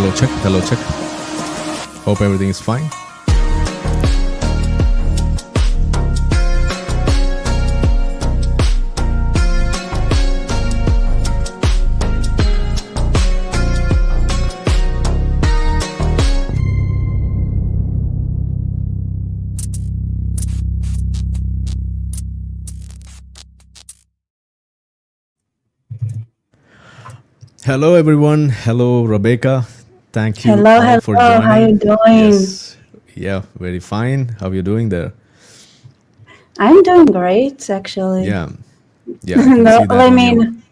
Hello, check. Hello, check. Hope everything is fine. Hello, everyone. Hello, Rebecca. Thank you all for joining. How you doing? Yes. Yeah, very fine. How are you doing there? I'm doing great, actually. Yeah. Yeah, I can No, see that I on your, mean,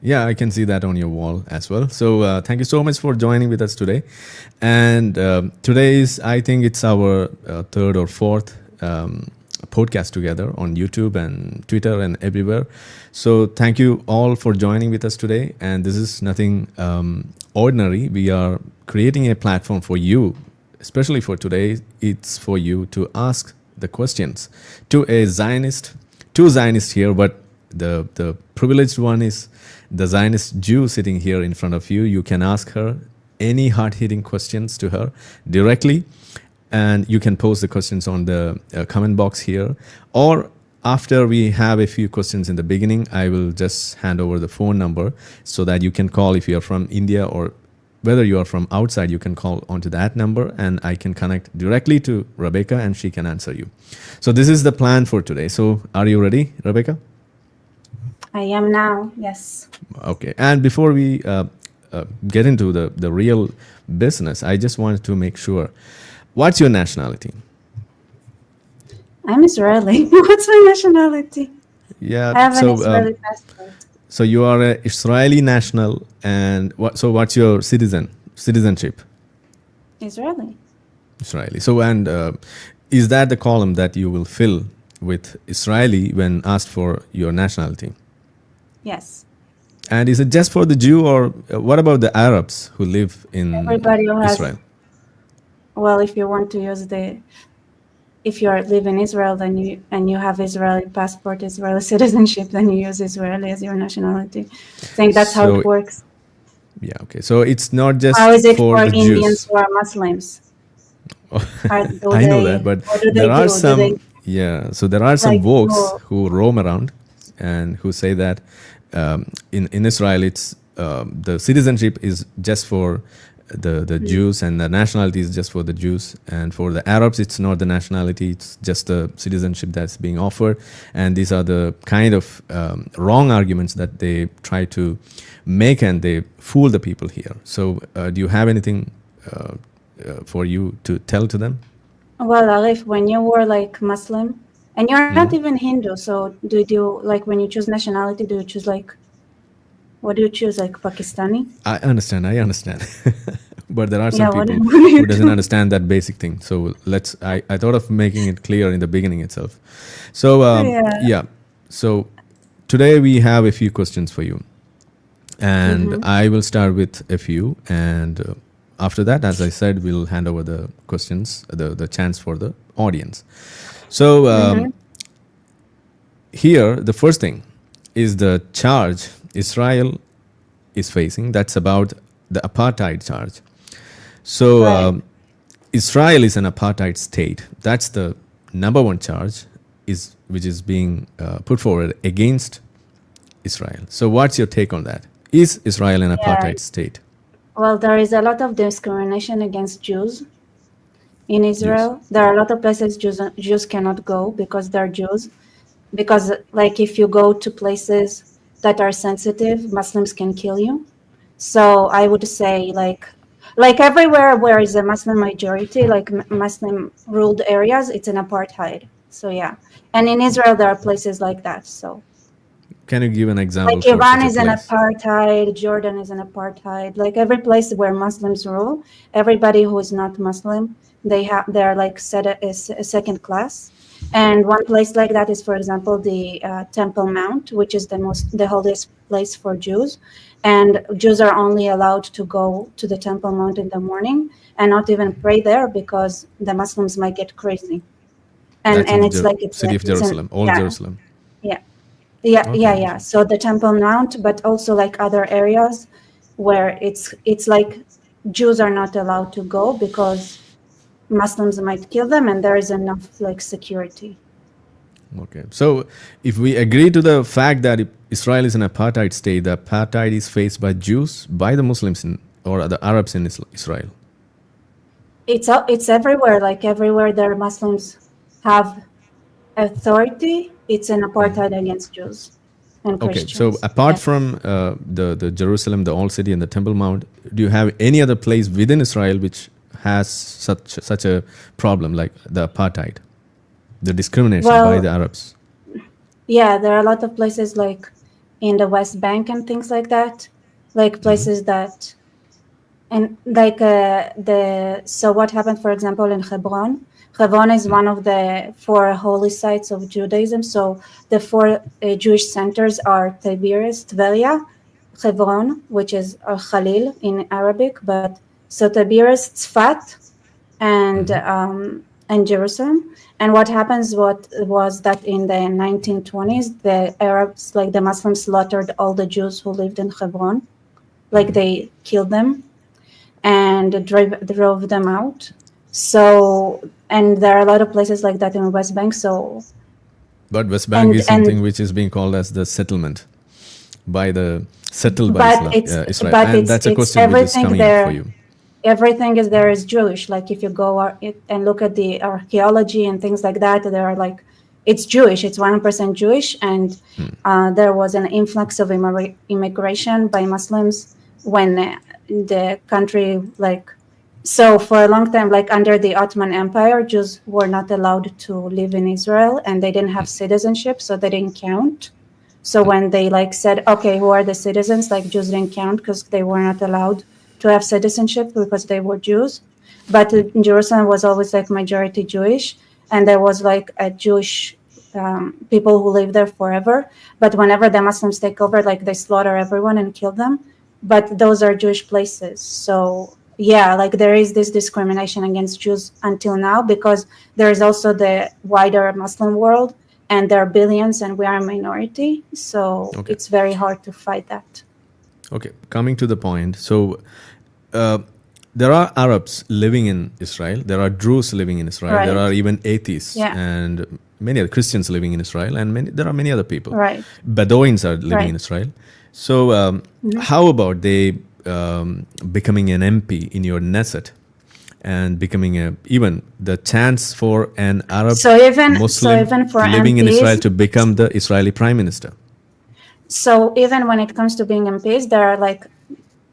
yeah, I can see that on your wall as well. So thank you so much for joining with us today. And today is, I think it's our third or fourth podcast together on YouTube and Twitter and everywhere. So thank you all for joining with us today. And this is nothing ordinary. We are creating a platform for you, especially for today. It's for you to ask the questions to a Zionist, two Zionists here, but the privileged one is the Zionist Jew sitting here in front of you. You can ask her any hard-hitting questions to her directly, and you can post the questions on the comment box here. Or after we have a few questions in the beginning, I will just hand over the phone number so that you can call if you are from India, or whether you are from outside, you can call onto that number and I can connect directly to Rebecca and she can answer you. So this is the plan for today. So are you ready, Rebecca? I am now, yes. Okay. And before we get into the real business, I just wanted to make sure, what's your nationality? I'm Israeli. What's my nationality? Yeah. I have an Israeli passport. So you are an Israeli national, and what's your citizenship? Israeli. Israeli. So is that the column that you will fill with Israeli when asked for your nationality? Yes. And is it just for the Jew, or what about the Arabs who live in Everybody who has, Israel? well, if you want to use if you live in Israel, then you have Israeli passport, Israeli citizenship, then you use Israeli as your nationality. I think that's how it works. Yeah, okay. So it's not just how is it for the Indians Jews who are Muslims? I know that, but there are some, yeah, so there are some folks who roam around and who say that in Israel, it's the citizenship is just for the Jews, and the nationality is just for the Jews. And for the Arabs, it's not the nationality, it's just the citizenship that's being offered. And these are the kind of wrong arguments that they try to make, and they fool the people here. So do you have anything for you to tell to them? Well, Arif, when you were like Muslim, and you're not even Hindu, so do you, like, when you choose nationality, do you choose like, what do you choose, like Pakistani? I understand. But there are some people who doesn't understand that basic thing. So I thought of making it clear in the beginning itself. So yeah. So today we have a few questions for you. And I will start with a few. And after that, as I said, we'll hand over the questions, the chance for the audience. So here, the first thing is the charge Israel is facing. That's about the apartheid charge. So Israel is an apartheid state. That's the number one charge which is being put forward against Israel. So what's your take on that? Is Israel an apartheid state? Well, there is a lot of discrimination against Jews in Israel. Yes. There are a lot of places Jews cannot go because they're Jews. Because, like, if you go to places that are sensitive, Muslims can kill you. So I would say, like everywhere where is a Muslim majority, like Muslim ruled areas, it's an apartheid. So yeah, and in Israel there are places like that. So can you give an example? Like Iran is an apartheid, Jordan is an apartheid. Like every place where Muslims rule, everybody who is not Muslim, they're like set as a second class. And one place like that is, for example, the Temple Mount, which is the holiest place for Jews. And Jews are only allowed to go to the Temple Mount in the morning and not even pray there because the Muslims might get crazy. And it's like it's city of Jerusalem, old Jerusalem. Yeah. So the Temple Mount, but also like other areas where it's like Jews are not allowed to go because Muslims might kill them, and there is enough like security. Okay. So if we agree to the fact that Israel is an apartheid state, the apartheid is faced by Jews, by the Muslims or the Arabs in Israel. It's everywhere. Like everywhere there Muslims have authority, it's an apartheid against Jews and Okay. Christians. So apart Yeah. from the Jerusalem, the Old City, and the Temple Mount, do you have any other place within Israel which has such a problem like the apartheid, the discrimination by Well, the Arabs? yeah, there are a lot of places like in the West Bank and things like that, like places that, and like so what happened, for example, in Hebron. Hebron is one of the 4 holy sites of Judaism. So the 4 Jewish centers are Tiberias, Tveria, Hebron, which is Khalil in Arabic, but so Tiberias, Tzfat, and Jerusalem. And what happens was that in the 1920s, the Arabs, like the Muslims, slaughtered all the Jews who lived in Hebron, like they killed them and drove them out. So, and there are a lot of places like that in the West Bank. So, But West Bank is and something which is being called as the settlement settled by but Israel. but And that's a it's question which is everything coming up there. for you. Everything is there is Jewish. Like if you go and look at the archaeology and things like that, there are like, it's Jewish. It's 100% Jewish, and there was an influx of immigration by Muslims when the country like. So for a long time, like under the Ottoman Empire, Jews were not allowed to live in Israel, and they didn't have citizenship, so they didn't count. So when they like said, okay, who are the citizens? Like Jews didn't count because they were not allowed to have citizenship because they were Jews. But Jerusalem was always like majority Jewish, and there was like a Jewish people who live there forever. But whenever the Muslims take over, like they slaughter everyone and kill them. But those are Jewish places. So yeah, like there is this discrimination against Jews until now, because there is also the wider Muslim world, and there are billions and we are a minority. So Okay. it's very hard to fight that. Okay, coming to the point. So there are Arabs living in Israel. There are Druze living in Israel. Right. There are even atheists Yeah. and many other Christians living in Israel. And there are many other people. Right. Bedouins are living Right. in Israel. So how about they becoming an MP in your Knesset and becoming even the chance for an Arab Muslim for living in MPs, Israel to become the Israeli prime minister? So even when it comes to being MPs, there are like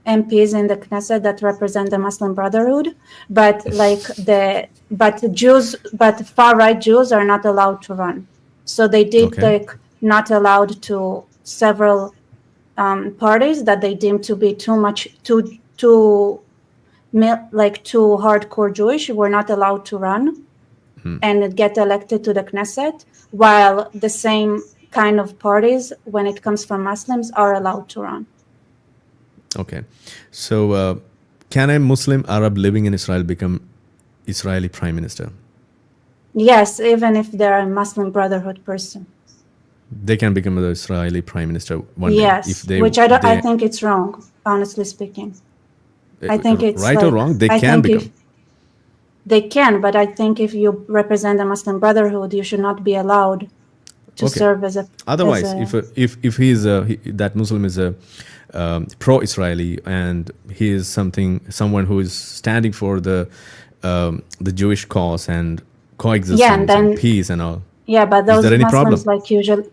MPs in the Knesset that represent the Muslim Brotherhood, but but far right Jews are not allowed to run. So they did Okay. like not allowed to several parties that they deemed to be too hardcore Jewish were not allowed to run and get elected to the Knesset, while the same kind of parties, when it comes from Muslims, are allowed to run. Okay. So can a Muslim Arab living in Israel become Israeli prime minister? Yes, even if they're a Muslim Brotherhood person. They can become the Israeli prime minister one Yes, day if they. which I think it's wrong, honestly speaking. I think it's right or wrong. They can become. They can, but I think if you represent the Muslim Brotherhood, you should not be allowed to serve as a. Otherwise, if he is that Muslim is a pro-Israeli and he is someone who is standing for the Jewish cause and coexistence and peace and all. Yeah, but those is there any Muslims problem? like usually,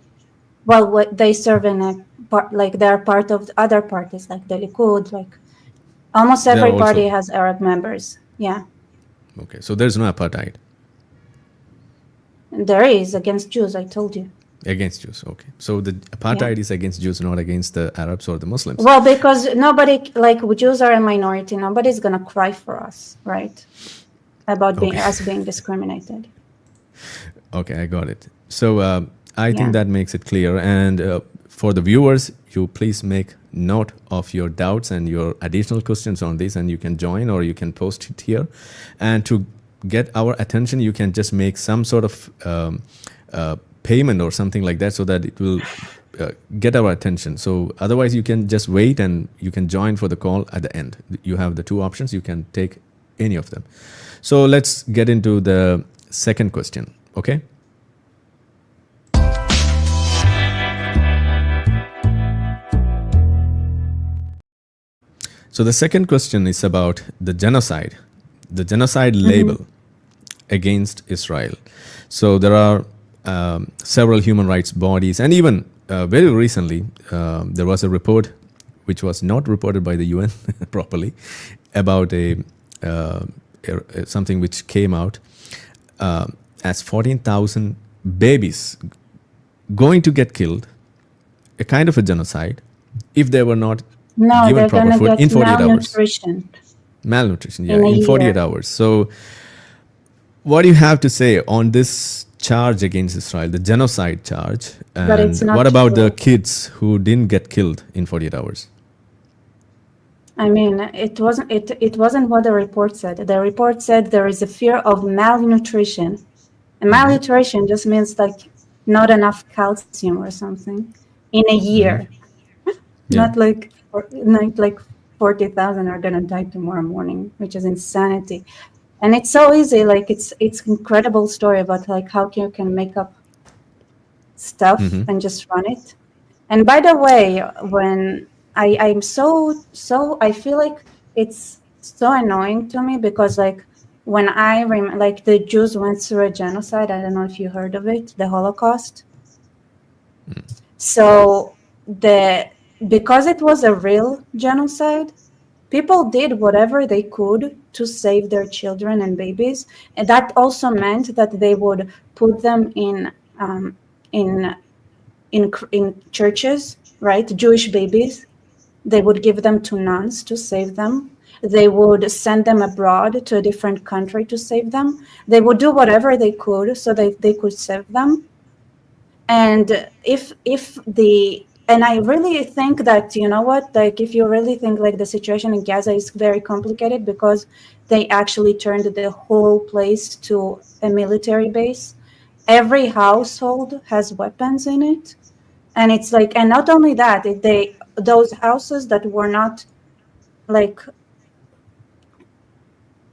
well, they serve in a like they're part of other parties like the Likud, like almost every party has Arab members. Yeah. Okay, so there's no apartheid. There is against Jews, I told you. Against Jews, okay. So the apartheid is against Jews, not against the Arabs or the Muslims. Well, because nobody, like Jews are a minority, nobody's gonna cry for us, right? About us being discriminated. Okay, I got it. So I think that makes it clear. And for the viewers, you please make note of your doubts and your additional questions on this, and you can join or you can post it here. And to get our attention, you can just make some sort of payment or something like that, so that it will get our attention. So otherwise, you can just wait and you can join for the call at the end. You have the two options. You can take any of them. So let's get into the second question. Okay. So the second question is about the genocide label against Israel. So there are several human rights bodies, and even very recently, there was a report which was not reported by the UN properly about something which came out as 14,000 babies going to get killed, a kind of a genocide, if they were not given proper food in 48 hours. Malnutrition, yeah, in 48 hours. So what do you have to say on this charge against Israel, the genocide charge? And what about the kids who didn't get killed in 48 hours? I mean, it wasn't what the report said. The report said there is a fear of malnutrition. And malnutrition just means like not enough calcium or something in a year. Not like 40,000 are gonna die tomorrow morning, which is insanity. And it's so easy, like it's incredible story about like how you can make up stuff and just run it. And by the way, when I'm so I feel like it's so annoying to me because like when I like the Jews went through a genocide. I don't know if you heard of it, the Holocaust. So because it was a real genocide, people did whatever they could to save their children and babies, and that also meant that they would put them in churches, right? Jewish babies. They would give them to nuns to save them. They would send them abroad to a different country to save them. They would do whatever they could so that they could save them. And and I really think that, you know what, like if you really think like the situation in Gaza is very complicated because they actually turned the whole place to a military base. Every household has weapons in it. And it's like, and not only that, those houses that were not like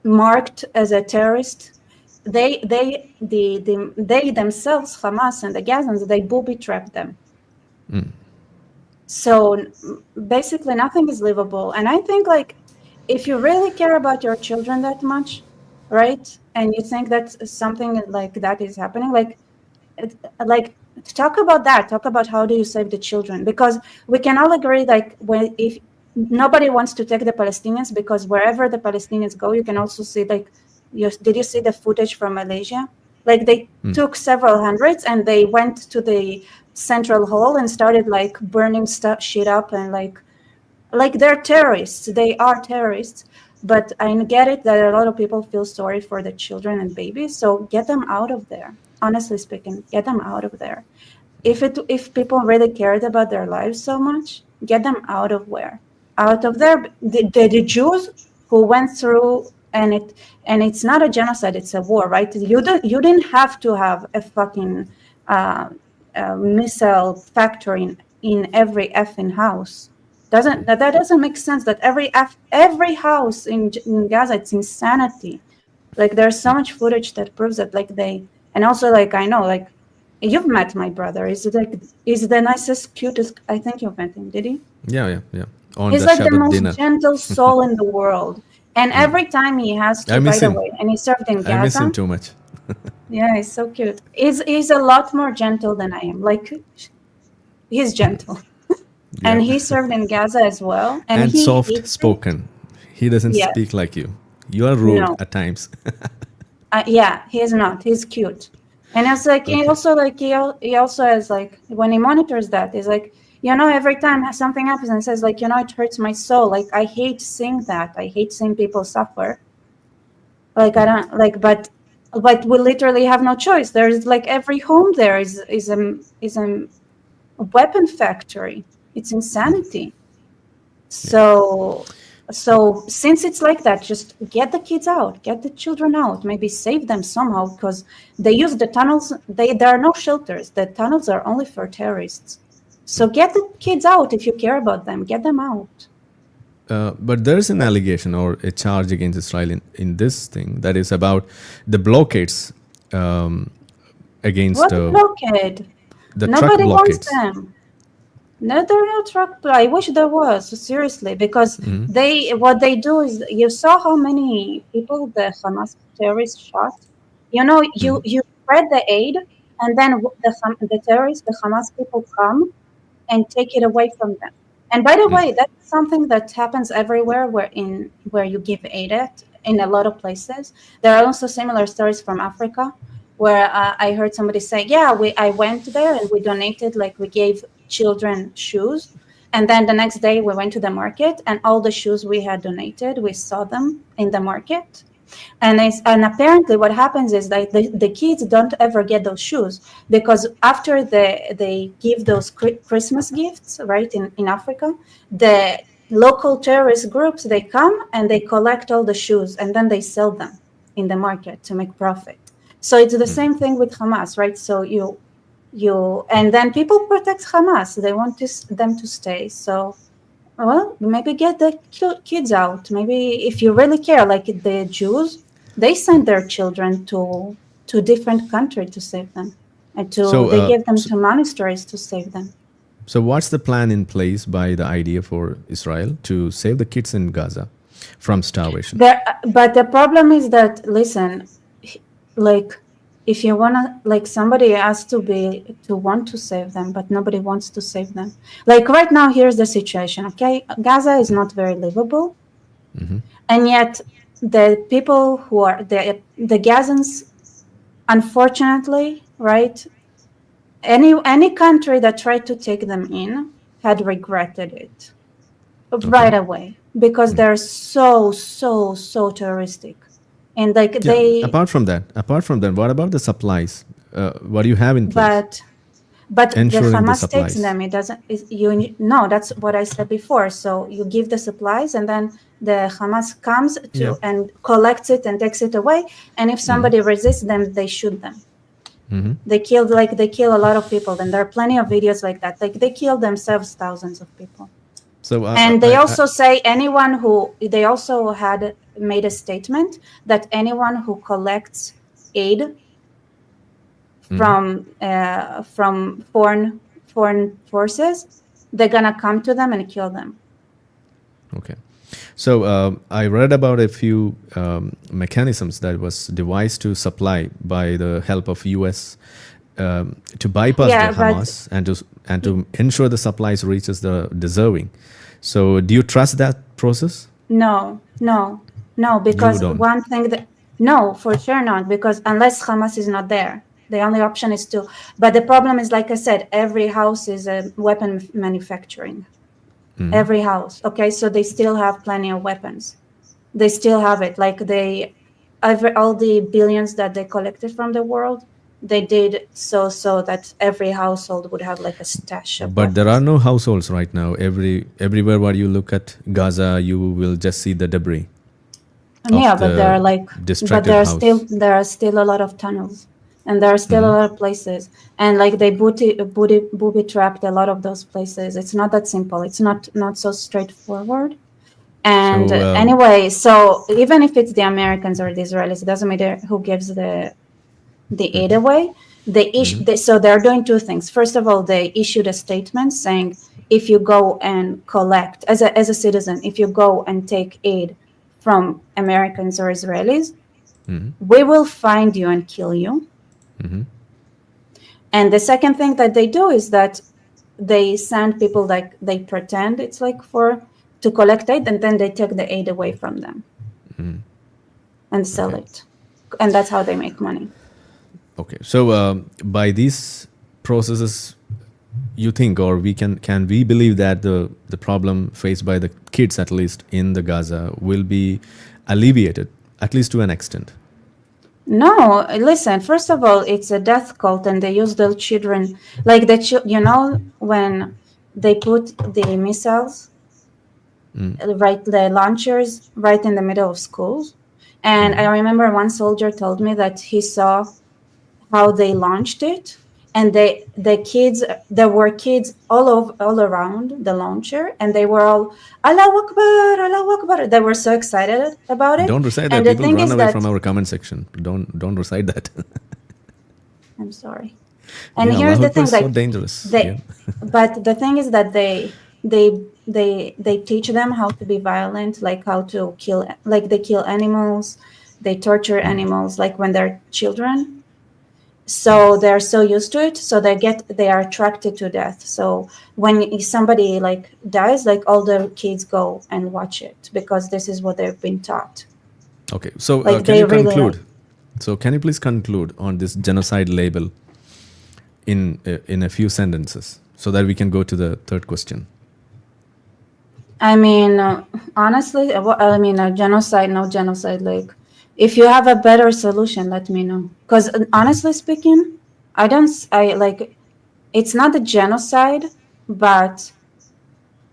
marked as a terrorist, they themselves, Hamas and the Gazans, they booby trapped them. So basically nothing is livable. And I think like if you really care about your children that much, right, and you think that something like that is happening, like talk about that. Talk about how do you save the children, because we can all agree like if nobody wants to take the Palestinians, because wherever the Palestinians go, you can also see like did you see the footage from Malaysia? Like they took several hundreds and they went to the central hall and started like burning shit up, and like they're terrorists. They are terrorists. But I get it that a lot of people feel sorry for the children and babies. So get them out of there. Honestly speaking, get them out of there. If people really cared about their lives so much, get them out of where? Out of there. The Jews who went through, and it's not a genocide, it's a war, right? You didn't have to have a fucking missile factory in every effing house. That doesn't make sense. That every house in Gaza, it's insanity. Like there's so much footage that proves that. Like and also like I know like you've met my brother. He's the nicest, cutest. I think you've met him. Did he? Yeah. He's like the most gentle soul in the world. And every time he has to, by the way, and he served in Gaza. I miss him too much. Yeah, he's so cute. He's a lot more gentle than I am. Like he's gentle. Yeah. And he served in Gaza as well. And soft spoken. He doesn't speak like you. You are rude at times. Yeah, he is not. He's cute. And it's like he also has like when he monitors that, he's like, you know, every time something happens and says like, you know, it hurts my soul. Like I hate seeing that. I hate seeing people suffer. Like I don't like, but we literally have no choice. There's like every home there is a weapon factory. It's insanity. So since it's like that, just get the kids out, get the children out, maybe save them somehow, because they use the tunnels. There are no shelters. The tunnels are only for terrorists. So get the kids out if you care about them. Get them out. But there's an allegation or a charge against Israel in this thing that is about the blockades against What blockade? the truck Nobody wants blockades. them. No, there are no truck. I wish there was, seriously, because what they do is, you saw how many people the Hamas terrorists shot. You know, you spread the aid, and then the terrorists, the Hamas people come and take it away from them. And by the way, that's something that happens everywhere where you give aid at, in a lot of places. There are also similar stories from Africa, where I heard somebody say, yeah, I went there and we donated, like we gave children shoes. And then the next day we went to the market, and all the shoes we had donated, we saw them in the market. And apparently what happens is that the kids don't ever get those shoes, because after they give those Christmas gifts, right, in Africa, the local terrorist groups, they come and they collect all the shoes, and then they sell them in the market to make profit. So it's the same thing with Hamas, right? So and then people protect Hamas. They want them to stay. So, well, maybe get the kids out. Maybe if you really care, like the Jews, they send their children to different countries to save them, and they give them to monasteries to save them. So what's the plan in place by the idea for Israel to save the kids in Gaza from starvation? But the problem is that, listen, like, if you wanna, like, somebody has to want to save them, but nobody wants to save them. Like right now, here's the situation. Okay, Gaza is not very livable, and yet the people who are the Gazans, unfortunately, right? Any country that tried to take them in had regretted it right away, because they're so terroristic. And like apart from that, what about the supplies? What do you have in place? But the Hamas supplies. takes them. It doesn't. No, that's what I said before. So you give the supplies, and then the Hamas comes and collects it and takes it away. And if somebody resists them, they shoot them. They kill a lot of people, and there are plenty of videos like that. Like they kill themselves, thousands of people. So and they also say they also had made a statement that anyone who collects aid from foreign forces, they're gonna come to them and kill them. Okay. So I read about a few mechanisms that was devised to supply by the help of US to bypass the Hamas and to ensure the supplies reaches the deserving. So do you trust that process? No, because one thing no, for sure not, because unless Hamas is not there, the only option is to. But the problem is, like I said, every house is a weapon manufacturing. Every house. Okay, so they still have plenty of weapons. They still have it. Like all the billions that they collected from the world, they did so that every household would have like a stash of weapons. There are no households right now. Everywhere where you look at Gaza, you will just see the debris. Yeah, but there are still a lot of tunnels, and there are still a lot of places, and like they booby trapped a lot of those places. It's not that simple. It's not so straightforward. And anyway, so even if it's the Americans or the Israelis, it doesn't matter who gives the aid away. So they're doing two things. First of all, they issued a statement saying, if you go and collect as a citizen, if you go and take aid from Americans or Israelis, we will find you and kill you. And the second thing that they do is that they send people, like they pretend it's like to collect aid, and then they take the aid away from them and sell it. And that's how they make money. Okay. So by these processes, you think, or can we believe that the problem faced by the kids, at least in the Gaza, will be alleviated, at least to an extent? No, listen, first of all, it's a death cult, and they use the children, like when they put the missiles, right, the launchers right in the middle of schools. And I remember one soldier told me that he saw how they launched it, and there were kids all around the launcher, and they were all Allahu Akbar, Allahu Akbar. They were so excited about it. Don't recite that. And the People thing run is away that from our comment section. Don't recite that. I'm sorry. And Yeah, here's Allahu the Akbar thing, is so like dangerous. they, Yeah. but the thing is that they teach them how to be violent, like how to kill, like they kill animals, they torture animals, like when they're children. So they're so used to it, so they are attracted to death. So when somebody like dies, like all the kids go and watch it because this is what they've been taught. Okay. So Like can they you really like. conclude? So can you please conclude on this genocide label in a few sentences, so that we can go to the third question? I mean, honestly, I mean, genocide, no genocide. Like, if you have a better solution, let me know. Because honestly speaking, I like, it's not a genocide, but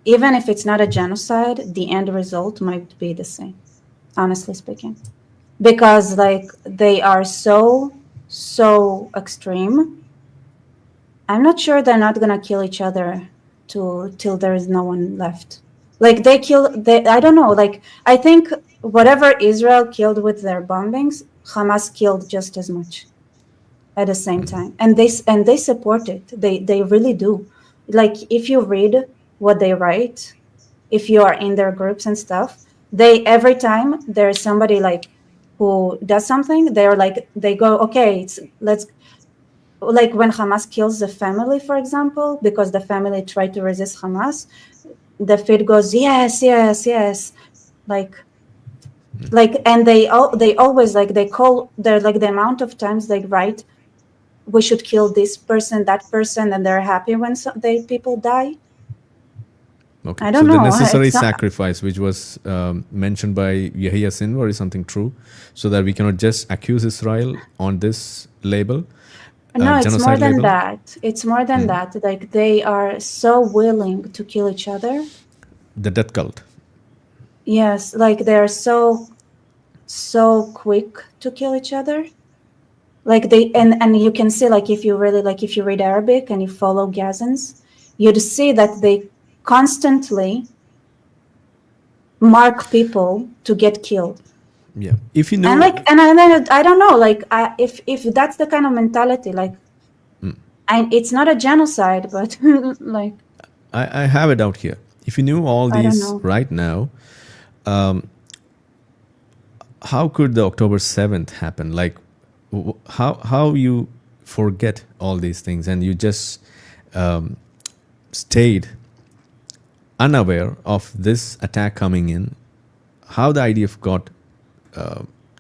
even if it's not a genocide, the end result might be the same, honestly speaking. Because, like, they are so extreme. I'm not sure they're not gonna kill each other till there is no one left. Like I don't know. Like I think whatever Israel killed with their bombings, Hamas killed just as much at the same time, and they support it. They really do. Like if you read what they write, if you are in their groups and stuff, they every time there's somebody like who does something, they're like they go, okay, let's, like when Hamas kills the family, for example, because the family tried to resist Hamas, the feed goes, yes, yes, yes, like, and they always like they call, they're like the amount of times they write, we should kill this person, that person, and they're happy when people die. Okay. I So don't the know. necessary It's not. sacrifice, which was mentioned by Yahya Sinwar, is something true, so that we cannot just accuse Israel on this label, No, it's more genocide than label. that. It's more than that. Like they are so willing to kill each other. The death cult. Yes, like they're so quick to kill each other. Like they and you can see, like if you really, like if you read Arabic and you follow Gazans, you'd see that they constantly mark people to get killed. Yeah. If you And know, like and then I don't know, like if that's the kind of mentality, like it's not a genocide, but like I have a doubt here. If you knew all I don't these know. right now, how could the October 7th happen? Like, how you forget all these things and you just stayed unaware of this attack coming in? How the IDF got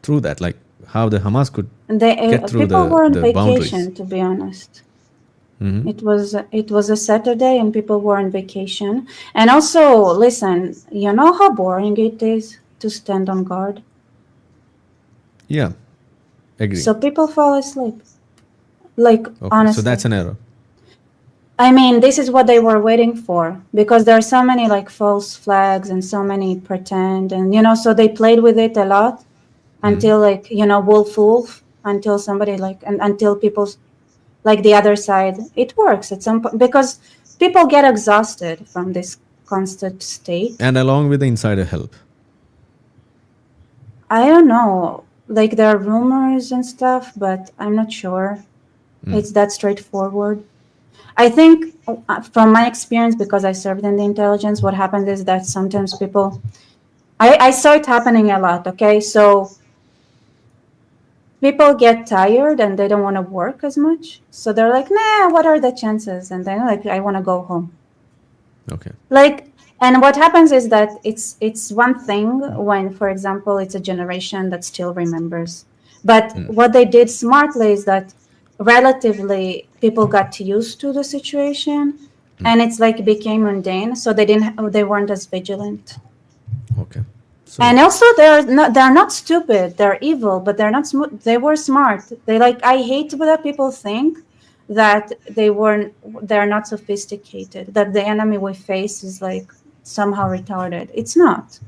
through that? Like, how the Hamas could get through People were on the boundaries? vacation, to be honest. It was a Saturday and people were on vacation. And also, listen, you know how boring it is to stand on guard? Yeah, agree. So people fall asleep. Like, Okay, so honestly. that's an error. I mean, this is what they were waiting for, because there are so many like false flags and so many pretend, and so they played with it a lot until like wolf, until somebody like, and until people like the other side, it works at some point because people get exhausted from this constant state. And along with the insider help. I don't know, like there are rumors and stuff, but I'm not sure it's that straightforward. I think from my experience, because I served in the intelligence, what happens is that sometimes people, I saw it happening a lot. Okay, so people get tired and they don't want to work as much, so they're like, nah, what are the chances? And then like, I want to go home. Okay. Like, and what happens is that it's one thing when, for example, it's a generation that still remembers, but what they did smartly is that relatively people got used to the situation, and it's like became mundane, so they weren't as vigilant. Okay. So, And also they're not stupid, they're evil, but they're not they were smart. They like, I hate that people think that they're not sophisticated, that the enemy we face is like somehow retarded. It's not.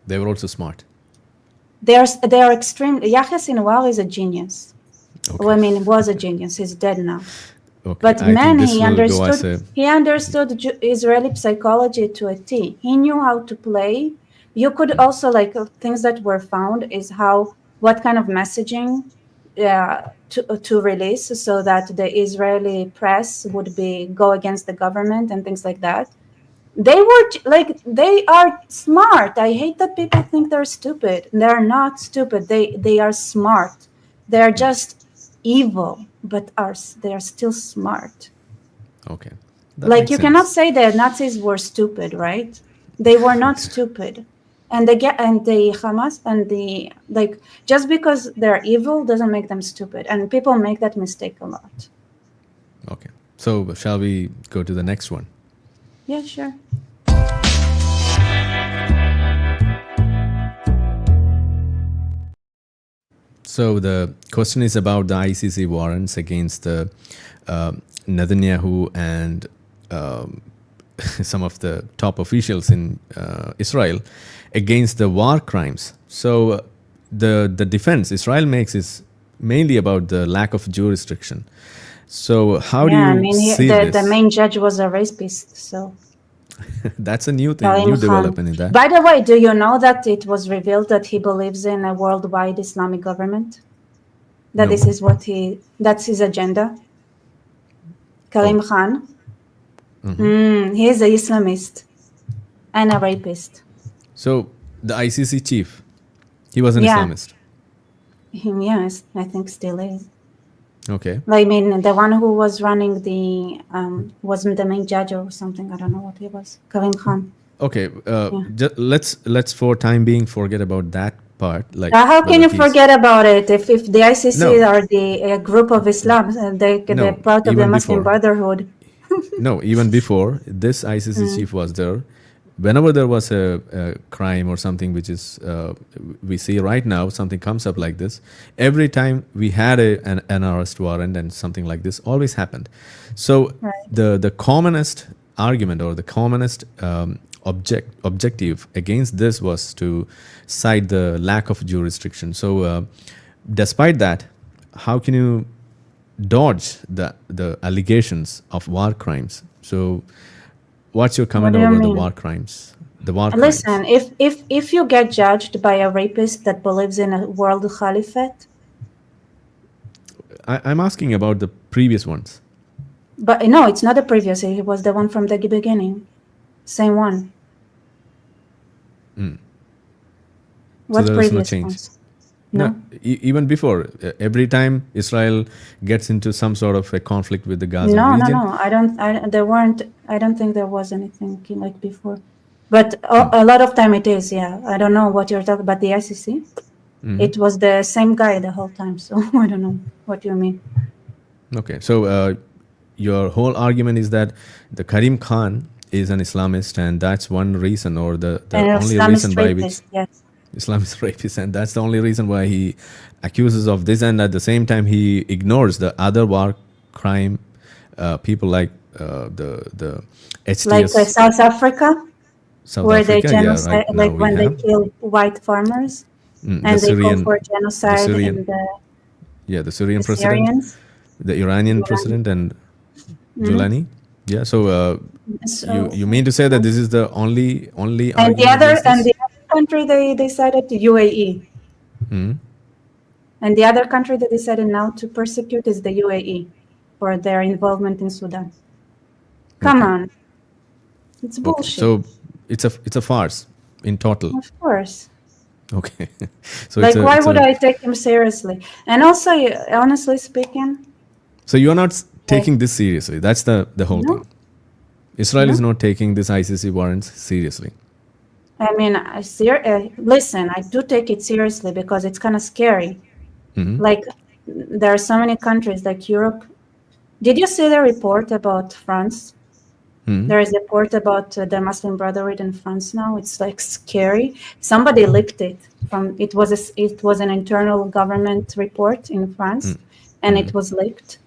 they were also smart. They are extreme. Yahya Sinwar is a genius. Okay. Well, I mean, was a genius. He's dead now. Okay. But I man, think this will go as a. he understood Israeli psychology to a T. He knew how to play. You could also things that were found is what kind of messaging to release so that the Israeli press would go against the government and things like that. They are smart. I hate that people think they're stupid. They're not stupid. They are smart. They're just evil, but they are still smart. Okay. That makes You sense. cannot say that Nazis were stupid, right? They were not stupid. And the Hamas and just because they're evil doesn't make them stupid. And people make that mistake a lot. Okay. So shall we go to the next one? Yeah, sure. So the question is about the ICC warrants against the Netanyahu and some of the top officials in Israel against the war crimes. So the defense Israel makes is mainly about the lack of jurisdiction. So how do you see this? The main judge was a rapist, so that's a new thing, new development in that. By the way, do you know that it was revealed that he believes in a worldwide Islamic government? That this is that's his agenda. Karim Khan. He is an Islamist and a rapist. So the ICC chief, he was an Islamist. Yes, I think still is. Okay. I mean, the one who was running wasn't the main judge or something. I don't know what he was. Karim Khan. Okay. Let's for time being forget about that part. How can you forget about it if the ICC are the group of Islam, they're part of the Muslim Brotherhood? No, even before this ICC chief was there. Whenever there was a crime or something which is we see right now, something comes up like this, every time we had an arrest warrant and something like this always happened. So the commonest argument or the commonest objective against this was to cite the lack of jurisdiction. So despite that, how can you dodge the allegations of war crimes? So what's your comment over the war crimes? Listen, if you get judged by a rapist that believes in a world caliphate, I'm asking about the previous ones. But no, it's not the previous. It was the one from the beginning, same one. What so previous no change? ones? No. Even before, every time Israel gets into some sort of a conflict with the Gaza region. No. I don't think there was anything like before. But a lot of time it is, yeah. I don't know what you're talking about. The ICC, it was the same guy the whole time. So I don't know what you mean. Okay, so your whole argument is that the Karim Khan is an Islamist, and that's one reason, or the only reason by which Islamist rapist, and that's the only reason why he accuses of this, and at the same time he ignores the other war crime people like the HTS, like South Africa, where they genocide, when they kill white farmers, and they call for genocide. The Syrian president, the Iranian president, and Julani. Yeah, so you mean to say that this is the only and the other country they decided to UAE. And the other country that decided now to persecute is the UAE for their involvement in Sudan. Come on, it's bullshit. So it's a farce in total. Of course. Okay. So why would I take him seriously? And also, honestly speaking. So you are not taking this seriously. That's the whole thing. Israel is not taking this ICC warrants seriously. I mean, listen, I do take it seriously because it's kind of scary. Like, there are so many countries like Europe. Did you see the report about France? There is a report about the Muslim Brotherhood in France now. It's like scary. Somebody leaked it it was an internal government report in France, and it was leaked.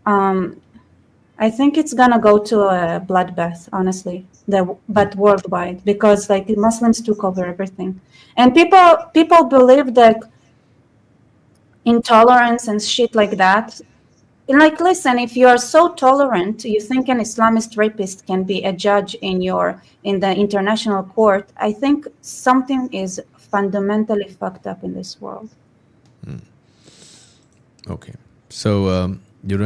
I think it's gonna go to a bloodbath, honestly, but worldwide, because the Muslims took over everything, and people believe that intolerance and shit like that. And like, listen, if you are so tolerant, you think an Islamist rapist can be a judge in the international court. I think something is fundamentally fucked up in this world. Okay. So you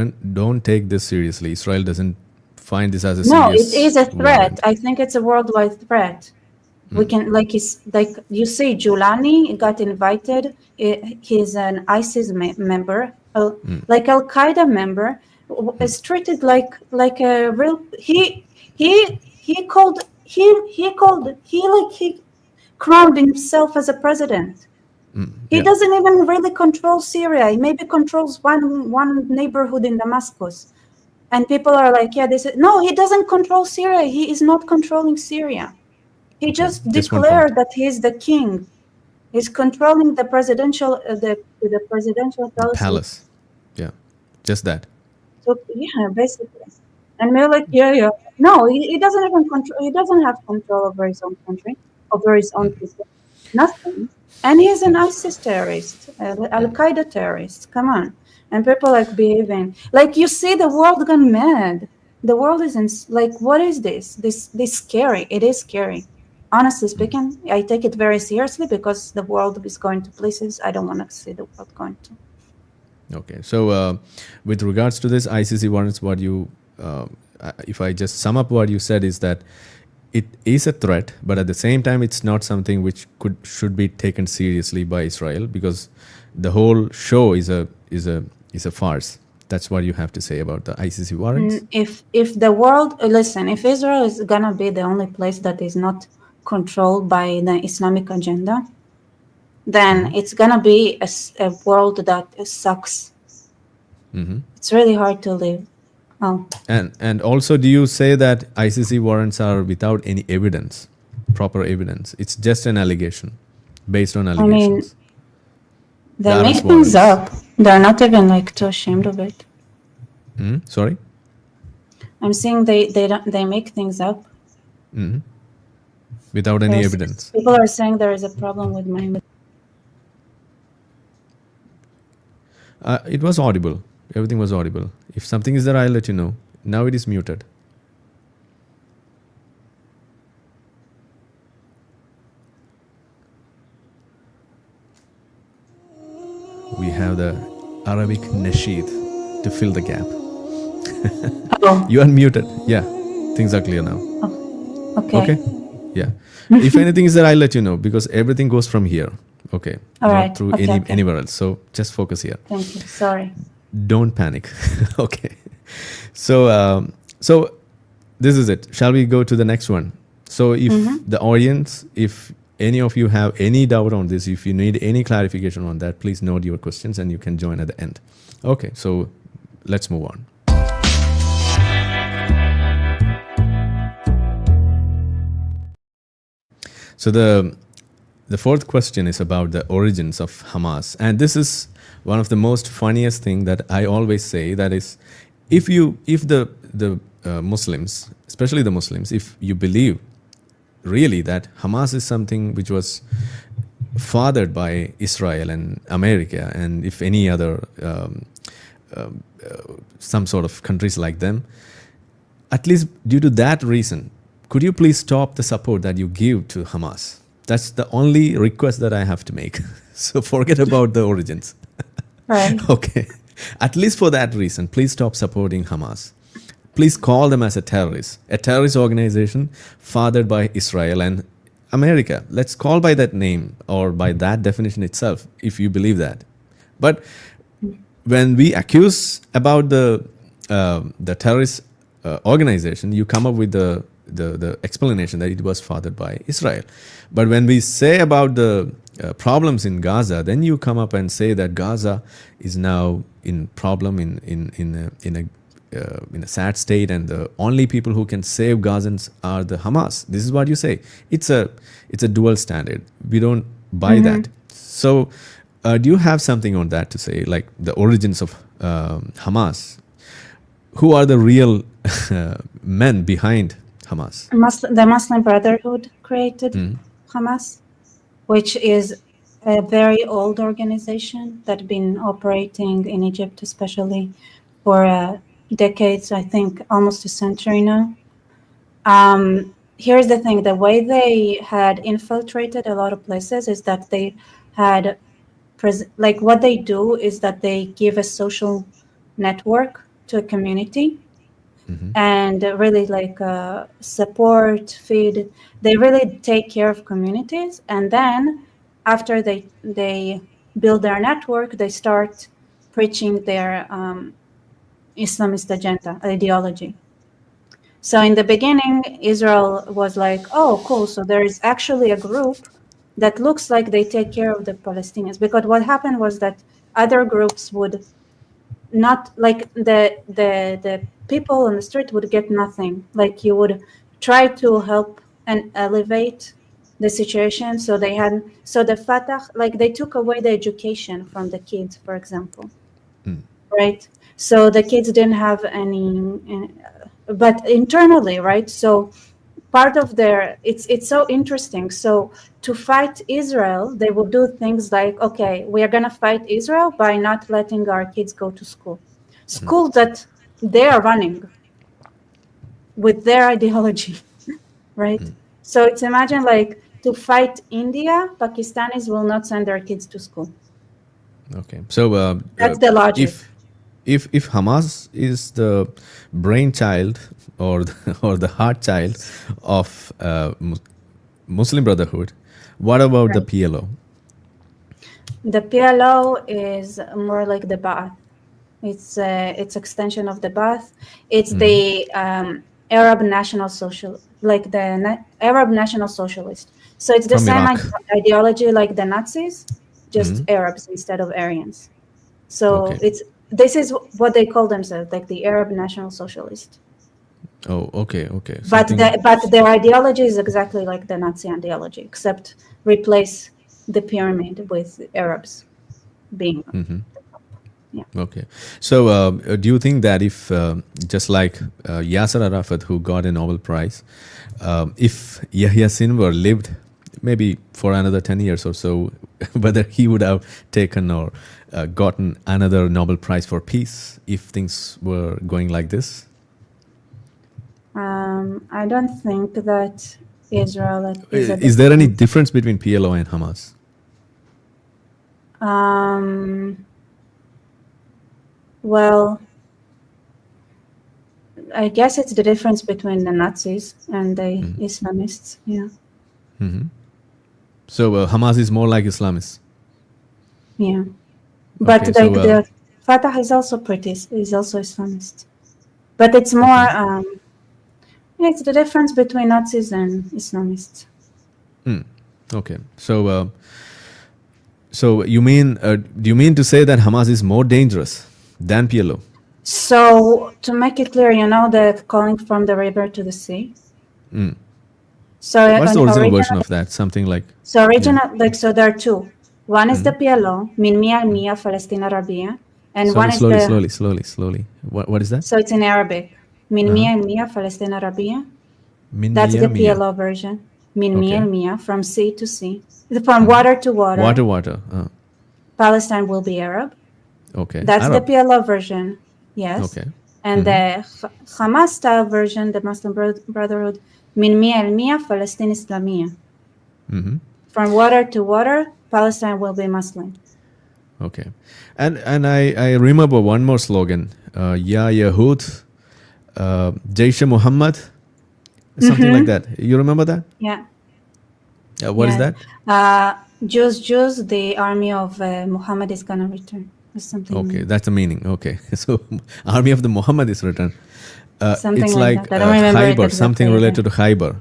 don't take this seriously. Israel doesn't find this as a No, serious it is a threat. warrant. I think it's a worldwide threat. We can, like, you see, Julani got invited. He's an ISIS member, like Al Qaeda member, is treated like a real. He crowned himself as a president. He Yeah. doesn't even really control Syria. He maybe controls one neighborhood in Damascus. And people are like, yeah, no, he doesn't control Syria. He is not controlling Syria. He just Just one declared point. that he's the king. He's controlling the presidential palace. Palace. Yeah. Just that. So yeah, basically. And we're like, yeah. No, he doesn't even control. He doesn't have control over his own country, over his own people. Nothing. And he's an ISIS terrorist, Al Qaeda terrorist. Come on. And people like behaving like, you see the world gone mad. The world isn't like, what is this? This scary. It is scary. Honestly speaking, I take it very seriously because the world is going to places I don't want to see the world going to. Okay. So with regards to this ICC warrants, what you, if I just sum up what you said, is that it is a threat, but at the same time, it's not something which should be taken seriously by Israel, because the whole show is a farce. That's what you have to say about the ICC warrants. If the world, listen, if Israel is gonna be the only place that is not controlled by the Islamic agenda, then it's gonna be a world that sucks. It's really hard to live. Oh. And also, do you say that ICC warrants are without any evidence, proper evidence? It's just an allegation, based on allegations. They make things up. They're not even like too ashamed of it. Sorry? I'm saying they make things up. Without any evidence. People are saying there is a problem with my. It was audible. Everything was audible. If something is there, I'll let you know. Now it is muted. We have the Arabic nasheed to fill the gap. Oh. You unmuted. Yeah, things are clear now. Oh. Okay. Yeah. If anything is there, I'll let you know, because everything goes from here. Okay. All not right. through anywhere else. So just focus here. Thank you. Sorry. Don't panic. Okay. So so this is it. Shall we go to the next one? So if the audience, if any of you have any doubt on this, if you need any clarification on that, please note your questions and you can join at the end. Okay, so let's move on. So the fourth question is about the origins of Hamas, and this is one of the most funniest thing that I always say. That is, if the Muslims, especially the Muslims, if you believe really that Hamas is something which was fathered by Israel and America, and if any other some sort of countries like them, at least due to that reason, could you please stop the support that you give to Hamas? That's the only request that I have to make. So forget about the origins. Right. Okay. At least for that reason, please stop supporting Hamas. Please call them as a terrorist organization fathered by Israel and America. Let's call by that name or by that definition itself, if you believe that. But when we accuse about the terrorist organization, you come up with the explanation that it was fathered by Israel. But when we say about the problems in Gaza, then you come up and say that Gaza is now in problem in a sad state, and the only people who can save Gazans are the Hamas. This is what you say. It's a dual standard. We don't buy that. So do you have something on that to say, like the origins of Hamas? Who are the real men behind Hamas? The Muslim Brotherhood created Hamas, which is a very old organization that been operating in Egypt, especially for decades, I think almost a century now. Here's the thing, the way they had infiltrated a lot of places is that they had, like what they do is that they give a social network to a community and really like support, feed. They really take care of communities, and then after they build their network, they start preaching their Islamist agenda, ideology. So in the beginning, Israel was like, oh, cool. So there is actually a group that looks like they take care of the Palestinians. Because what happened was that other groups would not, like the people on the street would get nothing. Like you would try to help and elevate the situation. So the Fatah, like they took away the education from the kids, for example. Right? So the kids didn't have any but internally, right? So part of it's so interesting. So to fight Israel, they will do things like, okay, we are going to fight Israel by not letting our kids go to school that they are running with their ideology, right? So it's, imagine like to fight India, Pakistanis will not send their kids to school. Okay, so that's the logic. If Hamas is the brainchild or the heart child of Muslim Brotherhood, what about the PLO? The PLO is more like the Ba'ath. It's extension of the Ba'ath. It's the Arab National Social, like the Arab National Socialist. So it's the From same Iraq. ideology like the Nazis, just Arabs instead of Aryans. So Okay. this is what they call themselves, like the Arab National Socialist. Oh, okay. But their ideology is exactly like the Nazi ideology, except replace the pyramid with Arabs being. Yeah. Okay. So do you think that if, just like Yasser Arafat, who got a Nobel Prize, if Yahya Sinwar lived maybe for another 10 years or so, whether he would have taken or gotten another Nobel Prize for peace if things were going like this? I don't think that Israel is there any difference between PLO and Hamas? Well, I guess it's the difference between the Nazis and the Islamists. Yeah. So Hamas is more like Islamists. Yeah, but Okay, like the Fatah is also Islamist, but it's more. It's the difference between Nazis and Islamists. Okay, so so you mean do you mean to say that Hamas is more dangerous than PLO? So to make it clear, the calling from the river to the sea. So what's the original version of that? Something like. So so there are two. One is the PLO, Min Mia al Mia Palestina Arabia, and one is slowly. What is that? So it's in Arabic. Min Mia al Mia Palestina Arabia. That's the PLO version. Min Mia al Mia, from sea to sea, from water to water. Water. Palestine will be Arab. Okay. That's Arab. the PLO version. Yes. Okay. And the Hamas style version, the Muslim Brotherhood, Min Mia al Mia Palestine Islamia. From water to water, Palestine will be Muslim. Okay. And I remember one more slogan, Ya Yahud, Jaish Muhammad, something like that. You remember that? Yeah. What is that? Jews, the army of Muhammad is going to return. Or something. Okay, that's the meaning. Okay. So army of the Muhammad is returned. Something it's like that. I don't remember Khaybar, exactly, something related to Khaybar.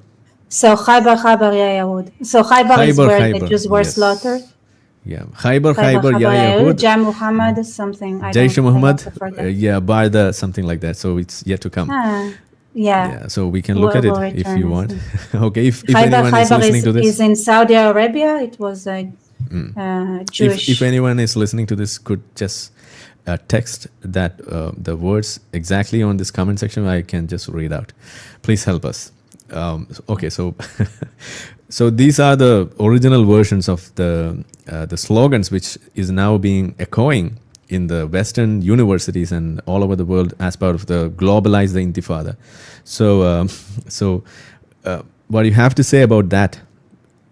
So Khaybar, Ya Yahud. So Khaybar is where the Jews were slaughtered. Yeah, Khaybar, Ya Yahud. Ja Muhammad, something. Jaish Muhammad, by something like that. So it's yet to come. Yeah, so we can look at it if you want. Okay, if anyone is listening to this. Is in Saudi Arabia. It was Jewish. If anyone is listening to this, could just text the words exactly on this comment section, I can just read out. Please help us. Okay, so so these are the original versions of the slogans, which is now being echoing in the Western universities and all over the world as part of the globalize the Intifada. So, what do you have to say about that,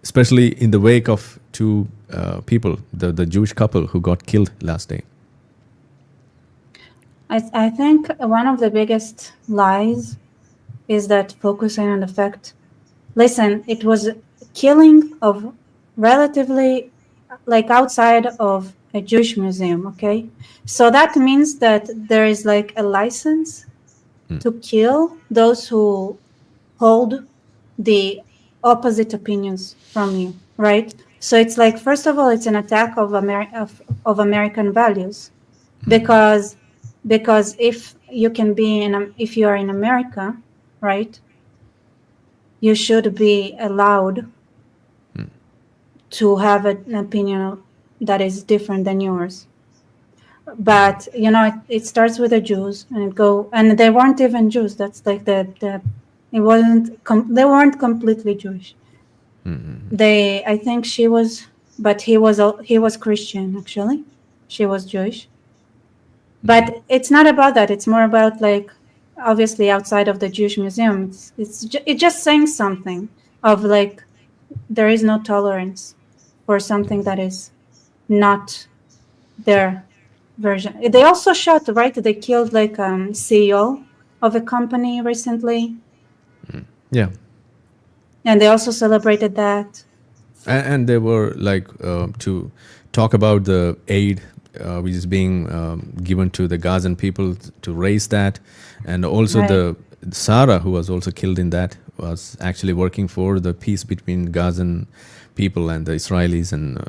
especially in the wake of two people, the Jewish couple who got killed last day? I think one of the biggest lies is that focusing on the fact. Listen, it was killing of relatively like outside of a Jewish museum, okay? So that means that there is like a license to kill those who hold the opposite opinions from you, right? So it's like, first of all, it's an attack of American values, because if you can be if you are in America, right, you should be allowed to have an opinion that is different than yours. But it starts with the Jews, and they weren't even Jews. That's like they weren't completely Jewish. I think she was, but he was Christian actually. She was Jewish. But it's not about that. It's more about like, obviously outside of the Jewish museum, it's just saying something of like, there is no tolerance for something that is not their version. They also shot, right? They killed like CEO of a company recently. Yeah. And they also celebrated that. And they were like to talk about the aid which is being given to the Gazan people to raise that. And also the Sarah, who was also killed in that, was actually working for the peace between Gazan people and the Israelis and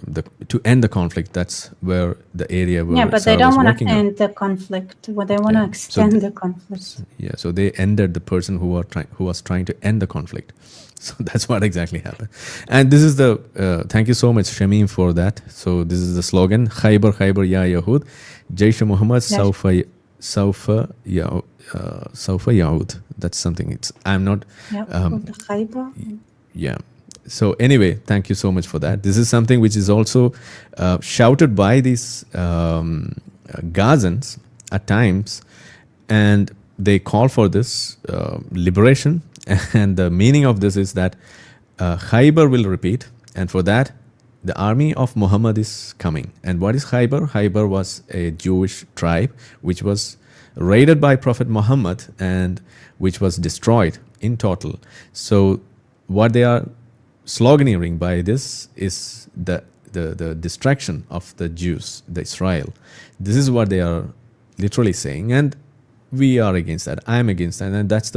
to end the conflict. That's where the area where but Sarah they don't want to end the conflict. Well, they want to extend the conflict. Yeah, so they ended the person who was trying to end the conflict. So that's what exactly happened. And this is the, thank you so much, Shamim, for that. So this is the slogan, Khaybar, Khaybar, Ya Yahud, Jaish Muhammad, Saufa Yaud. That's something, I'm not... Yeah. So anyway, thank you so much for that. This is something which is also shouted by these Gazans at times, and they call for this liberation. And the meaning of this is that Khaybar will repeat, and for that, the army of Muhammad is coming. And what is Khaybar? Khaybar was a Jewish tribe which was raided by Prophet Muhammad and which was destroyed in total. So what they are sloganeering by this is the destruction of the Jews, the Israel. This is what they are literally saying, and we are against that. I'm against that, and that's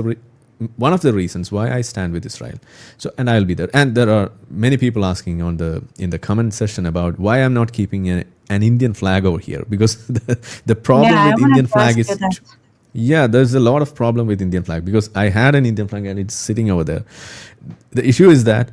one of the reasons why I stand with Israel. So, and I'll be there. And there are many people asking in the comment section about why I'm not keeping an Indian flag over here, because the problem with Indian flag is... Yeah, there's a lot of problem with Indian flag, because I had an Indian flag and it's sitting over there. The issue is that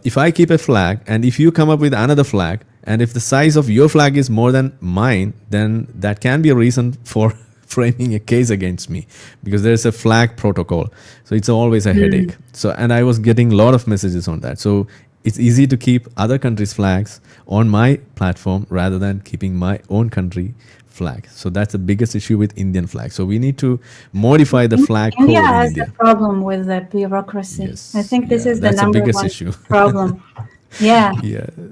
if I keep a flag and if you come up with another flag, and if the size of your flag is more than mine, then that can be a reason for framing a case against me, because there's a flag protocol. So it's always a headache. So, and I was getting a lot of messages on that. So it's easy to keep other countries' flags on my platform rather than keeping my own country flag. So that's the biggest issue with Indian flag. So we need to modify the flag code in India. India has a problem with the bureaucracy. Yes. I think this is the number biggest one issue. problem. Yeah.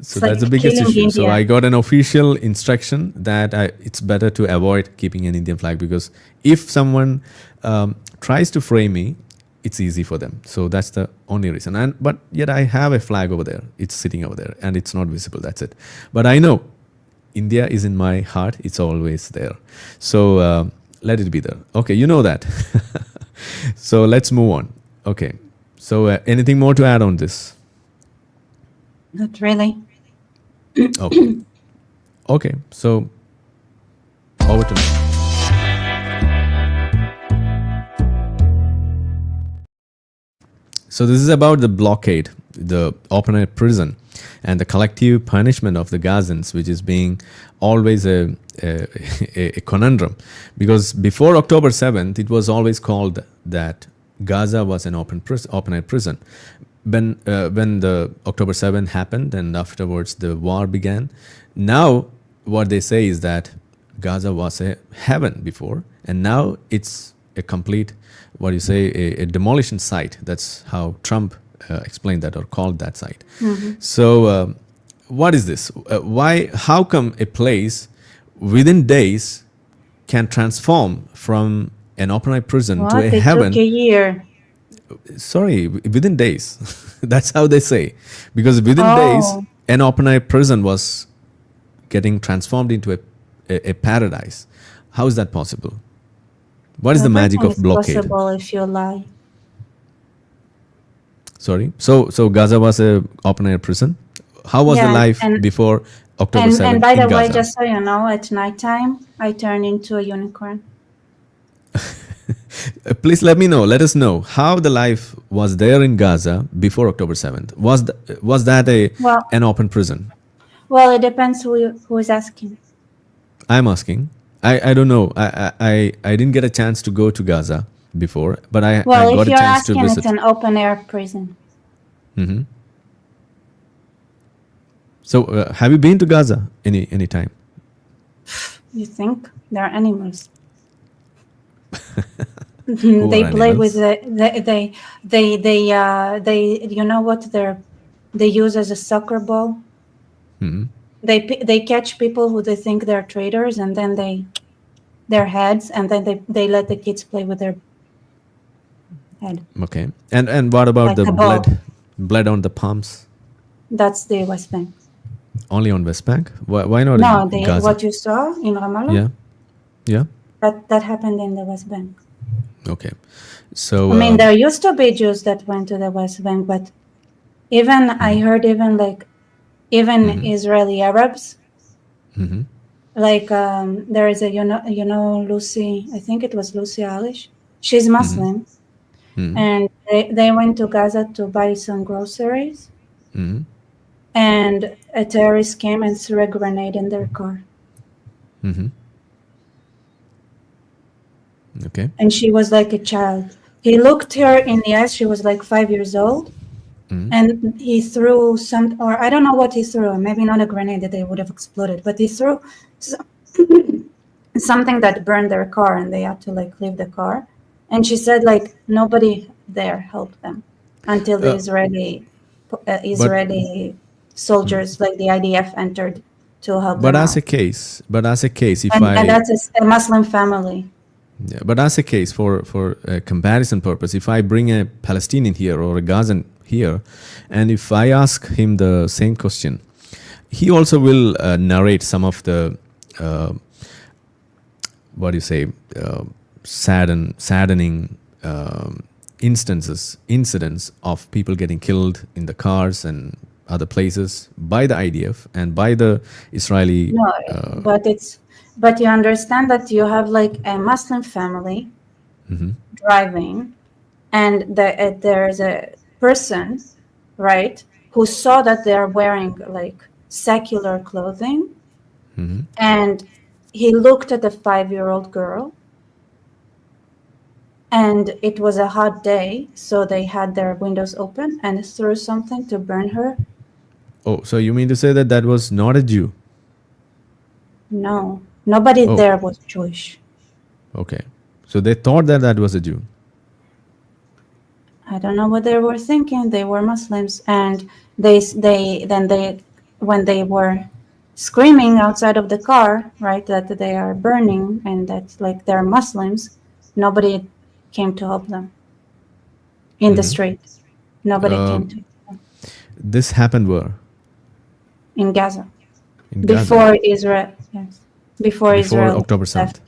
So that's the biggest issue. India. So I got an official instruction that it's better to avoid keeping an Indian flag, because if someone tries to frame me, it's easy for them. So that's the only reason. But yet I have a flag over there. It's sitting over there and it's not visible. That's it. But I know India is in my heart. It's always there. So let it be there. Okay, you know that. So let's move on. Okay. So anything more to add on this? Not really. Okay. Okay. So over to me. So this is about the blockade, the open-air prison, and the collective punishment of the Gazans, which is being always a conundrum. Because before October 7th, it was always called that Gaza was an open air prison. When the October 7th happened and afterwards the war began, now what they say is that Gaza was a heaven before, and now it's a complete, what you say, a demolition site. That's how Trump explained that or called that site. So, what is this? Why? How come a place within days can transform from an open air prison to What? a It took heaven? a year. Sorry, within days. That's how they say. Because within days, Oh, an open air prison was getting transformed into a paradise. How is that possible? What is the magic everything of is blockade? possible if you lie. Sorry. So Gaza was a open air prison. How was the Yeah, life before October and 7th by in the way, Gaza? just so you know, at nighttime I turn into a unicorn. Please let me know. Let us know how the life was there in Gaza before October 7th. Was that Well, an open prison? well, it depends who is asking. I'm asking. I don't know. I didn't get a chance to go to Gaza before, but I Well, if got a you're chance to asking, it's visit. an open air prison. So have you been to Gaza any time? You think they're animals? Who They are play with animals? they you know what they use as a soccer ball. They catch people who they think they're traitors, and then their heads, and then they let the kids play with their head Okay. And what about like the a ball. blood on the palms? That's the West Bank. Only on West Bank? Why not in No, the Gaza? what you saw in Ramallah, Yeah. Yeah. that happened in the West Bank. Okay. So I mean, there used to be Jews that went to the West Bank, but even I heard even Israeli Arabs, like there is a Lucy, I think it was Lucy Alish. She's Muslim, and they went to Gaza to buy some groceries, and a terrorist came and threw a grenade in their car. okay. And she was like a child. He looked her in the eyes. She was like 5 years old, and he threw some, or I don't know what he threw. Maybe not a grenade that they would have exploded, but he threw something that burned their car, and they had to like leave the car. And she said like nobody there helped them until the But Israeli soldiers, like the IDF, entered to help but them as out. a case, but as a case, if And I that's a Muslim family. yeah, but as a case for a comparison purpose, if I bring a Palestinian here or a Gazan here, and if I ask him the same question, he also will narrate some of the what do you say saddening incidents of people getting killed in the cars and other places by the IDF and by the Israeli. No, but you understand that you have like a Muslim family driving, and there's a person, right, who saw that they're wearing like secular clothing, and he looked at the 5-year-old girl, and it was a hot day, so they had their windows open and threw something to burn her. Oh, so you mean to say that that was not a Jew? No, nobody Oh, there was Jewish. okay. So they thought that that was a Jew. I don't know what they were thinking. They were Muslims, and they when they were screaming outside of the car, right, that they are burning and that like they're Muslims, nobody came to help them in the street. Nobody came to them This happened where? in Gaza In Gaza before Israel. Yes, before before Israel October left. 7th.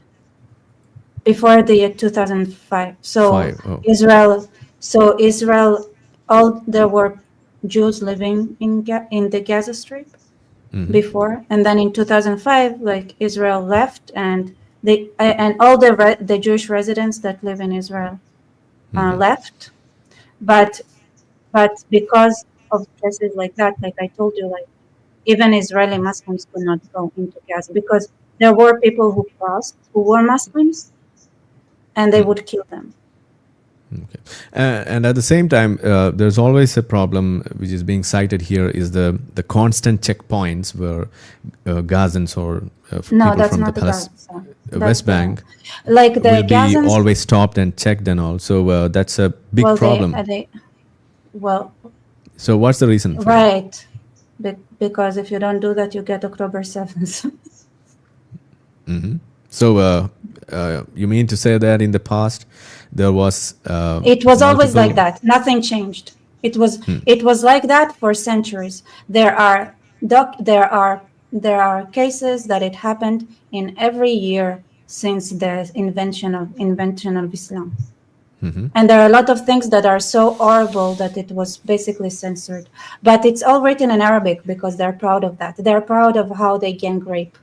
Before the year 2005. So 5. Oh. Israel, all there were Jews living in the Gaza Strip before, and then in 2005, like Israel left, and all the Jewish residents that live in Israel left, but because of cases like that, like I told you, like even Israeli Muslims could not go into Gaza because there were people who crossed who were Muslims, and they would kill them. Okay. And at the same time, there's always a problem which is being cited here is the constant checkpoints where Gazans or No, people that's from the not the Gaza. West Bank Like the will be Gazans. always stopped and checked and all. So that's a big Well, problem. Well, So what's the reason for that? right. Because if you don't do that, you get October 7th. So you mean to say that in the past there was It was always multiple- like that. Nothing changed. It was like that for centuries. There are cases that it happened in every year since the invention of Islam. And there are a lot of things that are so horrible that it was basically censored. But it's all written in Arabic because they're proud of that. They're proud of how they gang rape.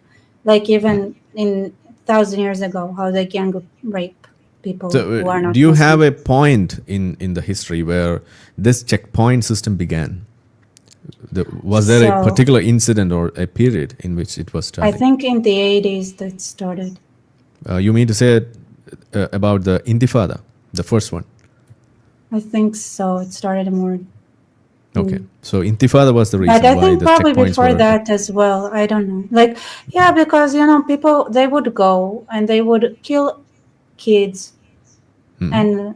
Like even in 1,000 years ago, how they gang rape people who are not do you Muslim. have a point in the history where this checkpoint system began? Was there a So- particular incident or a period in which it was I started? think in the 80s that started. You mean to say about the Intifada, the first one? I think so. It started more. Okay, so Intifada was the reason But I why think the probably checkpoints before were. that as well. I don't know. Like, yeah, because, people, they would go and they would kill kids. And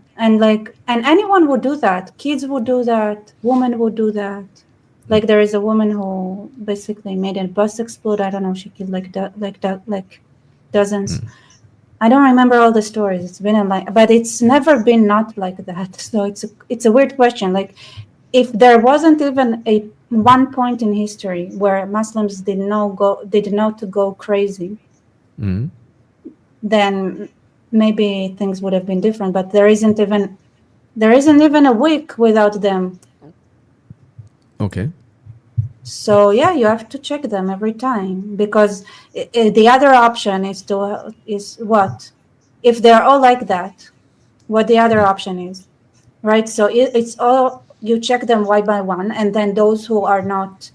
anyone would do that. Kids would do that. Women would do that. Like there is a woman who basically made a bus explode. I don't know. She killed like dozens. I don't remember all the stories. It's been but it's never been not like that. So it's a weird question. Like if there wasn't even a one point in history where Muslims did not go crazy, then maybe things would have been different. But there isn't even a week without them. Okay. So yeah, you have to check them every time because the other option is what if they're all like that, what the other option is, right? So it's all you check them one by one, and then those who are not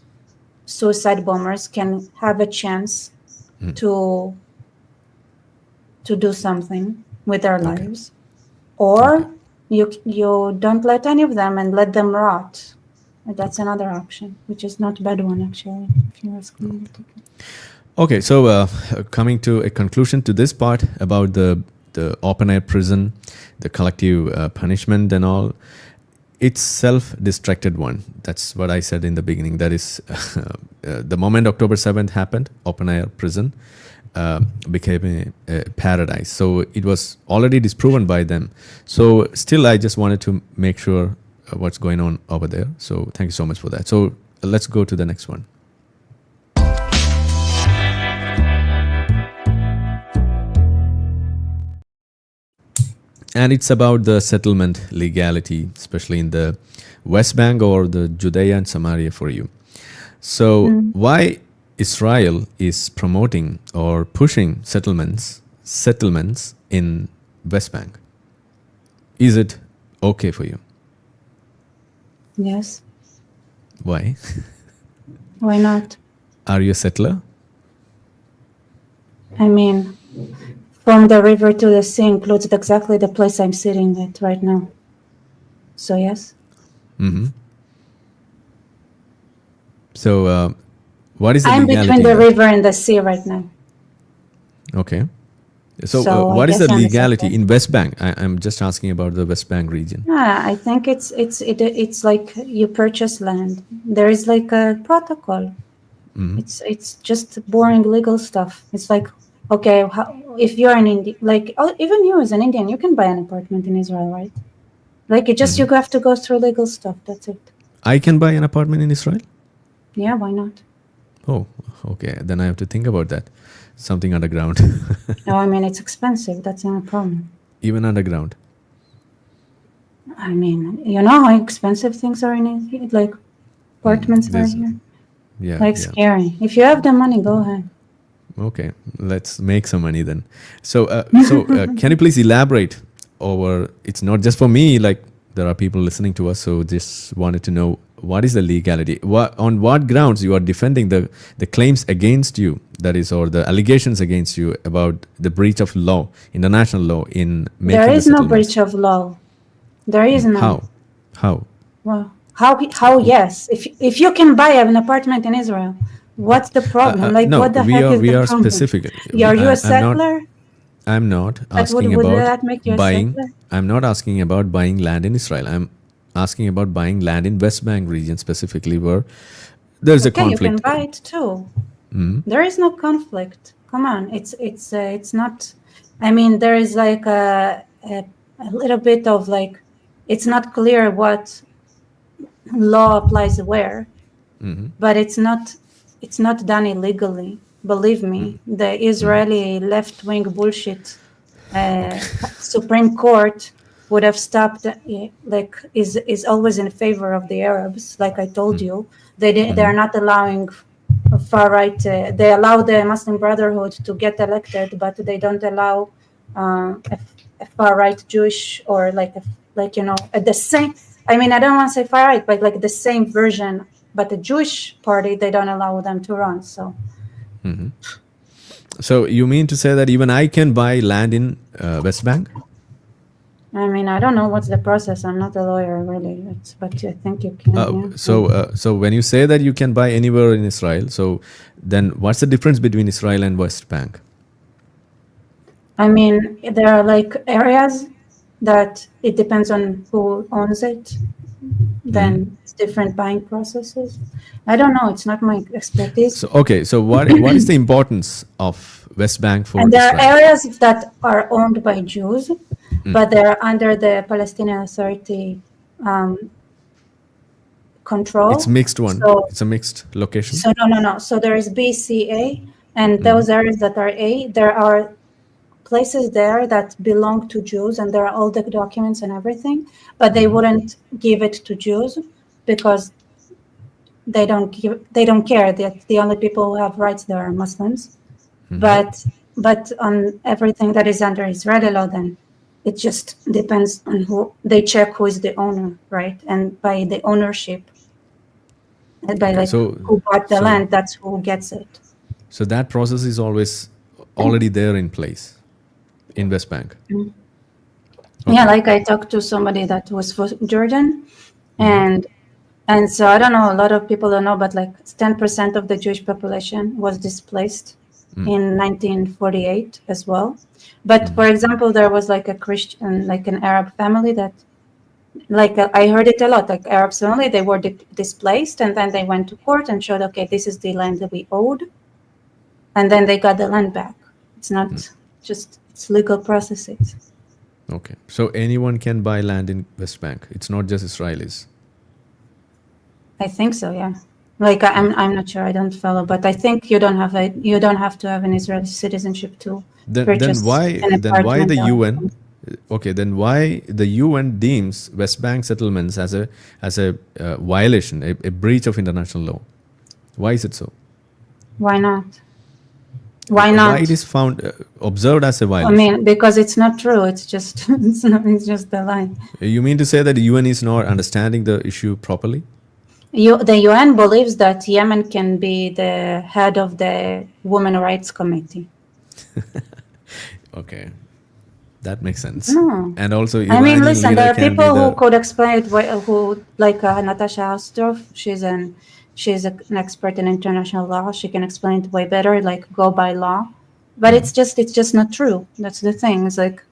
suicide bombers can have a chance to do something with their lives, or you don't let any of them and let them rot. That's another option, which is not a bad one, actually, if you ask me. Okay, so coming to a conclusion to this part about the open-air prison, the collective punishment and all, it's self-destructed one. That's what I said in the beginning. That is, the moment October 7th happened, open-air prison became a paradise. So it was already disproven by them. So still, I just wanted to make sure what's going on over there. So thank you so much for that. So let's go to the next one. And it's about the settlement legality, especially in the West Bank or the Judea and Samaria for you. So why Israel is promoting or pushing settlements in West Bank? Is it okay for you? Yes. Why? Why not? Are you a settler? I mean, from the river to the sea includes exactly the place I'm sitting at right now. So yes. So what is the I'm legality? between the river and the sea right now. Okay. So, So I what is the guess I'm a legality settler. in West Bank? I'm just asking about the West Bank region. Yeah, I think it's like you purchase land. There is like a protocol. It's just boring legal stuff. It's like, okay, if you're an Indian, like even you as an Indian, you can buy an apartment in Israel, right? Like you have to go through legal stuff. That's it. I can buy an apartment in Israel? Yeah, why not? Oh, okay. Then I have to think about that. Something underground. No, I mean it's expensive. That's not a problem. Even underground. I mean, you know how expensive things are in here? Like apartments are here. Yeah. Like yeah. scary. If you have the money, go ahead. Okay, let's make some money then. So, can you please elaborate over? It's not just for me. Like there are people listening to us, so just wanted to know what is the legality. On what grounds you are defending the claims against you? That is, or the allegations against you about the breach of law, international law in making There the is no settlements? breach of law. There is none. How? Well, how? Yes. If you can buy an apartment in Israel, what's the problem? Like, No, what the heck is we the are problem? specifically. Are you a I'm not. settler? I'm not That asking would about that make you a buying. settler? I'm not asking about buying land in Israel. I'm asking about buying land in West Bank region specifically, where there's a Okay, you can conflict. buy it too. There is no conflict. Come on, it's not. I mean, there is like a little bit of like, it's not clear what law applies where, but it's not done illegally. Believe me, the Israeli left-wing bullshit Supreme Court would have stopped. Like is always in favor of the Arabs. Like I told you, they are not allowing far right. They allow the Muslim Brotherhood to get elected, but they don't allow a far right Jewish or like at the same. I mean, I don't want to say far right, but like the same version. But the Jewish party, they don't allow them to run. So So you mean to say that even I can buy land in West Bank? I mean, I don't know what's the process. I'm not a lawyer, really, but I think you can. Yeah. So when you say that you can buy anywhere in Israel, so then what's the difference between Israel and West Bank? I mean, there are like areas that it depends on who owns it. Then it's different buying processes. I don't know. It's not my expertise. So okay, so what is the importance of West Bank for And there Israel? are areas that are owned by Jews, but they're under the Palestinian Authority control. It's mixed one. So, It's a mixed location. So no. So there is BCA, and those areas that are A, there are places there that belong to Jews, and there are all the documents and everything, but they wouldn't give it to Jews because they don't care. That the only people who have rights there are Muslims. But on everything that is under Israeli law, then it just depends on who they check who is the owner, right? And by the ownership, and by who bought the land, that's who gets it. So that process is always already there in place in West Bank. Okay. Yeah, like I talked to somebody that was for Jordan, and so I don't know. A lot of people don't know, but like 10% of the Jewish population was displaced in 1948 as well. But for example, there was like a Christian, like an Arab family that, like I heard it a lot, like Arabs family, they were displaced, and then they went to court and showed, okay, this is the land that we owed, and then they got the land back. It's not just, it's legal processes. Okay, so anyone can buy land in West Bank. It's not just Israelis. I think so, yeah. Like I'm not sure. I don't follow, but I think you don't have to have an Israeli citizenship to purchase an apartment. Then why the UN? Okay, then why the UN deems West Bank settlements as a violation, a breach of international law? Why is it so? Why not? Why not? Why it is found observed as a violation? I mean, because it's not true. It's just it's just the line. You mean to say that the UN is not understanding the issue properly? The UN believes that Yemen can be the head of the Women's Rights Committee. Okay, that makes sense. No. And also, I mean, listen, there are people who could explain it, who like Natasha Hausdorff. She's an expert in international law. She can explain it way better, like go by law. But it's just not true. That's the thing. It's like,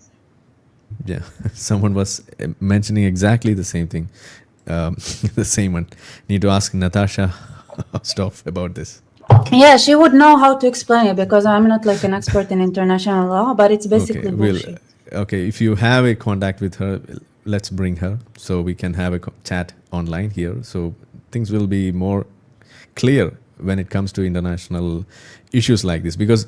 yeah, someone was mentioning exactly the same thing. The same one. Need to ask Natasha Hausdorff about this. Yeah, she would know how to explain it, because I'm not like an expert in international law, but it's basically bullshit. Okay, if you have a contact with her, let's bring her so we can have a chat online here. So things will be more clear when it comes to international issues like this, because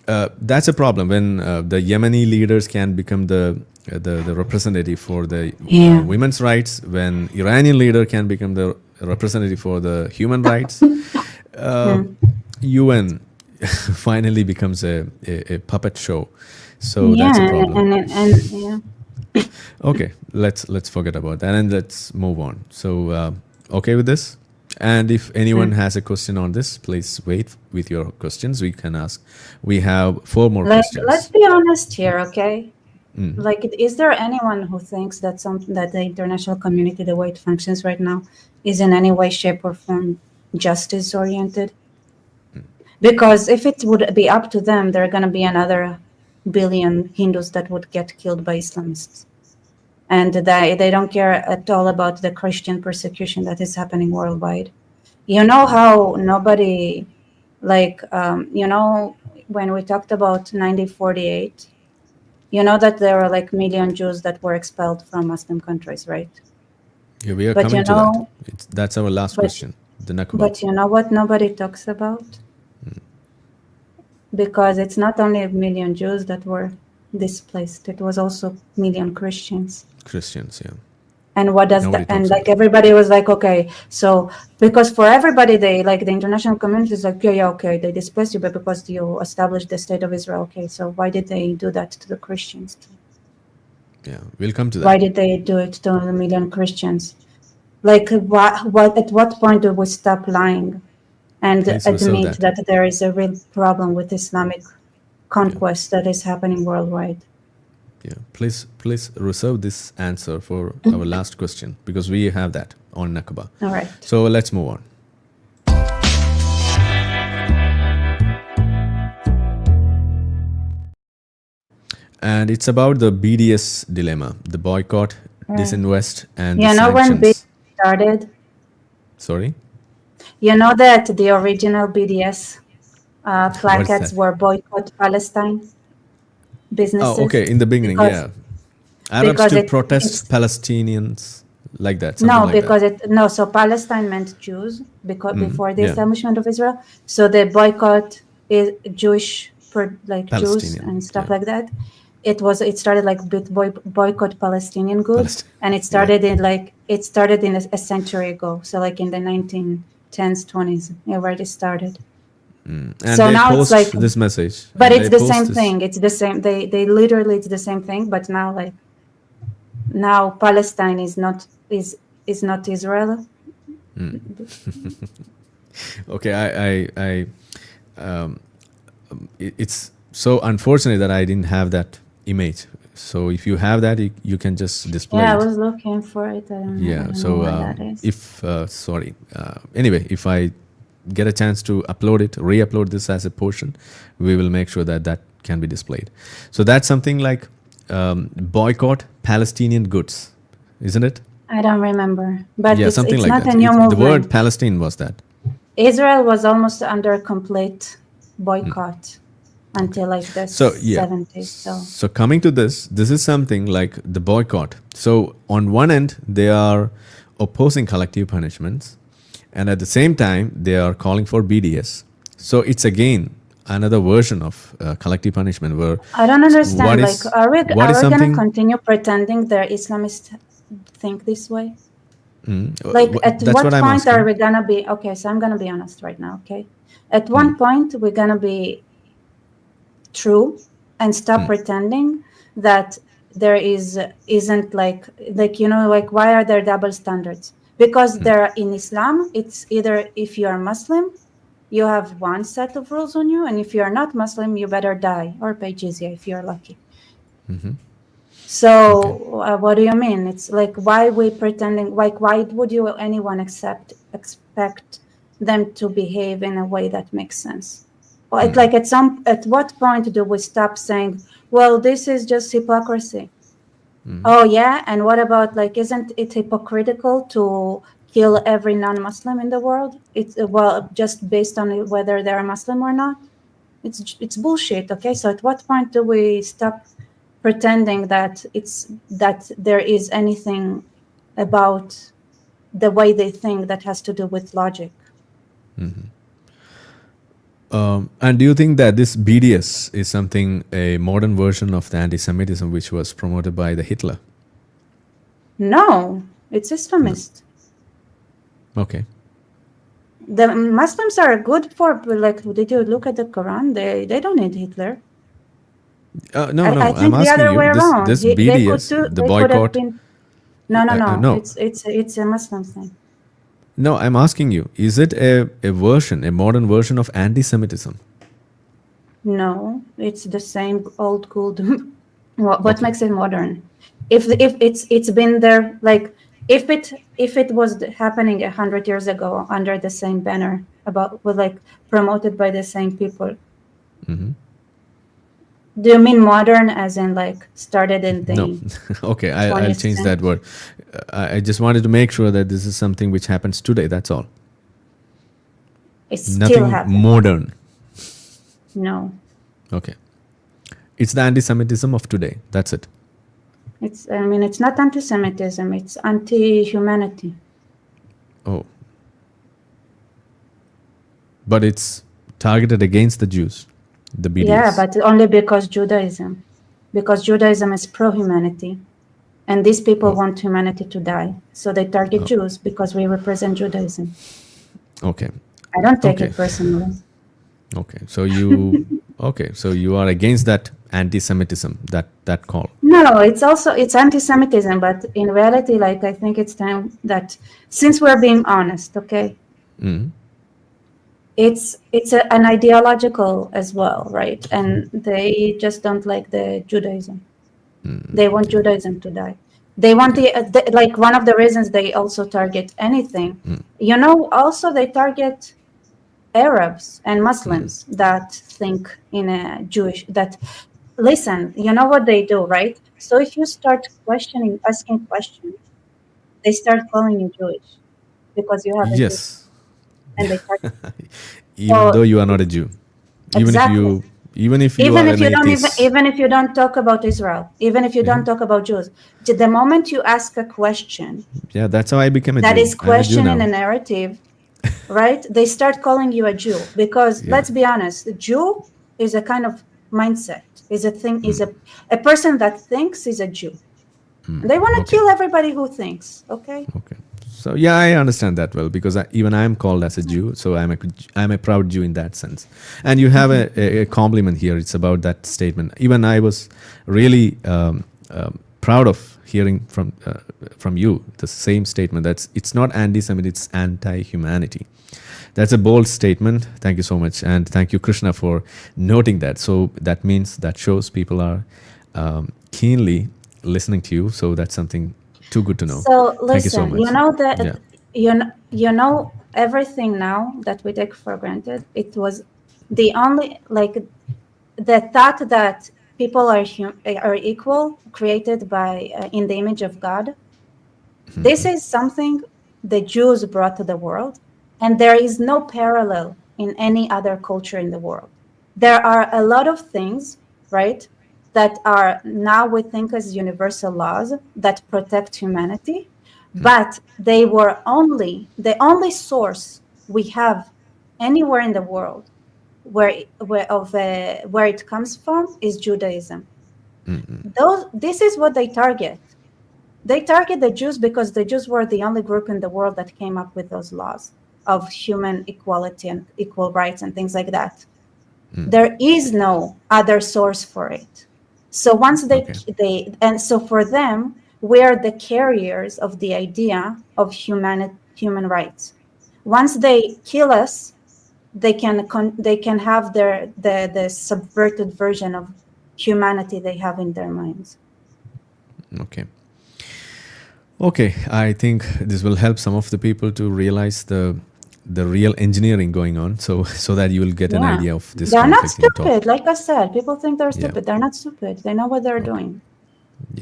that's a problem when the Yemeni leaders can become the representative for the women's rights, when Iranian leader can become the representative for the human rights. UN finally becomes a puppet show. So that's a problem. Okay, let's forget about that and let's move on. So okay with this? And if anyone has a question on this, please wait with your questions. We can ask. We have 4 more questions. Let's be honest here, okay? Like, is there anyone who thinks that that the international community, the way it functions right now, is in any way, shape, or form justice oriented? Because if it would be up to them, there are going to be another billion Hindus that would get killed by Islamists. And they don't care at all about the Christian persecution that is happening worldwide. You know how nobody, like, when we talked about 1948, you know that there were like million Jews that were expelled from Muslim countries, right? Yeah, we are But coming to that. That's our last but question. The Nakba. but you know what nobody talks about? Because it's not only a million Jews that were displaced; it was also million Christians. Christians, yeah. And what does Nobody that? And talks like about it. everybody was like, okay, so because for everybody, they like the international community is like, yeah, okay, they displaced you, but because you established the state of Israel, okay, so why did they do that to the Christians? Yeah, we'll come to that. Why did they do it to a million Christians? Like, what? At what point do we stop lying and Please reserve admit that. that there is a real problem with Islamic conquest that is happening worldwide? Yeah, please reserve this answer for our last question because we have that on Nakba. All right. So let's move on. And it's about the BDS dilemma, the boycott, disinvest, and the You know when BDS sanctions. started? Sorry? You know that the original BDS What is placards that? were boycott Palestine businesses. Oh, okay, in the beginning, because yeah. Arabs because to it's protest Palestinians, like that, something no, like that. because so Palestine meant Jews before the Yeah, establishment of Israel. So the boycott is Jewish for like Jews Palestinian, and stuff yeah. like that. It started like boycott Palestinian goods, Palestine, and yeah. it started in a century ago. So like in the 1910s, 20s, it already started. And So they now it's post like, this message. but And it's they the same post this. thing. It's the same. They literally it's the same thing. But now Palestine is not Israel. Okay, it's so unfortunate that I didn't have that image. So if you have that, you can just display Yeah, I it. was looking for it. I don't Yeah. know So where that is. anyway, if I get a chance to upload it, re-upload this as a portion, we will make sure that that can be displayed. So that's something like boycott Palestinian goods, isn't it? I don't remember, but Yeah, something it's like not that. a new The word movement. Palestine was that. Israel was almost under complete boycott until like the So yeah. 70s. So coming to this is something like the boycott. So on one end, they are opposing collective punishments, and at the same time, they are calling for BDS. So it's again another version of collective punishment where I don't understand. what Like, is are we gonna something continue pretending the Islamists think this way? Like, at that's what what I'm point are asking. we gonna be? Okay, so I'm gonna be honest right now. Okay, at one point we're gonna be true and stop pretending that there isn't like why are there double standards? Because there in Islam, it's either if you are Muslim, you have one set of rules on you, and if you are not Muslim, you better die or pay jizya if you're lucky. So what do you mean? It's like, why we pretending? Like, why would anyone expect them to behave in a way that makes sense? Like at what point do we stop saying, well, this is just hypocrisy? Oh yeah, and what about, like, isn't it hypocritical to kill every non-Muslim in the world? It's just based on whether they're Muslim or not. It's bullshit. Okay, so at what point do we stop pretending that there is anything about the way they think that has to do with logic? And do you think that this BDS is something, a modern version of the anti-Semitism which was promoted by the Hitler? No, it's Islamist. Okay. The Muslims are good for, like, did you look at the Quran? They don't need Hitler. No, I I'm think the asking other way you, around. this They could BDS, do. the They could have boycott. been. No. No, It's a Muslim thing. no, I'm asking you, is it a modern version of anti-Semitism? No, it's the same old cool What Okay. makes it modern? If it's been there, like if it was happening 100 years ago under the same banner about with like promoted by the same people. Hmm. Do you mean modern as in like started in No. the Okay, I'll 20th change that century? word. I just wanted to make sure that this is something which happens today. That's all. It's still Nothing happening. modern. No, Okay. It's the anti-Semitism of today. That's it. it's not anti-Semitism. It's anti-humanity. Oh, but it's targeted against the Jews, the Yeah, BDS. but only because Judaism is pro-humanity. And these people Oh, want humanity to die. So they target oh, Jews because we represent Judaism. okay, I don't take okay, it personally. okay. So you are against that anti-Semitism, that call. No, it's anti-Semitism, but in reality, like I think it's time that since we're being honest, okay, Mm. it's an ideological as well, right? And they just don't like the Judaism. They want Yeah, Judaism to die. They want yeah. the like one of the reasons they also target anything. Also they target Arabs and Muslims that think in a Jewish that listen, you know what they do, right? So if you start asking questions, they start calling you Jewish because you have a Jewish Yes. and they target. Even though So you are not a Jew, even if exactly. you even if you are an atheist. Even if you don't talk about Israel, even if you Yeah, don't talk about Jews, the moment you ask a question yeah. That's how I became a that Jew. is I'm a Jew questioning now. a narrative, right? They start calling you a Jew because Yeah. let's be honest, Jew is a kind of mindset, is a thing, is a person that thinks is a Jew. And they want to Okay. kill everybody who thinks, okay? Okay. So yeah, I understand that well because even I am called as a Jew, so I'm a proud Jew in that sense. And you have a compliment here. It's about that statement. Even I was really proud of hearing from you the same statement. It's not anti-Semitic, it's anti-humanity. That's a bold statement. Thank you so much, and thank you, Krishna, for noting that. So that shows people are keenly listening to you. So that's something too good to know. So Thank you so listen, much. Yeah. you know everything now that we take for granted. It was the only like the thought that people are equal, created by in the image of God. This is something the Jews brought to the world, and there is no parallel in any other culture in the world. There are a lot of things, right, that are now we think as universal laws that protect humanity, but they were only the only source we have anywhere in the world where it comes from is Judaism. This is what they target. They target the Jews because the Jews were the only group in the world that came up with those laws of human equality and equal rights and things like that. There is no other source for it. So once Okay. and so for them, we are the carriers of the idea of human rights. Once they kill us, they can have the subverted version of humanity they have in their minds. Okay. Okay. I think this will help some of the people to realize the real engineering going on. So that you will get an Yeah. idea of this They're not conflict in stupid. talk. Like I said, people think they're Yeah. stupid. They're not stupid. They know what they're Okay. doing.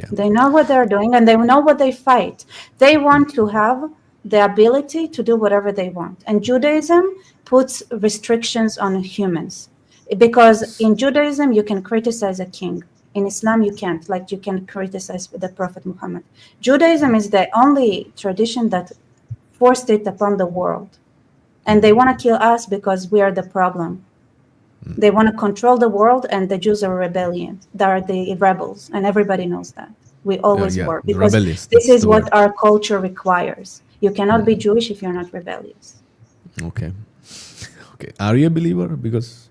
Yeah. They know what they're doing and they know what they fight. They want to have the ability to do whatever they want. And Judaism puts restrictions on humans because in Judaism, you can criticize a king. In Islam, you can't. Like you can criticize the Prophet Muhammad. Judaism is the only tradition that forced it upon the world. And they want to kill us because we are the problem. They want to control the world, and the Jews are rebellion. They are the rebels, and everybody knows that. We always Yeah. were, because Rebellious. this That's is the what word. our culture requires. You cannot be Jewish if you're not rebellious. Okay. Okay. Are you a believer? Because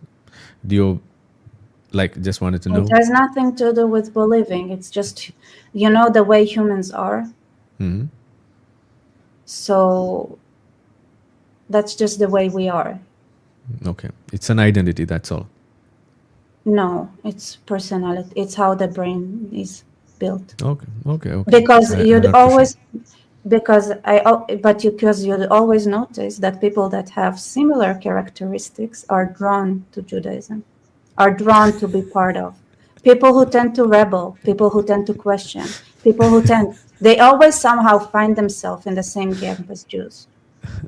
do you just wanted to It know? has nothing to do with believing. It's just, the way humans are. So that's just the way we are. Okay. It's an identity. That's all. No, it's personality. It's how the brain is built. Okay. Because I you'd appreciate. always, because you'd always notice that people that have similar characteristics are drawn to Judaism, are drawn to be part of. People who tend to rebel, people who tend to question, people who tend, they always somehow find themselves in the same camp as Jews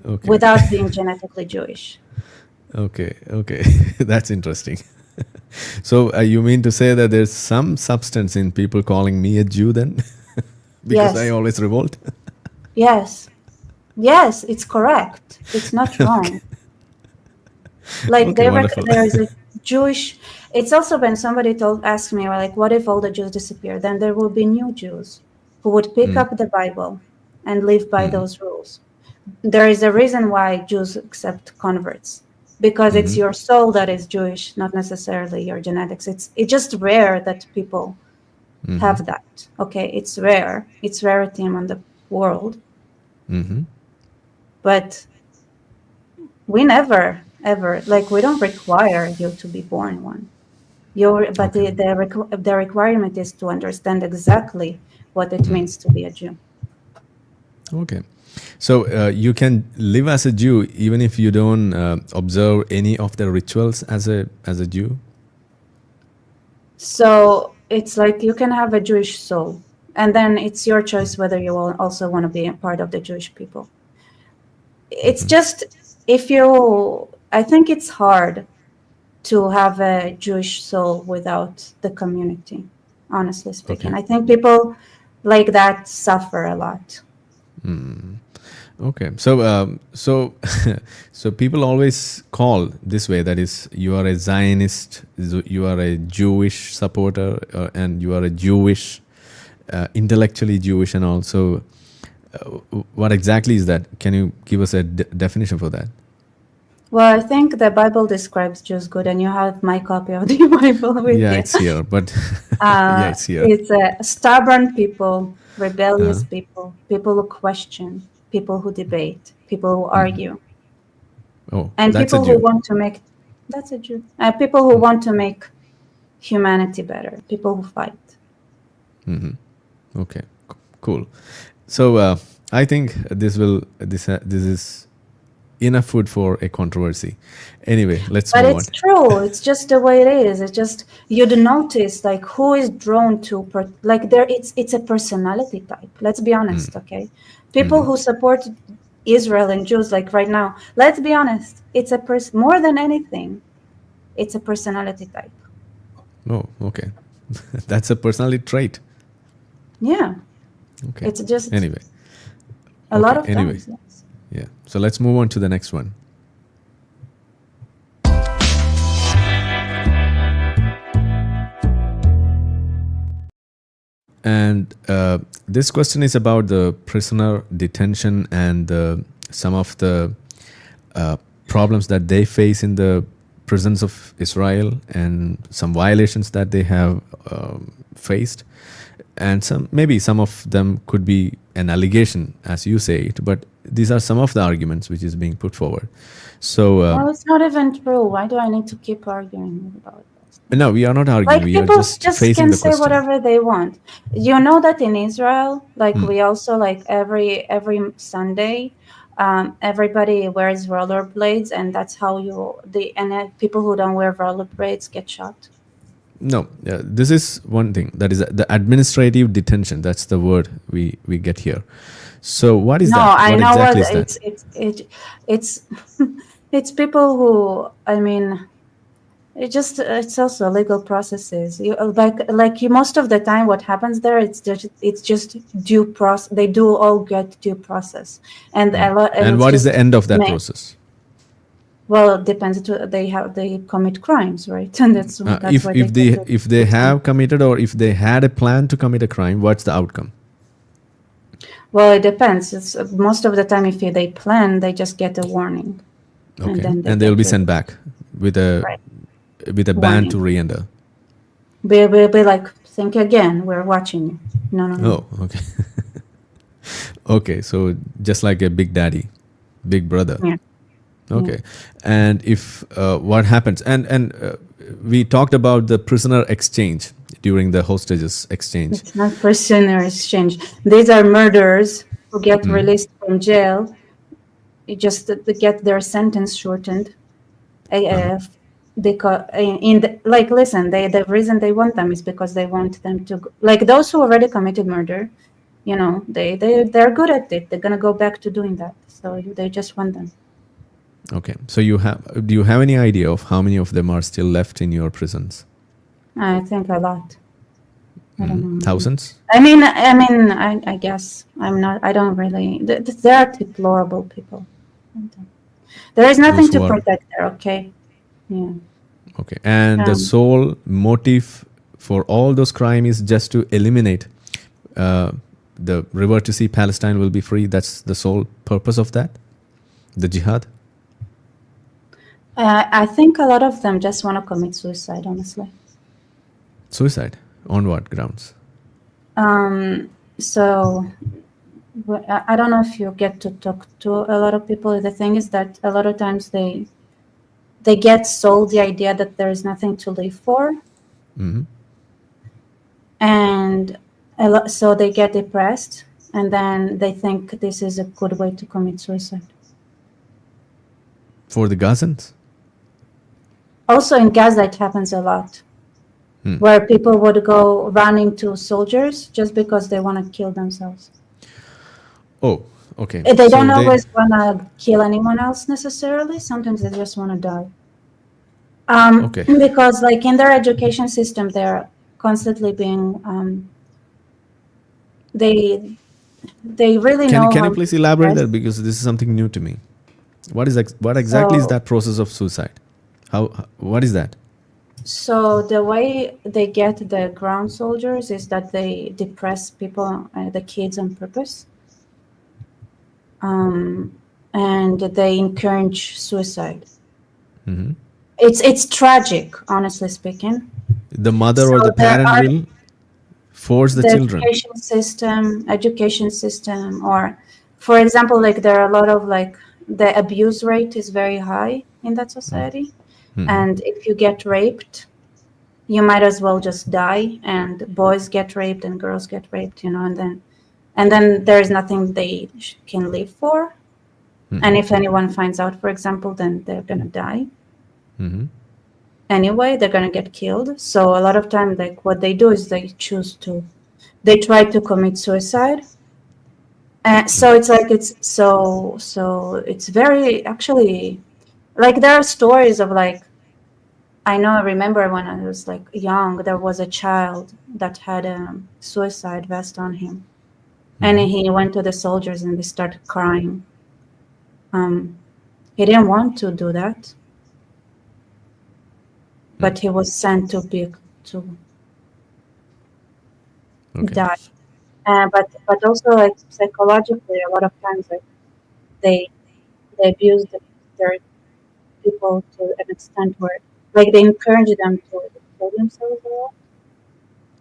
Okay. without being genetically Jewish. Okay. That's interesting. So you mean to say that there's some substance in people calling me a Jew then? Because I Yes, always revolt? yes, yes, it's correct. It's not wrong. Like Okay, wonderful. there is a Jewish. It's also when somebody asked me, well, like, what if all the Jews disappear? Then there will be new Jews who would pick up the Bible and live by those rules. There is a reason why Jews accept converts, because it's your soul that is Jewish, not necessarily your genetics. It's just rare that people have that. Okay, it's rare. It's rarity among the world, but we never ever, like, we don't require you to be born one. But Okay. the requirement is to understand exactly what it means to be a Jew. Okay. So you can live as a Jew even if you don't observe any of the rituals as a Jew? So it's like you can have a Jewish soul, and then it's your choice whether you will also want to be a part of the Jewish people. It's just, if you, I think it's hard to have a Jewish soul without the community, honestly speaking. Okay. I think people like that suffer a lot. Okay. So so people always call this way, that is, you are a Zionist, you are a Jewish supporter, and you are a Jewish, intellectually Jewish, and also what exactly is that? Can you give us a definition for that? Well, I think the Bible describes Jews good, and you have my copy of the Bible with Yeah, you. it's here, but yeah, it's here. It's stubborn people, rebellious people, people who question, people who debate, people who argue, Oh, and that's a people who Jew. want to make, that's a Jew. People who want to make humanity better, people who fight. Okay, cool. So I think this is enough food for a controversy. Anyway, let's But move on. it's true. It's just the way it is. It's just, you'd notice like who is drawn to like there. It's a personality type. Let's be honest, okay? People who support Israel and Jews, like right now. Let's be honest. It's a more than anything. It's a personality type. Oh, okay. That's a personality trait. Yeah. Okay. It's just Anyway. a lot of Anyway. times. Yes. Yeah. So let's move on to the next one. And this question is about the prisoner detention and some of the problems that they face in the prisons of Israel, and some violations that they have faced. And maybe some of them could be an allegation, as you say it, but these are some of the arguments which is being put forward. So Well, it's not even true. Why do I need to keep arguing about that? no, we are not arguing. Like We are people just just facing can the say question. whatever they want. You know that in Israel, like we also, like every Sunday, everybody wears rollerblades, and that's how people who don't wear rollerblades get shot. No, this is one thing. That is the administrative detention. That's the word we get here. So what is No, that? I What know what exactly is that? it's it's people who, I mean, it's also legal processes. You like you most of the time what happens there, it's just due process. They do all get due process, and a lot, and And it's what is just the end of that process? well, it depends. They commit crimes, right? And that's why they get If they have committed, or if they had a plan to commit a crime, what's the outcome? Well, it depends. It's most of the time, if they plan, they just get a warning, Okay, and then and they they'll be get sent back with a right. ban Warning. to re-enter. We'll be like, think again. We're watching you. No. Oh, okay. Okay, so just like a big daddy, big brother. Yeah. Okay, and if what happens, and we talked about the prisoner exchange during the hostages exchange. It's not prisoner exchange. These are murderers who get released from jail, just to get their sentence shortened. Because listen, the reason they want them is because they want them to, like those who already committed murder, they're good at it. They're gonna go back to doing that. So they just want them. Okay. So do you have any idea of how many of them are still left in your prisons? I think a lot. I don't know. Thousands? I guess I don't really. They are deplorable people. There is nothing to protect there. Okay. Yeah. Okay. And the sole motive for all those crimes is just to eliminate the river to sea Palestine will be free. That's the sole purpose of that? The jihad? I think a lot of them just want to commit suicide, honestly. Suicide? On what grounds? So I don't know if you get to talk to a lot of people. The thing is that a lot of times they get sold the idea that there is nothing to live for. Mm-hmm. And so they get depressed, and then they think this is a good way to commit suicide. For the Gazans? Also in Gaza, it happens a lot, where people would go running to soldiers just because they want to kill themselves. Oh, okay. They don't always want to kill anyone else necessarily. Sometimes they just want to die. Okay. Because like in their education system, they're constantly being, they really know. Can you please elaborate that, because this is something new to me? What exactly is that process of suicide? What is that? So the way they get the ground soldiers is that they depress people, the kids on purpose. And they encourage suicide. Mm-hmm. It's tragic, honestly speaking. The mother or the parent will force the children. Education system, or for example, like there are a lot of like the abuse rate is very high in that society. Mm-hmm. And if you get raped, you might as well just die. And boys get raped and girls get raped, and then there is nothing they can live for. Mm-hmm. And if anyone finds out, for example, then they're gonna die. Mm-hmm. Anyway, they're gonna get killed. So a lot of time, like what they do is they try to commit suicide. And so it's like it's very actually, like there are stories of like, I remember when I was like young, there was a child that had a suicide vest on him. And he went to the soldiers and they started crying. He didn't want to do that, but he was sent to die. But also like psychologically, a lot of times like they abuse their people to an extent where like they encourage them to kill themselves a lot.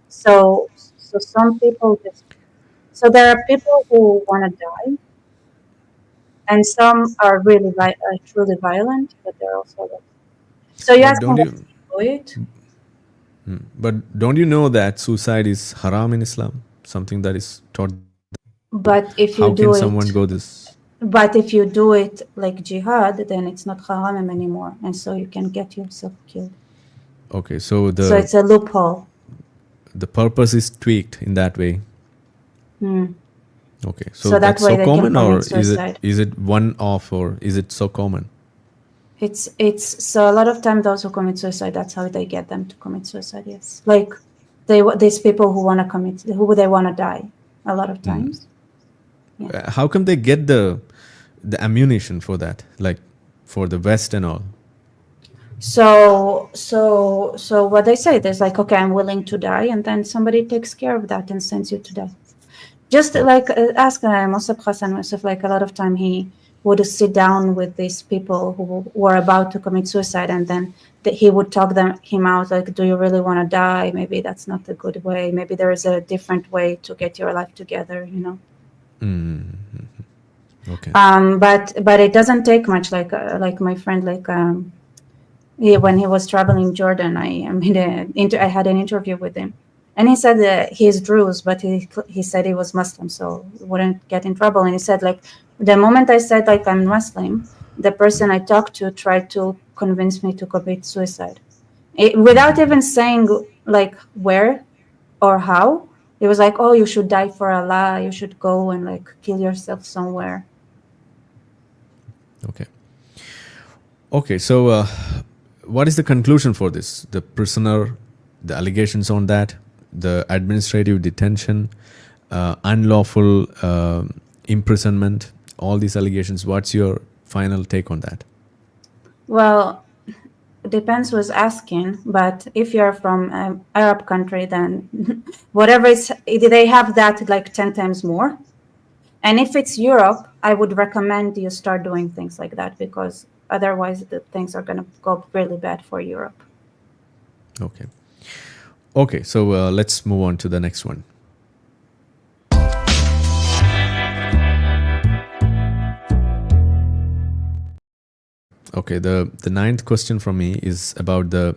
So some people so there are people who want to die, and some are really truly violent, but they're also like, so you ask me to do it. But don't you know that suicide is haram in Islam? Something that is taught. But if you how can someone go this? But if you do it like jihad, then it's not haram anymore, and so you can get yourself killed. Okay, so it's a loophole. The purpose is tweaked in that way. Okay, so that's way so common, or is it one off, or is it so common? It's so a lot of time those who commit suicide, that's how they get them to commit suicide. Yes, like these people who want to they want to die a lot of times. Yeah. How come they get the ammunition for that, like for the vest and all? So what they say, there's like, okay, I'm willing to die, and then somebody takes care of that and sends you to death. Just like ask Mosab Hassan Yusuf, like a lot of time he would sit down with these people who were about to commit suicide, and then he would talk him out, like, do you really want to die? Maybe that's not the good way. Maybe there is a different way to get your life together, Okay. But it doesn't take much. Like my friend, when he was traveling Jordan, I had an interview with him, and he said that he's Druze, but he said he was Muslim, so he wouldn't get in trouble. And he said, like, the moment I said, like, I'm Muslim, the person I talked to tried to convince me to commit suicide, without even saying, like, where or how. It was like, oh, you should die for Allah, you should go and, like, kill yourself somewhere. Okay, so what is the conclusion for this? The prisoner, the allegations on that, the administrative detention, unlawful imprisonment, all these allegations. What's your final take on that? Well, depends who's asking, but if you're from an Arab country, then whatever they have that like 10 times more. And if it's Europe, I would recommend you start doing things like that, because otherwise the things are going to go really bad for Europe. Okay, so let's move on to the next one. Okay, the ninth question from me is about the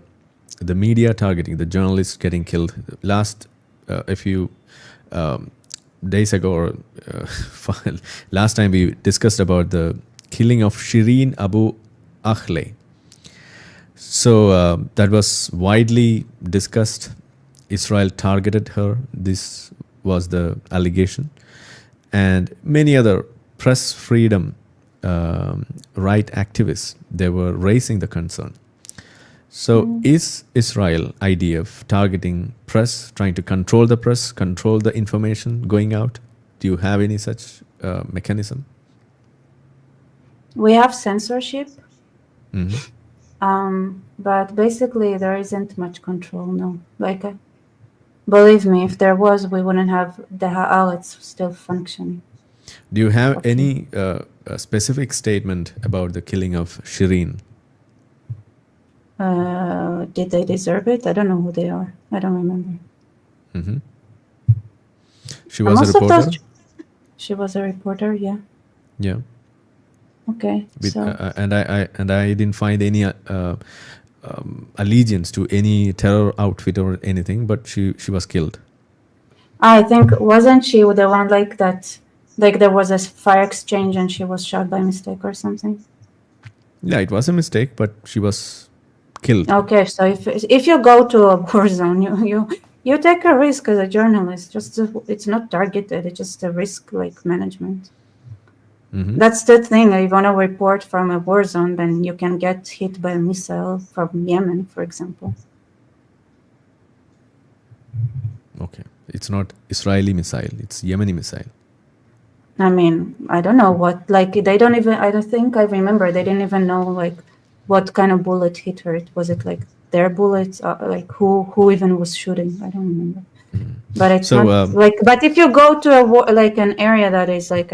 media targeting, the journalists getting killed. Last a few days ago, or last time we discussed about the killing of Shireen Abu Akleh. So that was widely discussed. Israel targeted her. This was the allegation. And many other press freedom right activists, they were raising the concern. So is Israel IDF targeting press, trying to control the press, control the information going out? Do you have any such mechanism? We have censorship, but basically there isn't much control, no. Like, believe me, if there was, we wouldn't have the outlets still functioning. Do you have any specific statement about the killing of Shireen? Did they deserve it? I don't know who they are. I don't remember. She was a reporter? She was a reporter, yeah. Yeah. Okay. And I didn't find any allegiance to any terror outfit or anything, but she was killed. I think, wasn't she the one like that? Like there was a fire exchange and she was shot by mistake or something? Yeah, it was a mistake, but she was killed. Okay, so if you go to a war zone, you take a risk as a journalist. It's not targeted. It's just a risk, like, management. That's the thing. If you want to report from a war zone, then you can get hit by a missile from Yemen, for example. Okay, it's not Israeli missile; it's Yemeni missile. I mean, I don't know what. Like, they don't even. I don't think I remember. They didn't even know like what kind of bullet hit her. Was it like their bullets? Like who even was shooting? I don't remember. But it's not like. But if you go to like an area that is like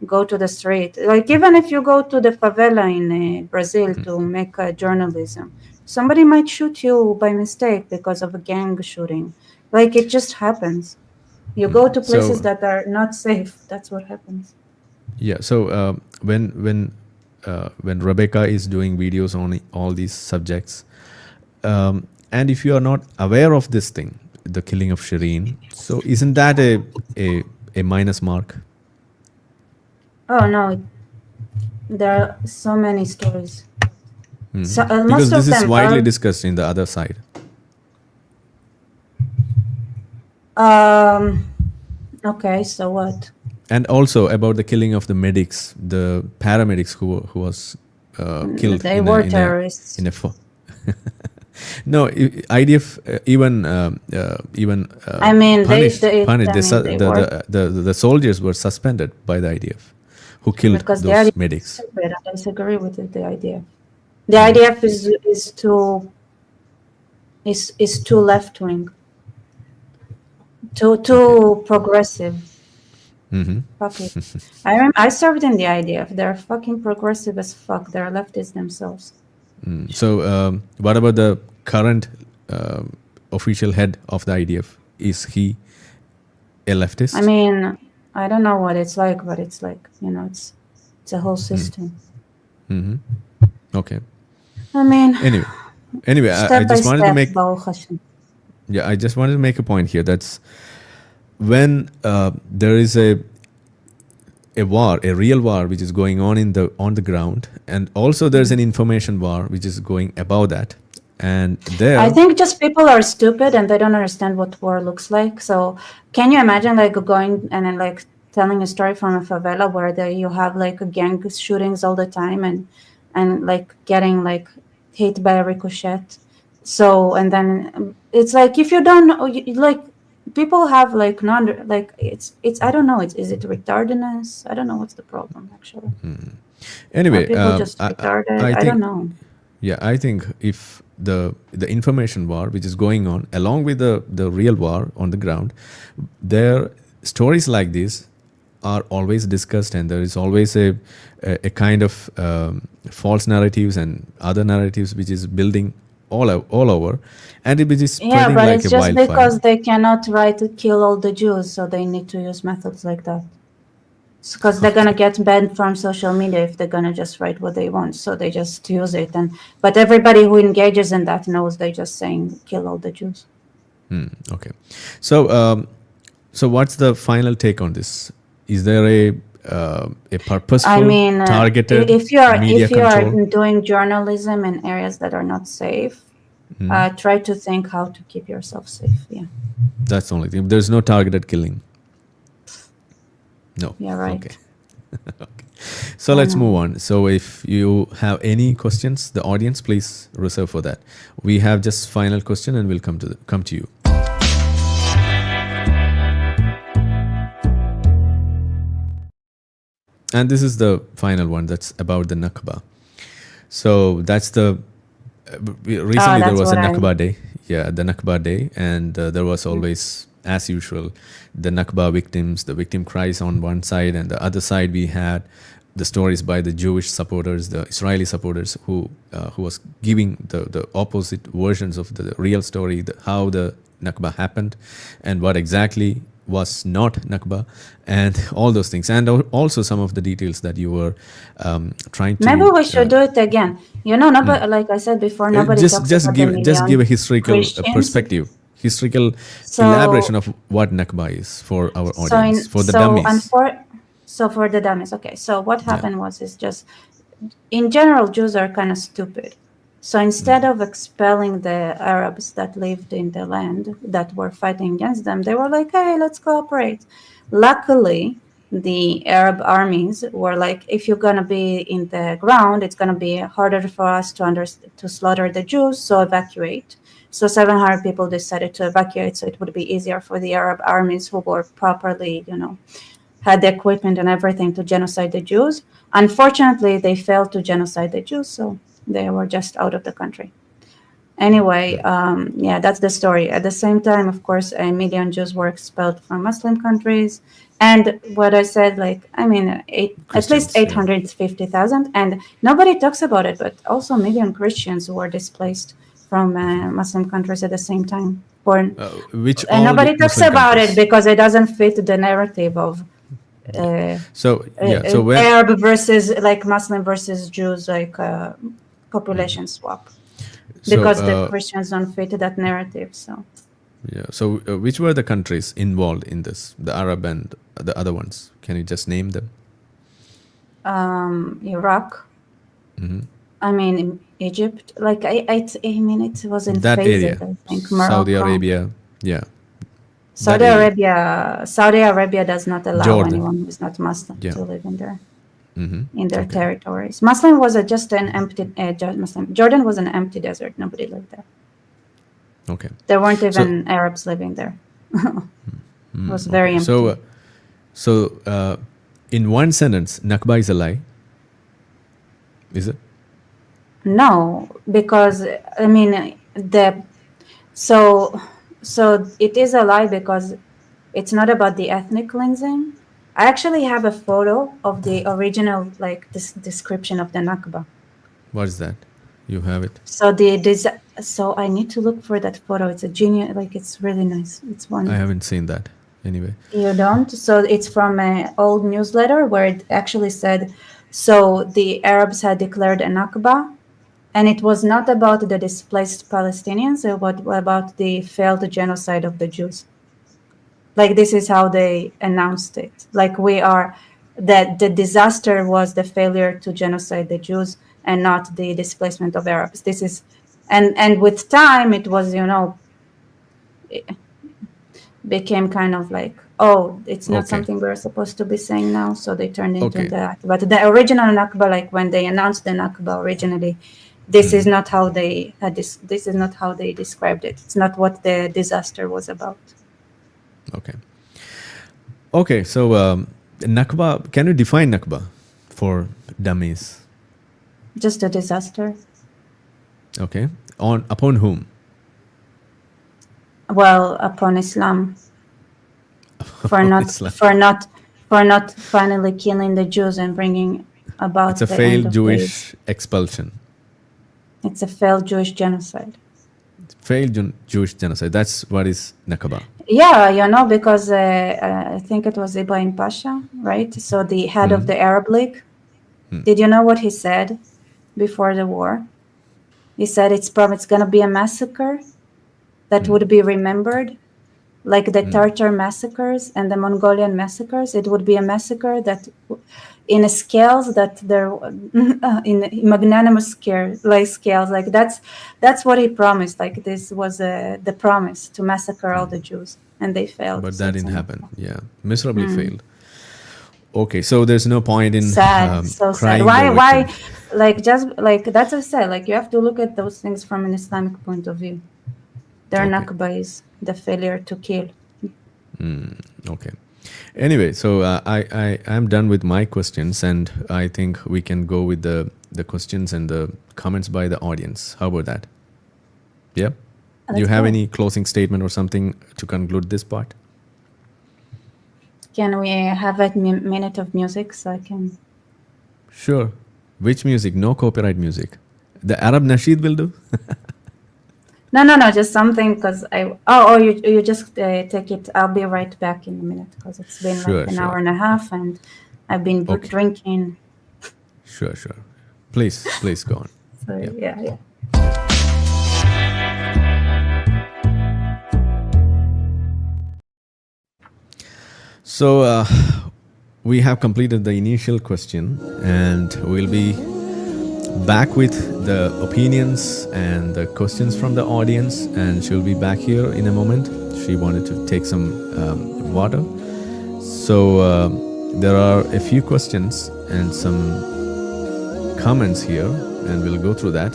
go to the street, like even if you go to the favela in Brazil to make journalism, somebody might shoot you by mistake because of a gang shooting. Like, it just happens. You go to places that are not safe. That's what happens. Yeah. So when Rebecca is doing videos on all these subjects, and if you are not aware of this thing, the killing of Shireen, so isn't that a minus mark? Oh no, there are so many stories. So, because this is widely discussed in the other side. Okay, so what? And also about the killing of the medics, the paramedics who was killed. They were terrorists. No, IDF even I mean, punished. The soldiers were suspended by the IDF who killed because those medics. I disagree with the IDF. The IDF is too left wing. Too progressive. Fuck it. I served in the IDF. They're fucking progressive as fuck. They're leftists themselves. So what about the current official head of the IDF? Is he a leftist? I mean, I don't know what it's like, but it's like, it's a whole system. Okay. I mean, Anyway, I step by just wanted to step, make Baruch Hashem. yeah, I just wanted to make a point here. That's when there is a war, a real war, which is going on on the ground, and also there's an information war which is going above that, and I there, think just people are stupid and they don't understand what war looks like. So can you imagine like going and then like telling a story from a favela where you have like gang shootings all the time and like getting like hit by a ricochet. So and then it's like if you don't know, like people have like non like it's I don't know, is it retardedness? I don't know what's the problem actually. Are anyway, people just retarded? I I don't think, know. yeah, I think if the information war which is going on along with the real war on the ground, there stories like this are always discussed, and there is always a kind of false narratives and other narratives which is building all over, and it is Yeah, spreading but like it's a just wildfire. because they cannot write to kill all the Jews, so they need to use methods like that. Because they're gonna get banned from social media if they're gonna just write what they want, so they just use it. But everybody who engages in that knows they're just saying kill all the Jews. Okay, so so what's the final take on this? Is there a I purposeful, mean, targeted if media you are control? doing journalism in areas that are not safe, try to think how to keep yourself safe. Yeah, That's the only thing. There's no targeted killing. No. yeah, right. Okay. So I let's move know. on. So if you have any questions, the audience, please reserve for that. We have just final question, and we'll come to you. And this is the final one. That's about the Nakba. So that's the recently there That's was a what I. Nakba day. Yeah, the Nakba day, and there was always, as usual, the Nakba victims, the victim cries on one side, and the other side we had the stories by the Jewish supporters, the Israeli supporters, who was giving the opposite versions of the real story, how the Nakba happened, and what exactly was not Nakba, and all those things, and also some of the details that you were trying to. Maybe we should do it again. You know, nobody, like I said before, nobody talks about the Just give million a historical Christians. perspective, historical So, elaboration of what Nakba is for our so audience, in for the so and dummies. for the dummies. Okay, so what Yeah. happened was is just in general Jews are kind of stupid. So instead of expelling the Arabs that lived in the land that were fighting against them, they were like, hey, let's cooperate. Luckily, the Arab armies were like, if you're going to be in the ground, it's going to be harder for us to slaughter the Jews, so evacuate. So 700 people decided to evacuate, so it would be easier for the Arab armies who were properly, had the equipment and everything to genocide the Jews. Unfortunately, they failed to genocide the Jews, so they were just out of the country. Anyway, yeah, that's the story. At the same time, of course, 1 million Jews were expelled from Muslim countries. And what I said, like, I mean, at least Christians, yeah. 850,000. And nobody talks about it, but also 1 million Christians were displaced from Muslim countries at the same time. Which And all nobody talks Muslim about countries. it because it doesn't fit the narrative of So yeah, so when Arab versus like Muslim versus Jews, like population swap, because the Christians don't fit that narrative. So yeah, so which were the countries involved in this? The Arab and the other ones. Can you just name them? Iraq. I mean Egypt. Like I mean it was in That phases. area, I think Saudi Morocco. Arabia, yeah. Saudi That area. Saudi Arabia does not allow Jordan. anyone who is not Muslim Yeah. to live in their Okay. territories. Muslim was just an empty Jordan was an empty desert. Nobody lived there. Okay. There weren't even Arabs living there. It was very empty. So in one sentence, Nakba is a lie. Is it? No, because I mean so it is a lie because it's not about the ethnic cleansing. I actually have a photo of the original this description of the Nakba. What is that? You have it? So I need to look for that photo. It's a genius, it's really nice. It's one. I haven't seen that anyway. You don't? So it's from an old newsletter where it actually said, so the Arabs had declared a Nakba, And it was not about the displaced Palestinians, it was about the failed genocide of the Jews. Like, this is how they announced it. Like, that the disaster was the failure to genocide the Jews and not the displacement of Arabs. This is, and with time, it was, it became kind of like, oh, it's not something we're supposed to be saying now. So they turned into that. But the original Nakba, like when they announced the Nakba originally, this is not how they had this. This is not how they described it. It's not what the disaster was about. Okay. So Nakba. Can you define Nakba for dummies? Just a disaster. Okay. Upon whom? Well, upon Islam. For not finally killing the Jews and bringing about. It's a failed Jewish expulsion. It's a failed Jewish genocide. Failed Jewish genocide. That's what is Nakba. Yeah, because I think it was Ibrahim Pasha, right? So the head of the Arab League. Did you know what he said before the war? He said it's going to be a massacre that would be remembered, like the Tartar massacres and the Mongolian massacres. It would be a massacre that, in a scales that there, in magnanimous scales, like that's what he promised. Like, this was the promise to massacre all the Jews, and they failed. But that didn't happen. Yeah, miserably failed. Okay, so there's no point in sad. So crying. Sad. Why? Like, just like that's what I said. Like, you have to look at those things from an Islamic point of view. Their Nakba is the failure to kill. Okay. Anyway, so I'm done with my questions, and I think we can go with the questions and the comments by the audience. How about that? Yeah. Do you have any closing statement or something to conclude this part? Can we have a minute of music so I can? Sure. Which music? No copyright music. The Arab Nasheed will do. No, just something, because you just take it. I'll be right back in a minute, because it's been like an hour and a half, and I've been drinking. Sure. Please go on. So, yeah. So we have completed the initial question, and we'll be back with the opinions and the questions from the audience, and she'll be back here in a moment. She wanted to take some water. So there are a few questions and some comments here, and we'll go through that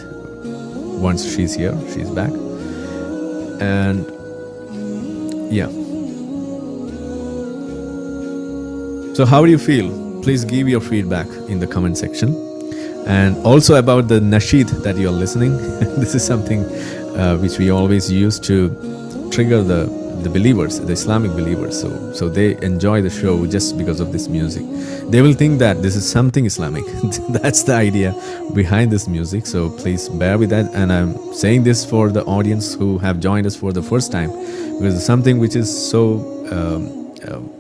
once she's here. She's back. And yeah. So how do you feel? Please give your feedback in the comment section. And also about the nasheed that you're listening. This is something which we always use to trigger the believers, the Islamic believers. So they enjoy the show just because of this music. They will think that this is something Islamic. That's the idea behind this music. So please bear with that. And I'm saying this for the audience who have joined us for the first time, because it's something which is so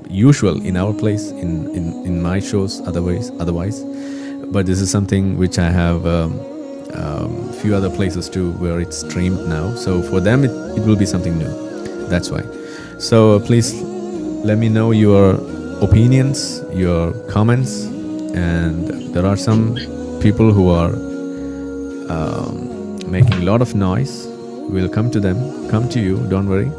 usual in our place, in my shows otherwise. But this is something which I have few other places too where it's streamed now. So for them it will be something new. That's why. So please let me know your opinions, your comments, and there are some people who are making a lot of noise. We'll come to them, come to you, don't worry.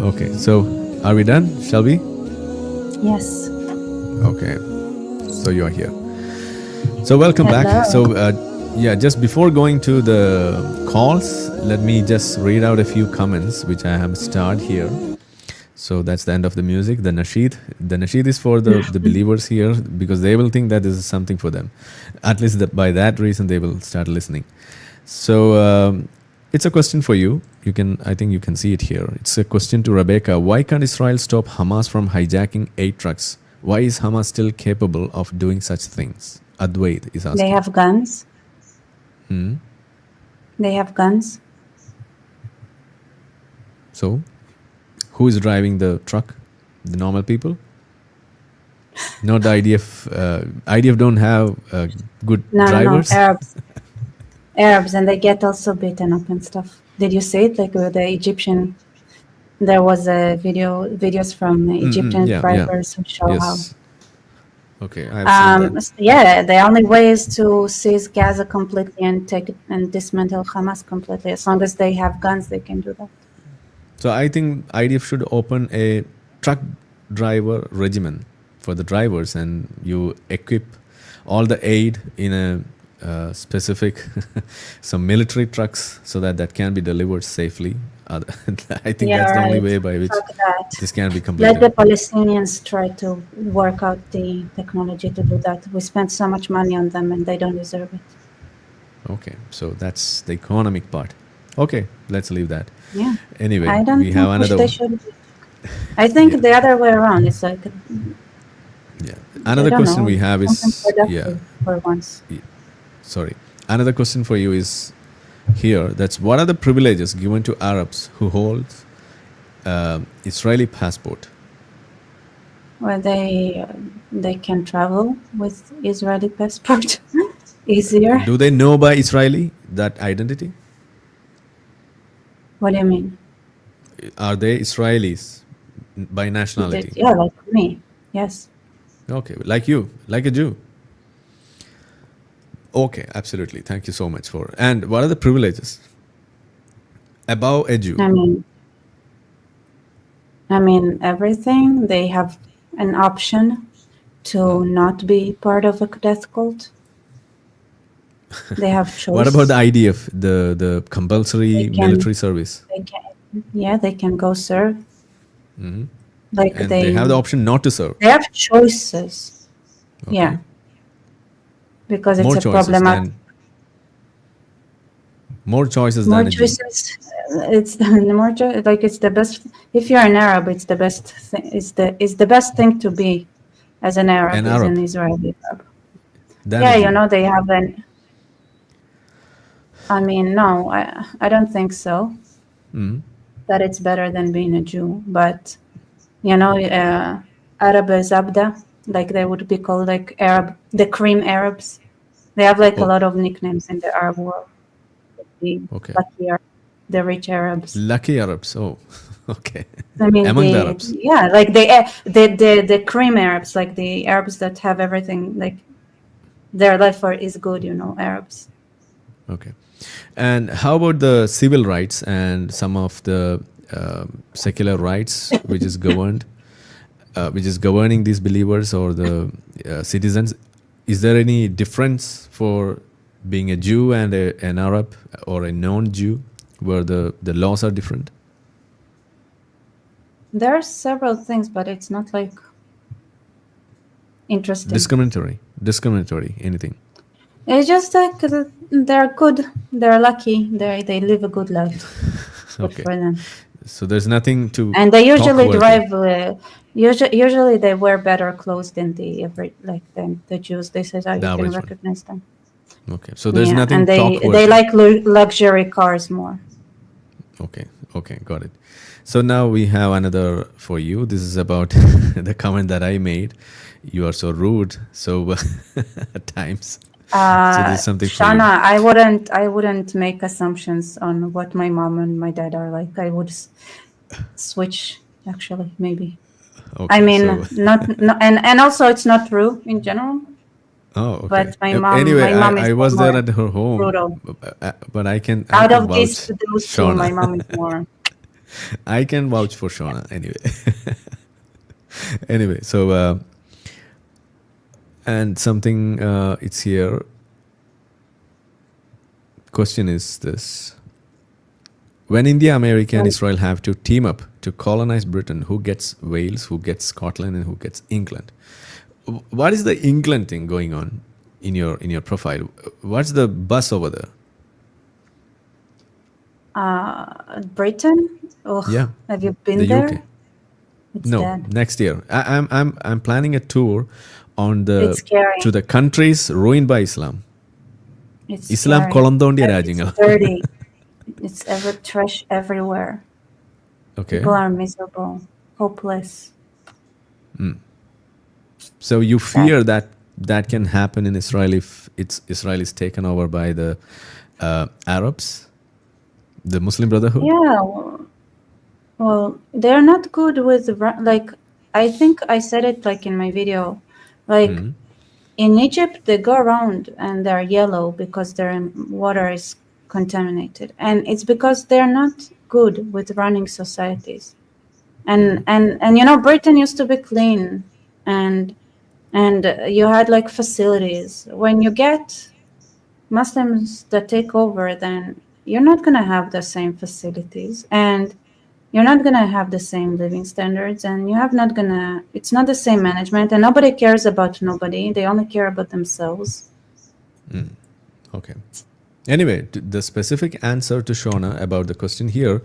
Okay, so are we done? Shall we? Yes. Okay, so you're here. So welcome back. So just before going to the calls, let me just read out a few comments which I have starred here. So that's the end of the music, the nasheed. The nasheed is for the believers here, because they will think that this is something for them. At least by that reason they will start listening. So it's a question for you. I think you can see it here. It's a question to Rebecca. Why can't Israel stop Hamas from hijacking 8 trucks? Why is Hamas still capable of doing such things? Adwait is asking. They have guns. They have guns. So, who is driving the truck? the normal people? Not the IDF. IDF don't have good No, drivers. Arabs, and they get also beaten up and stuff. Did you see it? Like with the Egyptian, there was a videos from Egyptian Yeah, yeah. drivers who show how. Yes. Okay, I've seen that. Yeah, the only way is to seize Gaza completely and take it and dismantle Hamas completely. As long as they have guns, they can do that. So I think IDF should open a truck driver regimen for the drivers, and you equip all the aid in a specific some military trucks so that can be delivered safely. I think Yeah, that's the only right. way by which Fuck that. this can be Let the completed. Palestinians try to work out the technology to do that. We spent so much money on them and they don't deserve it. Okay, so that's the economic part. Okay, let's leave that. Yeah. Anyway, I don't we have think another they should. I think Yeah. the other way around. It's like, Yeah. I Another don't question know, we have something is productive for once. sorry. Another question for you is here. That's what are the privileges given to Arabs who hold Israeli passport? Where they can travel with Israeli passport easier. Do they know by Israeli that identity? What do you mean? Are they Israelis by nationality? Yeah, like me. Yes. Okay, like you, like a Jew. Okay, absolutely. Thank you so much for. And what are the privileges above a Jew? I mean everything. They have an option to not be part of a death cult. They have choice. What about the IDF, the compulsory military service? They can go serve. Mm-hmm. Like and they have the option not to serve. They have choices. Okay. Yeah. Because it's more a choices problematic. More choices More than a Jew. choices. It's more like it's the best. If you're an Arab, it's the best thing. It's the best thing to be as an Arab. An is Arab. an Israeli Arab. Than Yeah, a Jew. they have an. I mean, no, I don't think so. Mm-hmm. That it's better than being a Jew, but Arab Zabda, like they would be called like Arab, the cream Arabs. They have like a lot of nicknames in the Arab world. The lucky Arabs, the rich Arabs. Lucky Arabs. Oh, okay. I mean, among the Arabs. Yeah, like the cream Arabs, like the Arabs that have everything, like their life is good, Arabs. Okay. And how about the civil rights and some of the secular rights which is governed, which is governing these believers or the citizens? Is there any difference for being a Jew and an Arab or a non-Jew where the laws are different? There are several things, but it's not like interesting. Discriminatory, anything? It's just like they're good, they're lucky, they live a good life. Good for them. So there's nothing to. And they usually drive. Usually they wear better clothes than the Jews. They say you can recognize them. Okay, so there's nothing. And they like luxury cars more. Okay, got it. So now we have another for you. This is about the comment that I made. You are so rude. So at times. So this is something Shana, I wouldn't make assumptions on what my mom and my dad are like. I would switch, actually, maybe. Okay, I mean, and also it's not true in general. Oh, okay. But my mom, anyway, I was there at her home, brutal. But I can these two, my mom is more. I can vouch for Shauna anyway. Anyway, so and something it's here. Question is this: when India, America, and Israel have to team up to colonize Britain, who gets Wales, who gets Scotland, and who gets England? What is the England thing going on in your profile? What's the buzz over there? Britain? Oh, yeah. Have you been there? UK. No, dead. Next year. I'm planning a tour on to the countries ruined by Islam. It's Islam Kolondondi Rajangal. It's dirty. It's trash everywhere. Okay. People are miserable, hopeless. So you Sad. fear that that can happen in Israel if Israel is taken over by the Arabs, the Muslim Brotherhood? Yeah, well, they're not good with like, I think I said it like in my video, like in Egypt they go around and they're yellow because their water is contaminated, and it's because they're not good with running societies. And you know, Britain used to be clean, and you had like facilities. When you get Muslims that take over, then you're not going to have the same facilities, and you're not going to have the same living standards, and it's not the same management, and nobody cares about nobody. They only care about themselves. Okay. Anyway, the specific answer to Shona about the question here,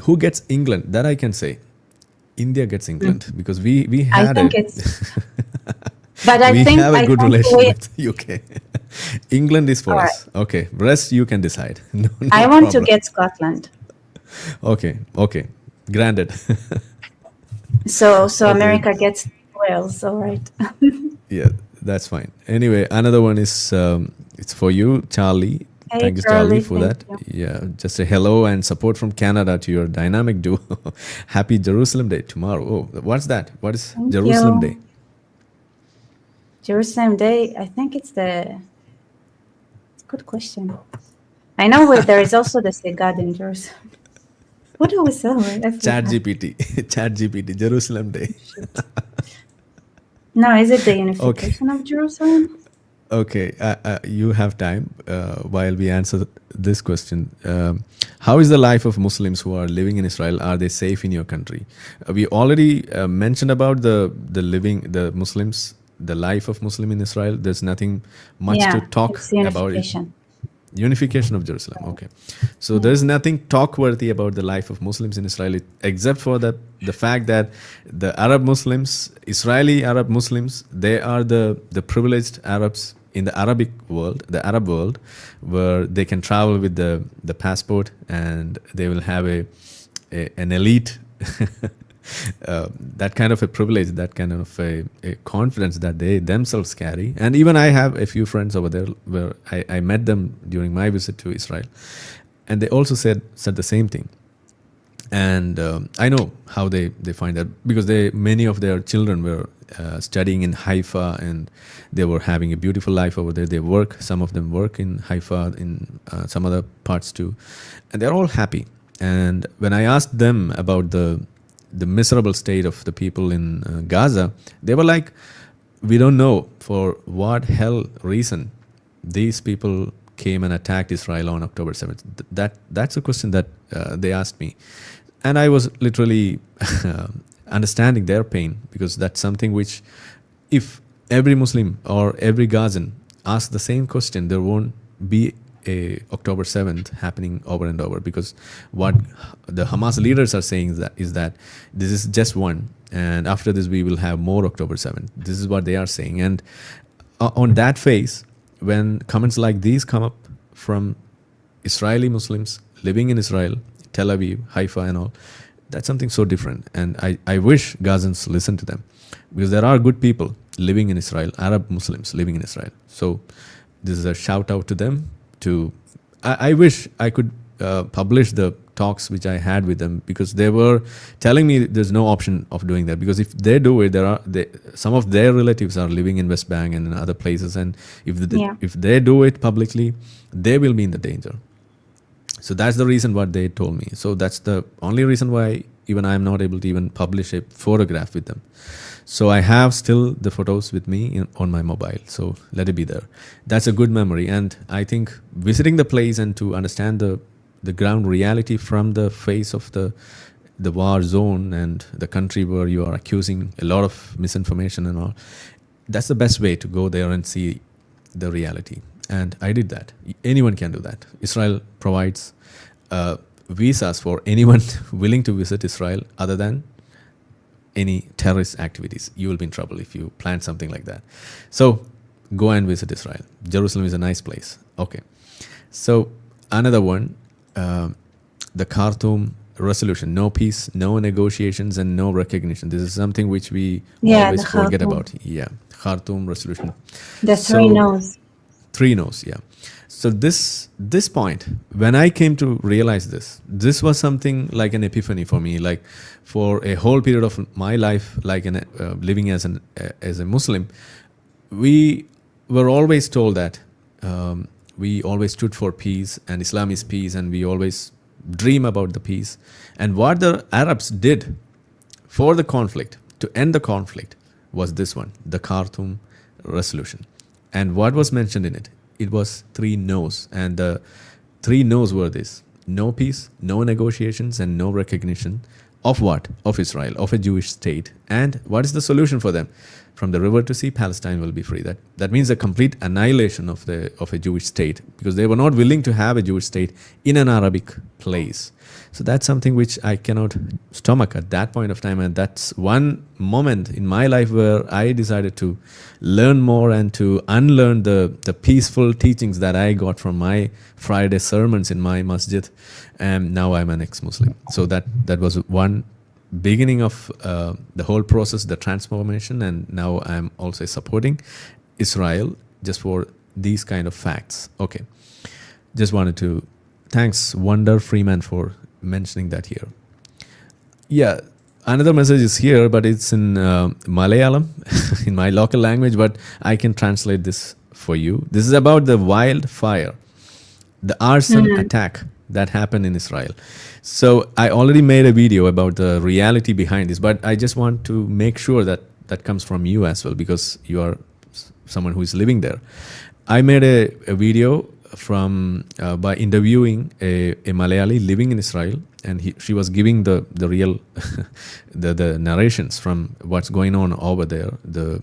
who gets England? That I can say. India gets England because we I had think a it's, but I we think have a good relation we, with UK. England is for all right. us. Okay, rest you can decide. No, no I want to problem. get Scotland. Okay, granted. So Okay. America gets Wales, all right. Yeah, that's fine. Anyway, another one is it's for you, Charlie. Hey, Thank you, Charlie, Charlie, for thank that. you. Yeah, just a hello and support from Canada to your dynamic duo. Happy Jerusalem Day tomorrow. Oh, what's that? What is Thank Jerusalem you. Day? Jerusalem Day, I think it's a good question. I know where there is also the Say God in Jerusalem. What do we celebrate? I Chat forgot. GPT. Chat GPT. Jerusalem Day. Shoot. No, is it the unification of Jerusalem? Okay, you have time while we answer this question. How is the life of Muslims who are living in Israel? Are they safe in your country? We already mentioned about the Muslims, the life of Muslim in Israel. There's nothing much to Yeah, talk it's about it. unification. Unification of Jerusalem. Okay, so there's nothing talk worthy about the life of Muslims in Israel, except for the fact that the Arab Muslims, Israeli Arab Muslims, they are the privileged Arabs in the Arabic world, the Arab world, where they can travel with the passport and they will have an elite. That kind of a privilege, that kind of a confidence that they themselves carry. And even I have a few friends over there where I met them during my visit to Israel, and they also said the same thing. And I know how they find that, because many of their children were studying in Haifa, and they were having a beautiful life over there. Some of them work in Haifa, in some other parts too, and they're all happy. And when I asked them about the miserable state of the people in Gaza, they were like, we don't know for what hell reason these people came and attacked Israel on October 7th. That's a question that they asked me. And I was literally understanding their pain, because that's something which, if every Muslim or every Gazan asks the same question, there won't be a October 7th happening over and over, because what the Hamas leaders are saying is that this is just one, and after this we will have more October 7th. This is what they are saying. And on that phase, when comments like these come up from Israeli Muslims living in Israel, Tel Aviv, Haifa and all, that's something so different. And I wish Gazans listen to them, because there are good people living in Israel, Arab Muslims living in Israel. So this is a shout out to them. I wish I could publish the talks which I had with them, because they were telling me there's no option of doing that, because if they do it, some of their relatives are living in West Bank and in other places, and if they do it publicly, they will be in the danger. So that's the reason what they told me. So that's the only reason why even I am not able to even publish a photograph with them. So I have still the photos with me on my mobile. So let it be there. That's a good memory. And I think visiting the place and to understand the ground reality from the face of the war zone and the country where you are accusing a lot of misinformation and all, that's the best way to go there and see the reality. And I did that. Anyone can do that. Israel provides visas for anyone willing to visit Israel other than any terrorist activities. You will be in trouble if you plan something like that. So go and visit Israel. Jerusalem is a nice place. Okay. So another one, the Khartoum resolution. No peace, no negotiations, and no recognition. This is something which we Yeah, always the forget Khartoum. about. Yeah, Khartoum resolution. The three no's. 3 no's, yeah. So this point, when I came to realize this was something like an epiphany for me. Like for a whole period of my life, like living as a Muslim, we were always told that we always stood for peace, and Islam is peace, and we always dream about the peace. And what the Arabs did for the conflict, to end the conflict, was this one, the Khartoum resolution. And what was mentioned in it? It was 3 no's. And the 3 no's were this: no peace, no negotiations, and no recognition of what? Of Israel, of a Jewish state. And what is the solution for them? From the river to sea, Palestine will be free. That means a complete annihilation of a Jewish state, because they were not willing to have a Jewish state in an Arabic place. So that's something which I cannot stomach at that point of time. And that's one moment in my life where I decided to learn more and to unlearn the peaceful teachings that I got from my Friday sermons in my masjid. And now I'm an ex-Muslim. So that was one beginning of the whole process, the transformation. And now I'm also supporting Israel just for these kind of facts. Okay. Just wanted to thanks Wonder Freeman for mentioning that here. Yeah, another message is here, but it's in Malayalam, in my local language, but I can translate this for you. This is about the wildfire, the arson attack that happened in Israel. So I already made a video about the reality behind this, but I just want to make sure that that comes from you as well, because you are someone who is living there. I made a video from by interviewing a Malayali living in Israel, and she was giving the real the narrations from what's going on over there, the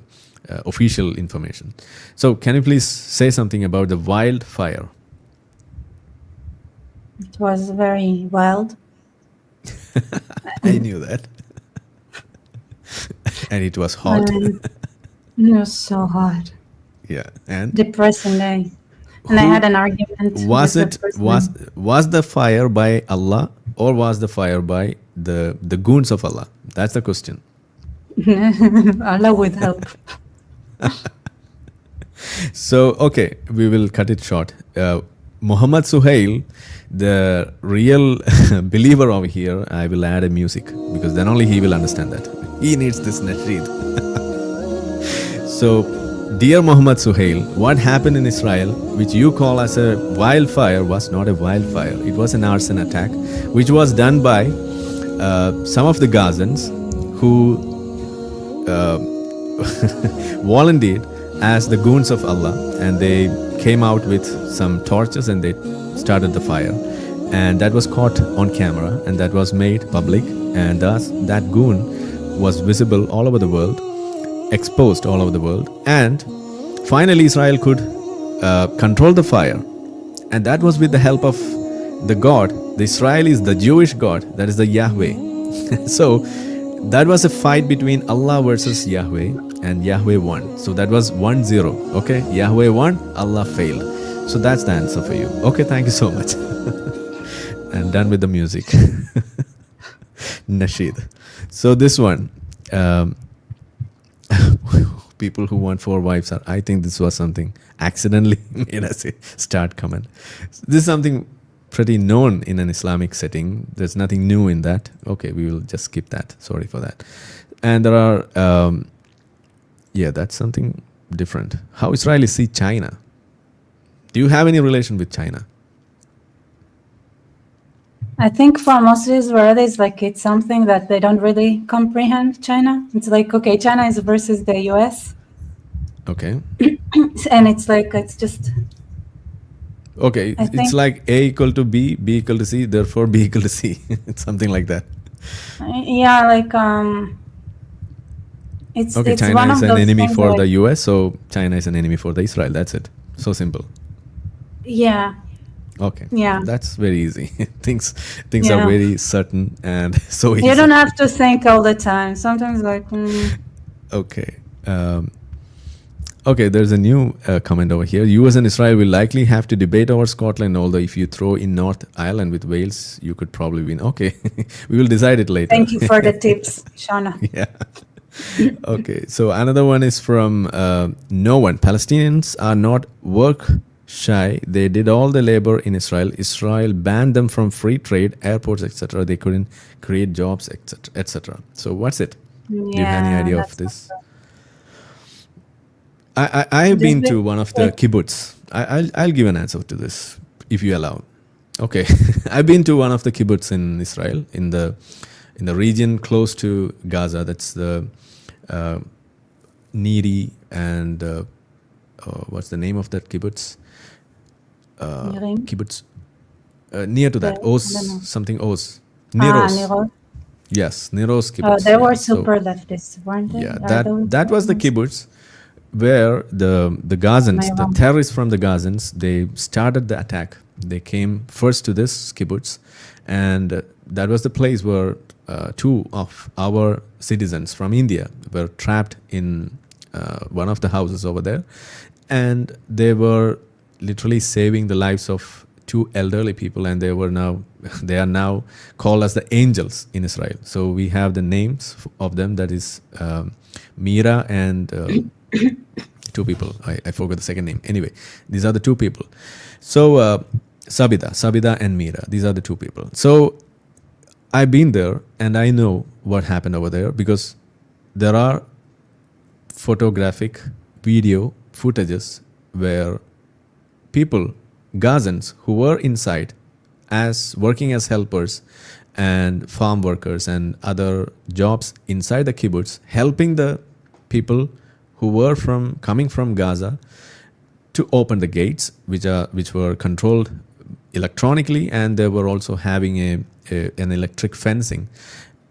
official information. So can you please say something about the wildfire? It was very wild. I knew that. And it was hot. It was so hot. Yeah, and Depressing day. And I had an argument. Was with it the person. was the fire by Allah, or was the fire by the goons of Allah? That's the question. Allah would help. So okay, we will cut it short. Muhammad Suhail, the real believer over here, I will add a music, because then only he will understand that. He needs this nasheed. So, dear Muhammad Suhail, what happened in Israel, which you call as a wildfire, was not a wildfire. It was an arson attack, which was done by some of the Gazans who volunteered as the goons of Allah, and they came out with some torches and they started the fire. And that was caught on camera, and that was made public, and thus that goon was visible all over the world, exposed all over the world. And finally Israel could control the fire, and that was with the help of the God, the Israelis, the Jewish God, that is the Yahweh. So that was a fight between Allah versus Yahweh, and Yahweh won. So that was 1-0. Okay, Yahweh won, Allah failed. So that's the answer for you. Okay, thank you so much. And done with the music. Nasheed. So this one, people who want 4 wives are, I think this was something accidentally made us start comment. This is something pretty known in an Islamic setting. There's nothing new in that. Okay, we will just skip that. Sorry for that. And there are, yeah, that's something different. How Israelis see China. Do you have any relation with China? I think for most Israelis, like, it's something that they don't really comprehend China. It's like, okay, China is versus the US. Okay. And it's like, it's just... Okay, it's like A equal to B, B equal to C, therefore B equal to C. It's something like that. Yeah, like, it's okay, it's China one is of an those enemy things for that, the US, so China is an enemy for the Israel. That's it. So simple. Yeah. Okay. Yeah. That's very easy. Things Yeah. are very certain and so easy. You don't have to think all the time. Sometimes, like, Okay. Okay, there's a new comment over here. US and Israel will likely have to debate over Scotland, although if you throw in North Ireland with Wales, you could probably win. Okay, we will decide it later. Thank you for the tips, Shauna. Yeah. Okay, so another one is from no one. Palestinians are not work shy. They did all the labor in Israel. Israel banned them from free trade, airports, etc. They couldn't create jobs, etc., etc. So what's it? Do you have any idea of that's this? I've Just been the- to one of the kibbutz. I'll give an answer to this if you allow. Okay, I've been to one of the kibbutz in Israel in the region close to Gaza. That's the Neri and what's the name of that kibbutz? Nirim? Kibbutz near to that I don't know. Oz something Oz Neros. Nero. Yes, Neros kibbutz. They yeah. were So- super leftists, weren't they? Yeah, Are those that was the ones? kibbutz where the Gazans, Am I the wrong? terrorists from the Gazans, they started the attack. They came first to this kibbutz, and that was the place where two of our citizens from India were trapped in one of the houses over there, and they were literally saving the lives of two elderly people, and they are now called as the angels in Israel. So we have the names of them, that is Mira and two people. I forgot the second name. Anyway, these are the two people. So Sabida and Mira, these are the two people. So I've been there and I know what happened over there, because there are photographic video footages where people, Gazans, who were inside as working as helpers and farm workers and other jobs inside the kibbutz, helping the people who were coming from Gaza to open the gates, which were controlled electronically, and they were also having an electric fencing.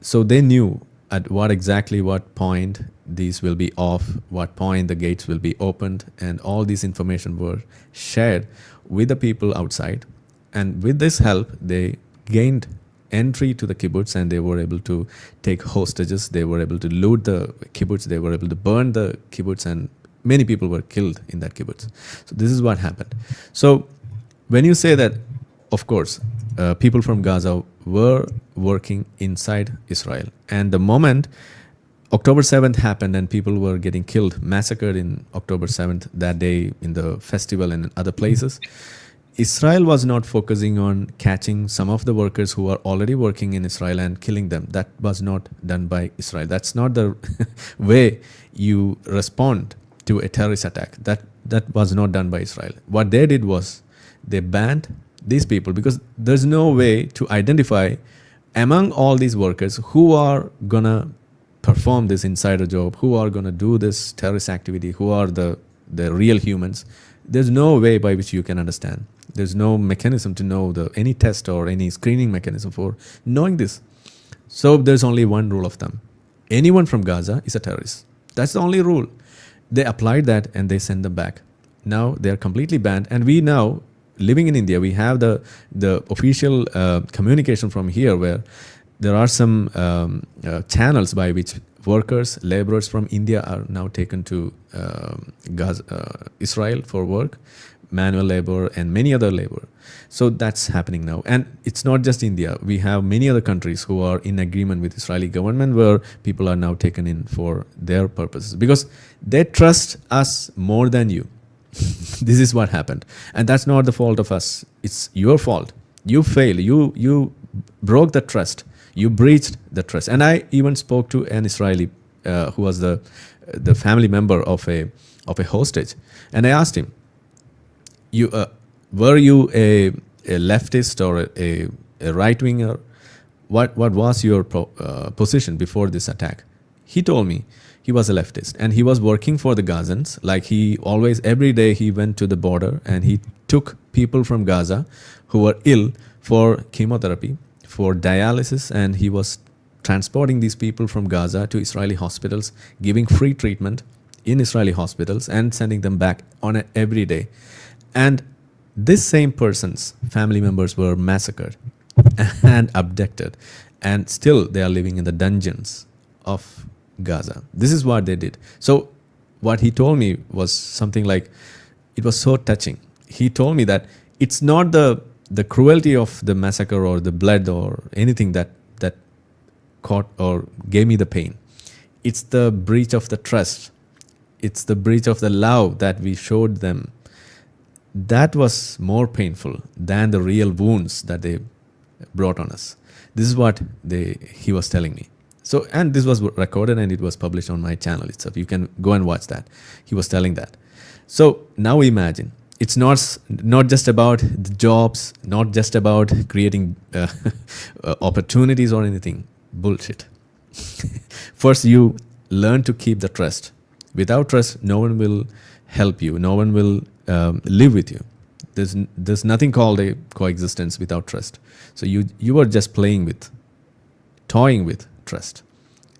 So they knew at what point these will be off, what point the gates will be opened, and all this information were shared with the people outside. And with this help, they gained entry to the kibbutz, and they were able to take hostages. They were able to loot the kibbutz. They were able to burn the kibbutz, and many people were killed in that kibbutz. So this is what happened. So when you say that, of course, people from Gaza were working inside Israel, and the moment October 7th happened and people were getting killed, massacred in October 7th, that day in the festival and in other places, Israel was not focusing on catching some of the workers who are already working in Israel and killing them. That was not done by Israel. That's not the way you respond to a terrorist attack. That was not done by Israel. What they did was they banned these people, because there's no way to identify among all these workers who are gonna perform this insider job, who are gonna do this terrorist activity, who are the real humans. There's no way by which you can understand. There's no mechanism to know any test or any screening mechanism for knowing this. So there's only one rule of thumb. Anyone from Gaza is a terrorist. That's the only rule. They applied that and they sent them back. Now they're completely banned. And we now, living in India, we have the official communication from here, where there are some channels by which workers, laborers from India are now taken to Gaza, Israel for work, manual labor and many other labor. So that's happening now. And it's not just India. We have many other countries who are in agreement with Israeli government, where people are now taken in for their purposes, because they trust us more than you. This is what happened. And that's not the fault of us. It's your fault. You failed. You broke the trust. You breached the trust. And I even spoke to an Israeli who was the family member of a hostage. And I asked him, were you a leftist or a right-winger? What was your position before this attack? He told me he was a leftist, and he was working for the Gazans. Like, he always, every day he went to the border and he took people from Gaza who were ill for chemotherapy, for dialysis, and he was transporting these people from Gaza to Israeli hospitals, giving free treatment in Israeli hospitals and sending them back on every day. And this same person's family members were massacred and abducted, and still they are living in the dungeons of Gaza. This is what they did. So what he told me was something like, it was so touching. He told me that it's not the cruelty of the massacre or the blood or anything that caught or gave me the pain. It's the breach of the trust. It's the breach of the love that we showed them. That was more painful than the real wounds that they brought on us. This is what he was telling me. So, and this was recorded and it was published on my channel itself. You can go and watch that. He was telling that. So now imagine, it's not just about the jobs, not just about creating opportunities or anything. Bullshit. First, you learn to keep the trust. Without trust, no one will help you. No one will live with you. There's nothing called a coexistence without trust. So you are just toying with trust.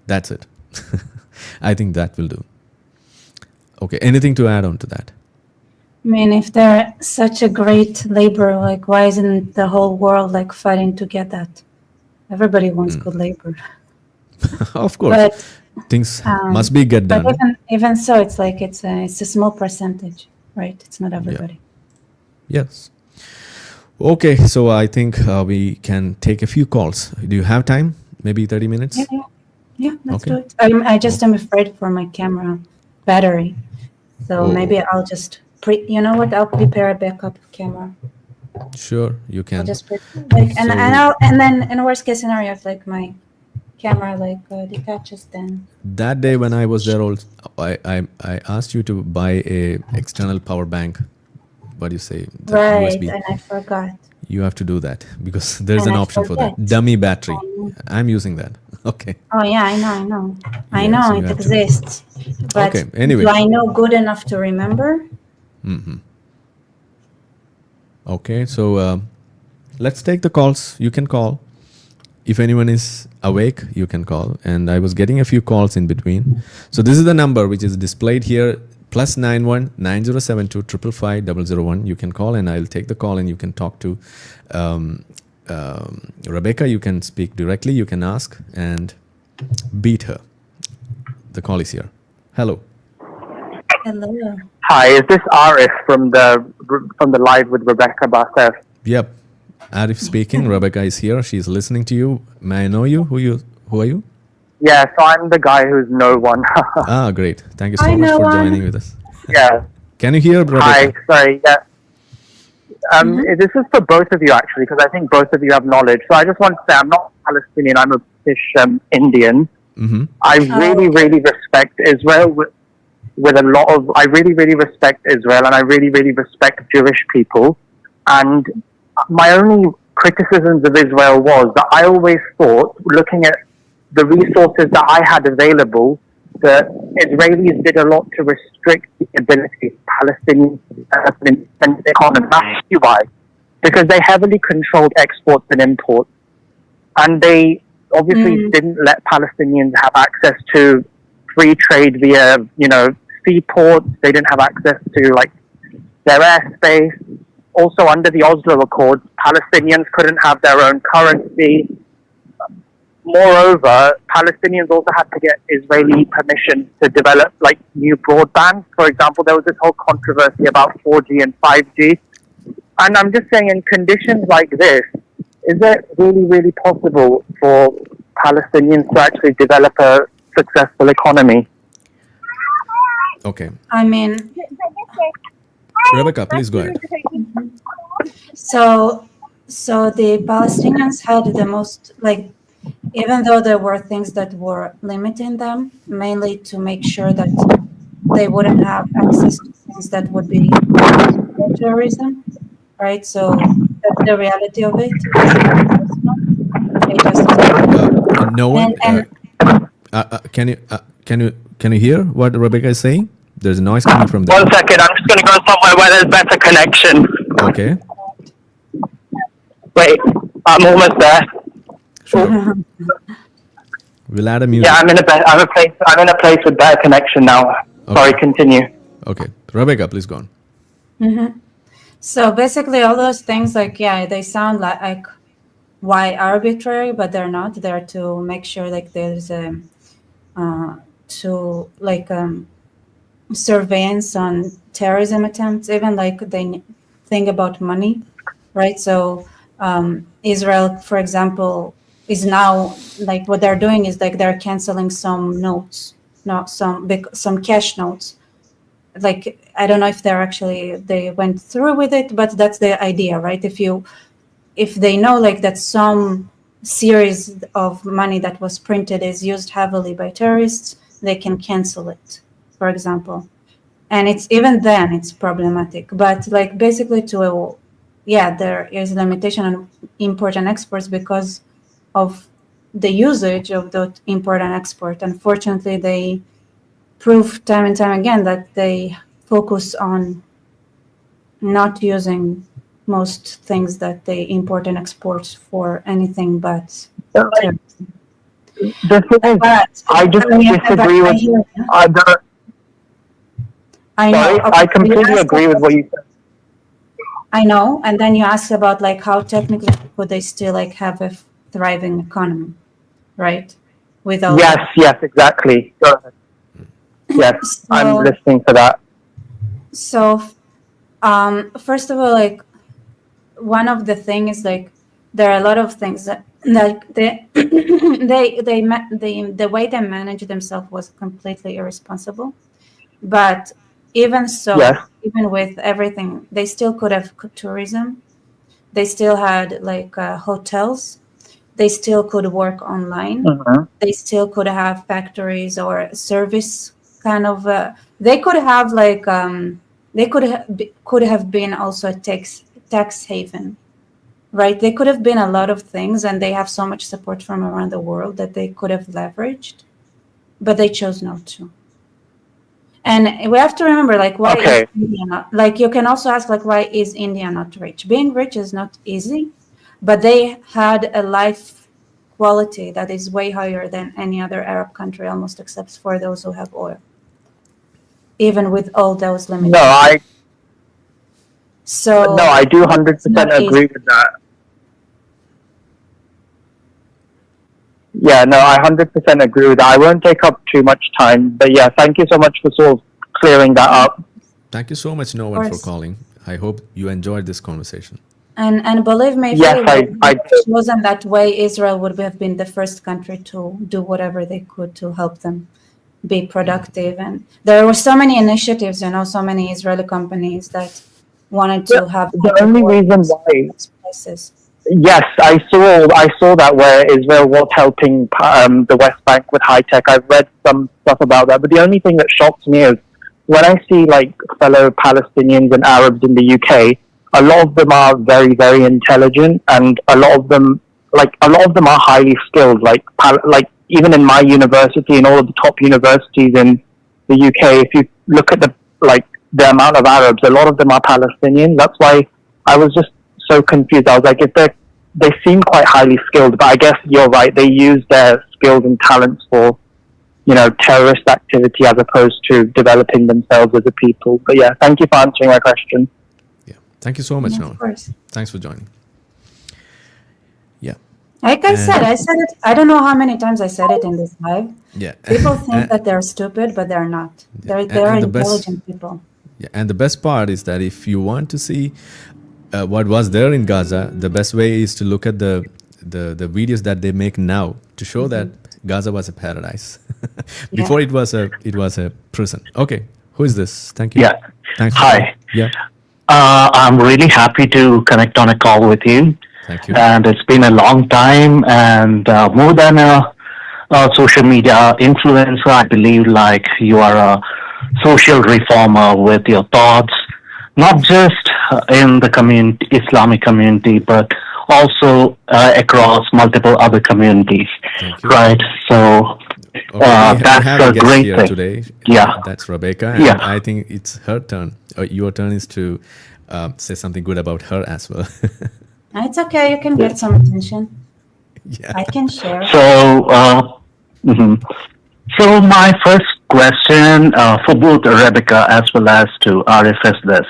That's it. I think that will do. Okay, anything to add on to that? I mean, if they're such a great labor, like why isn't the whole world like fighting to get that? Everybody wants good labor. Of course, But things must be get done. but even so, it's like it's a small percentage, right? It's not everybody. Yes. Okay, so I think we can take a few calls. Do you have time? Maybe 30 minutes? Yeah, let's Okay. do it. I just am afraid for my camera battery, so maybe I'll just you know what? I'll prepare a backup camera. Sure, you can. I'll just like So- and then in the worst case scenario, if like my camera like detaches, then That day when I was there, also, I asked you to buy a external power bank. What do you say? The right, USB. and I forgot. You have to do that because there's And an I option for that. forget. Dummy battery. I'm using that. Okay. Oh yeah, I know. I Yeah, know so you it have to- exists. But Okay, anyway. do I know good enough to remember? Okay, so let's take the calls. You can call. If anyone is awake, you can call. And I was getting a few calls in between. So this is the number which is displayed here, +91 9072 555 001. You can call and I'll take the call and you can talk to Rebecca. You can speak directly. You can ask and beat her. The call is here. Hello. Hello. Hi, is this Arif from the live with Rebecca Bassef? Yep. Arif speaking. Rebecca is here. She's listening to you. May I know you? Who are you? Yeah, so I'm the guy who's no one. Ah, great. Thank you so Hi, much for Noah. joining with us. Yeah. Can you hear Rebecca? Hi. Sorry. Yeah. This is for both of you actually, because I think both of you have knowledge. So I just want to say I'm not Palestinian. I'm a British Indian. Mm-hmm. I really respect Israel with a lot of. I really respect Israel, and I really respect Jewish people. And my only criticisms of Israel was that I always thought, looking at the resources that I had available, that Israelis did a lot to restrict the ability of Palestinians to develop an independent economy. That's why. Because they heavily controlled exports and imports. And they obviously didn't let Palestinians have access to free trade via, seaports. They didn't have access to, their airspace. Also, under the Oslo Accords, Palestinians couldn't have their own currency. Moreover, Palestinians also had to get Israeli permission to develop new broadband. For example, there was this whole controversy about 4G and 5G. And I'm just saying, in conditions like this, is it really possible for Palestinians to actually develop a successful economy? Okay. I mean, Rebecca, please go ahead. so the Palestinians had the most, even though there were things that were limiting them, mainly to make sure that they wouldn't have access to things that would be terrorism, right? So that's the reality of it. They just Noah, and can you hear what Rebecca is saying? There's a noise coming from there. 1 second, I'm just going to go somewhere where there's better connection. Okay. Wait, I'm almost there. Sure. We'll add a music. Yeah, I'm in a place with better connection now. Okay. Sorry, continue. Okay. Rebecca, please go on. So basically, all those things, they sound like why arbitrary, but they're not. They're to make sure there's surveillance on terrorism attempts, even like they think about money, right? So Israel, for example, is now like what they're doing is like they're canceling some notes, not some cash notes. Like I don't know if they went through with it, but that's the idea, right? If they know like that some series of money that was printed is used heavily by terrorists, they can cancel it, for example. And it's even then it's problematic. But like basically there is a limitation on import and exports because of the usage of the import and export. Unfortunately, they prove time and time again that they focus on not using most things that they import and export for anything but terrorism. The thing is, I just disagree with. I know. Sorry, I completely agree with what you said. I know, and then you asked about like how technically could they still like have a thriving economy, right? Without Yes, exactly. Go ahead. Yes, I'm listening to that. So, first of all, like one of the things is like there are a lot of things that like the way they managed themselves was completely irresponsible. But even so, even with everything, they still could have tourism. They still had like hotels. They still could work online. They still could have factories or service kind of. They could have like they could have been also a tax haven, right? They could have been a lot of things, and they have so much support from around the world that they could have leveraged, but they chose not to. And we have to remember, like, why is India not, like, you can also ask, like, why is India not rich? Being rich is not easy, but they had a life quality that is way higher than any other Arab country, almost except for those who have oil, even with all those limitations. No, I do 100% agree with that. Yeah, no, I 100% agree with that. I won't take up too much time, but yeah, thank you so much for sort of clearing that up. Thank you so much, Novan, for calling. I hope you enjoyed this conversation. And believe me, if I chosen that way, Israel would have been the first country to do whatever they could to help them be productive. And there were so many initiatives, so many Israeli companies that wanted to have the only reason why. Places. Yes, I saw that where Israel was helping the West Bank with high tech. I've read some stuff about that, but the only thing that shocks me is when I see like fellow Palestinians and Arabs in the UK. A lot of them are very, very intelligent, and a lot of them are highly skilled. Like even in my university and all of the top universities in the UK, if you look at the amount of Arabs, a lot of them are Palestinian. That's why I was just so confused. I was like, they seem quite highly skilled, but I guess you're right. They use their skills and talents for, terrorist activity as opposed to developing themselves as a people. But yeah, thank you for answering my question. Yeah, thank you so much, Noah. Of course. Thanks for joining. Yeah. Like I said it. I don't know how many times I said it in this live. Yeah. People think that they're stupid, but they're not. They're intelligent people. Yeah, and the best part is that if you want to see what was there in Gaza, the best way is to look at the videos that they make now to show that Gaza was a paradise. Before it was a prison. Okay, who is this? Thank you. Yeah. Thanks. Hi. Yeah. I'm really happy to connect on a call with you. Thank you. And it's been a long time, and more than a social media influencer, I believe like you are a social reformer with your thoughts, not just in the community, Islamic community, but also across multiple other communities. Right? So that's a great thing. Today. Yeah. That's Rebecca. And yeah. I think it's her turn. Your turn is to say something good about her as well. It's okay. You can get some attention. Yeah. I can share. So my first question for both Rebecca as well as to Arif is this.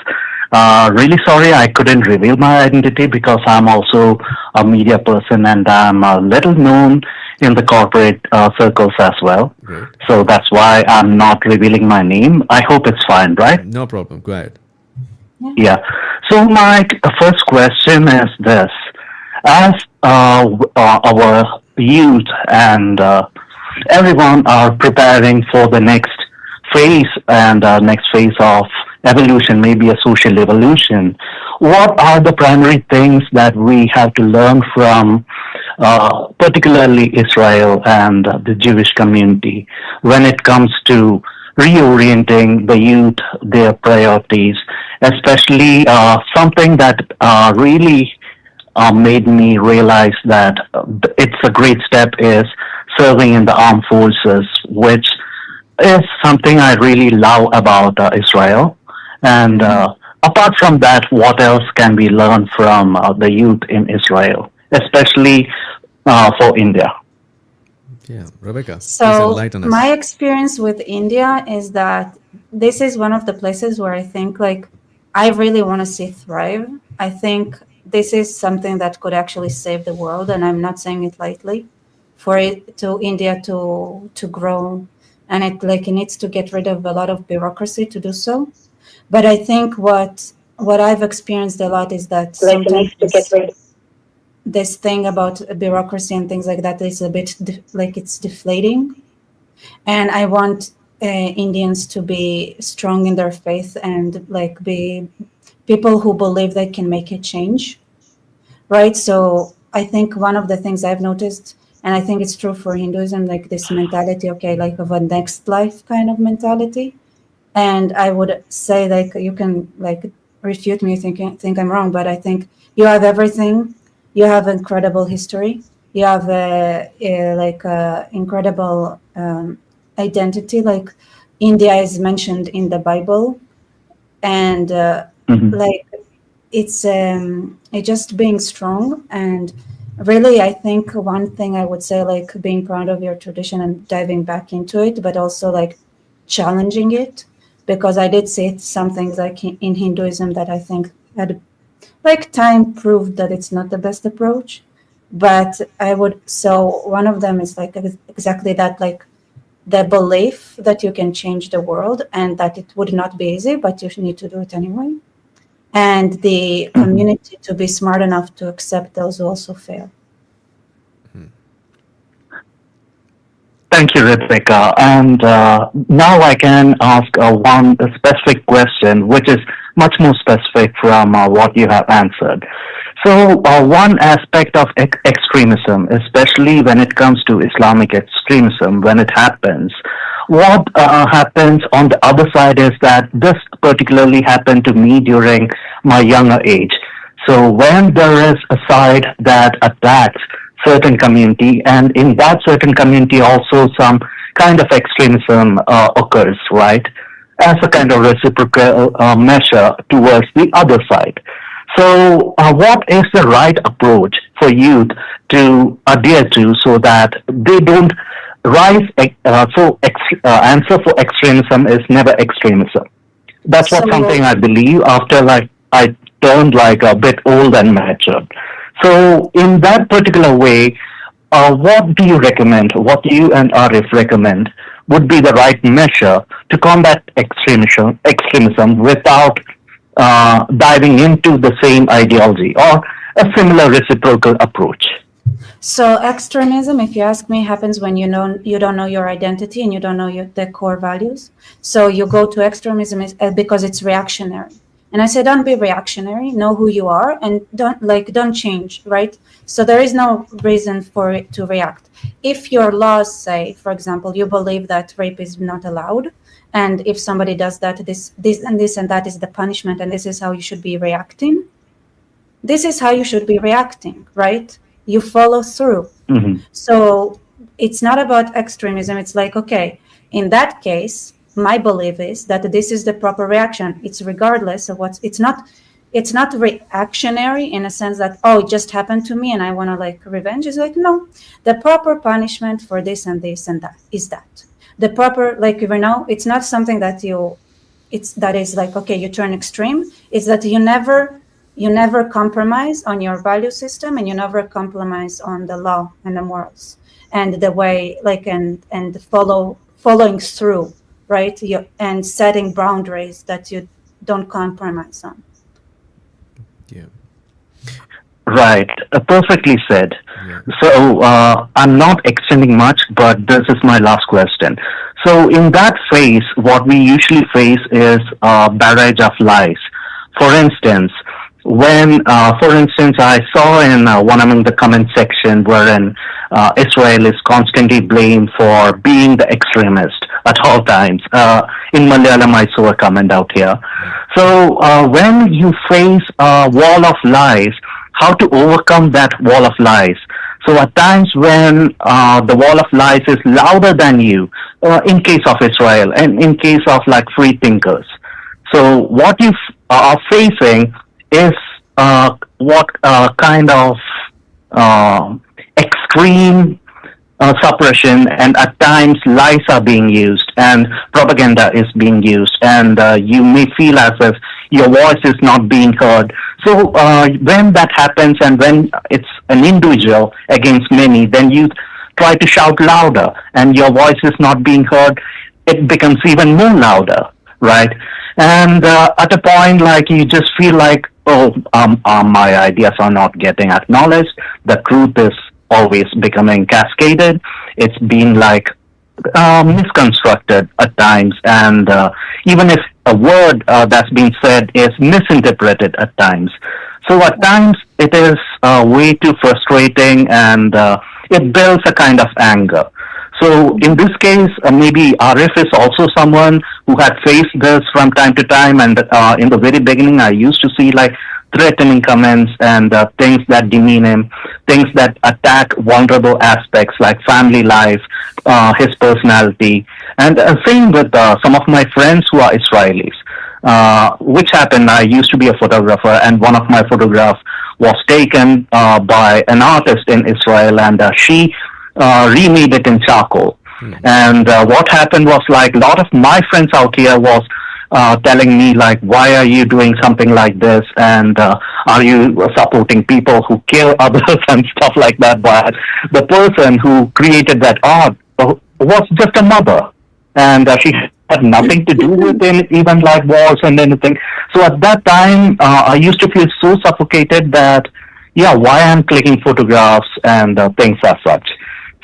Really sorry I couldn't reveal my identity because I'm also a media person and I'm a little known in the corporate circles as well. Great. So that's why I'm not revealing my name. I hope it's fine, right? No problem. Go ahead. Yeah. So my first question is this: as our youth and everyone are preparing for the next phase and next phase of evolution, maybe a social evolution, what are the primary things that we have to learn from, particularly Israel and the Jewish community, when it comes to reorienting the youth, their priorities, especially something that really made me realize that it's a great step is serving in the armed forces, which is something I really love about Israel. And apart from that, what else can we learn from the youth in Israel, especially for India? Yeah, Rebecca, please So enlighten us. my experience with India is that this is one of the places where I think like I really want to see thrive. I think this is something that could actually save the world, and I'm not saying it lightly. For it to India to grow, and it needs to get rid of a lot of bureaucracy to do so. But I think what I've experienced a lot is that sometimes this thing about bureaucracy and things like that is a bit like it's deflating. And I want Indians to be strong in their faith and like be people who believe they can make a change, right? So I think one of the things I've noticed, and I think it's true for Hinduism, like this mentality, okay, like of a next life kind of mentality. And I would say like you can like refute me, think I'm wrong, but I think you have everything. You have incredible history. You have a incredible identity. Like India is mentioned in the Bible, and like it's just being strong. And really, I think one thing I would say, like being proud of your tradition and diving back into it, but also like challenging it, because I did see some things like in Hinduism that I think had like time proved that it's not the best approach. But so one of them is like exactly that, like the belief that you can change the world and that it would not be easy, but you need to do it anyway. And the community to be smart enough to accept those who also fail. Thank you, Rebecca. And now I can ask one specific question, which is much more specific from what you have answered. So one aspect of extremism, especially when it comes to Islamic extremism, when it happens, what happens on the other side is that this particularly happened to me during my younger age. So when there is a side that attacks certain community, and in that certain community also some kind of extremism occurs, right, as a kind of reciprocal measure towards the other side. So what is the right approach for youth to adhere to so that they don't rise? Answer for extremism is never extremism. That's what something I believe after like I turned like a bit old and matured. So in that particular way, what do you recommend, what you and Arif recommend would be the right measure to combat extremism without diving into the same ideology or a similar reciprocal approach? So extremism, if you ask me, happens when you don't know your identity and you don't know the core values. So you go to extremism because it's reactionary. And I say, don't be reactionary, know who you are, and don't change, right? So there is no reason for it to react. If your laws say, for example, you believe that rape is not allowed, and if somebody does that, this and that is the punishment, and this is how you should be reacting. This is how you should be reacting, right? You follow through. Mm-hmm. So it's not about extremism. It's like, okay, in that case, my belief is that this is the proper reaction. It's regardless of it's not reactionary in a sense that, oh, it just happened to me and I want to like revenge. It's like, no, the proper punishment for this and this and that is that. The proper, like, it's not something that that is like, okay, you turn extreme, is that you never compromise on your value system, and you never compromise on the law and the morals and the way, like, and following through, right? And setting boundaries that you don't compromise on. Yeah. Right, perfectly said. Yeah. So I'm not extending much, but this is my last question. So in that phase, what we usually face is a barrage of lies. For instance, I saw in one among the comment section wherein Israel is constantly blamed for being the extremist at all times. In Malayalam, I saw a comment out here. So when you face a wall of lies, how to overcome that wall of lies? So at times when the wall of lies is louder than you, in case of Israel and in case of like free thinkers. So what you are facing is what kind of extreme suppression, and at times lies are being used and propaganda is being used, and you may feel as if your voice is not being heard. So when that happens, and when it's an individual against many, then you try to shout louder and your voice is not being heard. It becomes even more louder, right? And at a point, like, you just feel like, my ideas are not getting acknowledged. The truth is always becoming cascaded. It's been like misconstructed at times, and even if a word that's been said is misinterpreted at times. So at times it is way too frustrating, and it builds a kind of anger. So in this case, maybe Arif is also someone who had faced this from time to time, and in the very beginning I used to see like threatening comments and things that demean him, things that attack vulnerable aspects like family life, his personality. And same with some of my friends who are Israelis, which happened. I used to be a photographer, and one of my photographs was taken by an artist in Israel, and she remade it in charcoal. And what happened was, like, a lot of my friends out here was telling me, like, why are you doing something like this, and are you supporting people who kill others and stuff like that? But the person who created that art was just a mother, and she had nothing to do with it, even like wars and anything. So at that time, I used to feel so suffocated that, yeah, why I'm clicking photographs and things as such.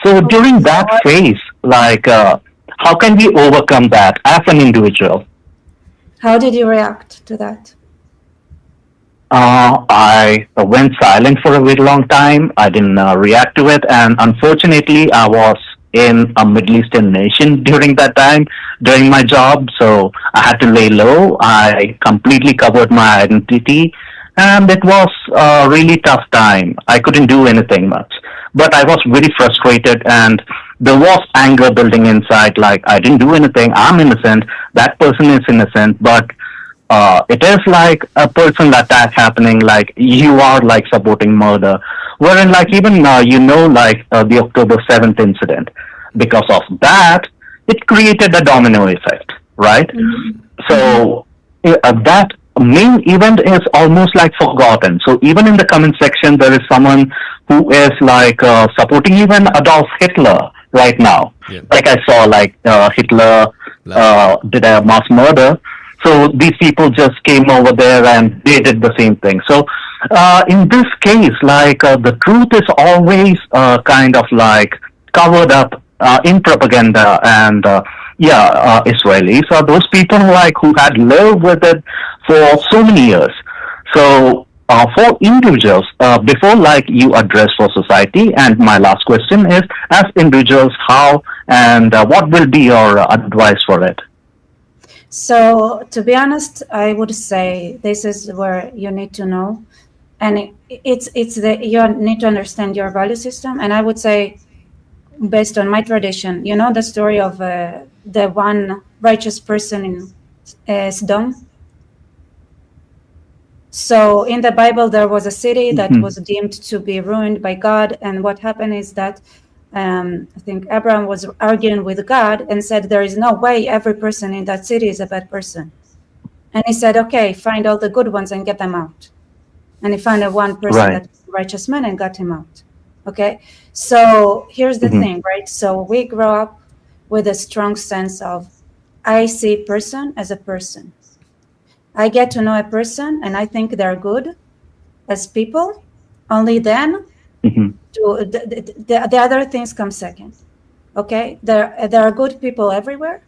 So during that phase, like, how can we overcome that as an individual? How did you react to that? I went silent for a very long time. I didn't react to it. And unfortunately, I was in a Middle Eastern nation during that time, during my job. So I had to lay low. I completely covered my identity. And it was a really tough time. I couldn't do anything much. But I was very frustrated, and there was anger building inside, like, I didn't do anything, I'm innocent, that person is innocent, but it is like a personal attack happening, like, you are like supporting murder, wherein, like, even like the October 7th incident, because of that, it created a domino effect, right? Mm-hmm. So that main event is almost like forgotten. So even in the comment section, there is someone who is like supporting even Adolf Hitler right now. Yeah. Like I saw, like Hitler did a mass murder. So these people just came over there and they did the same thing. So in this case, like the truth is always kind of like covered up in propaganda, and Israelis are those people like who had lived with it for so many years. So for individuals, before like you address for society, and my last question is, as individuals, how and what will be your advice for it? So to be honest, I would say this is where you need to know, and you need to understand your value system. And I would say, based on my tradition, you know the story of the one righteous person in Sodom. So in the Bible, there was a city that was deemed to be ruined by God. And what happened is that I think Abraham was arguing with God and said, there is no way every person in that city is a bad person. And he said, okay, find all the good ones and get them out. And he found one person Right. that was a righteous man and got him out. Okay. So here's the thing, right? So we grow up with a strong sense of, I see a person as a person. I get to know a person and I think they're good as people. Only then the other things come second. Okay. There are good people everywhere.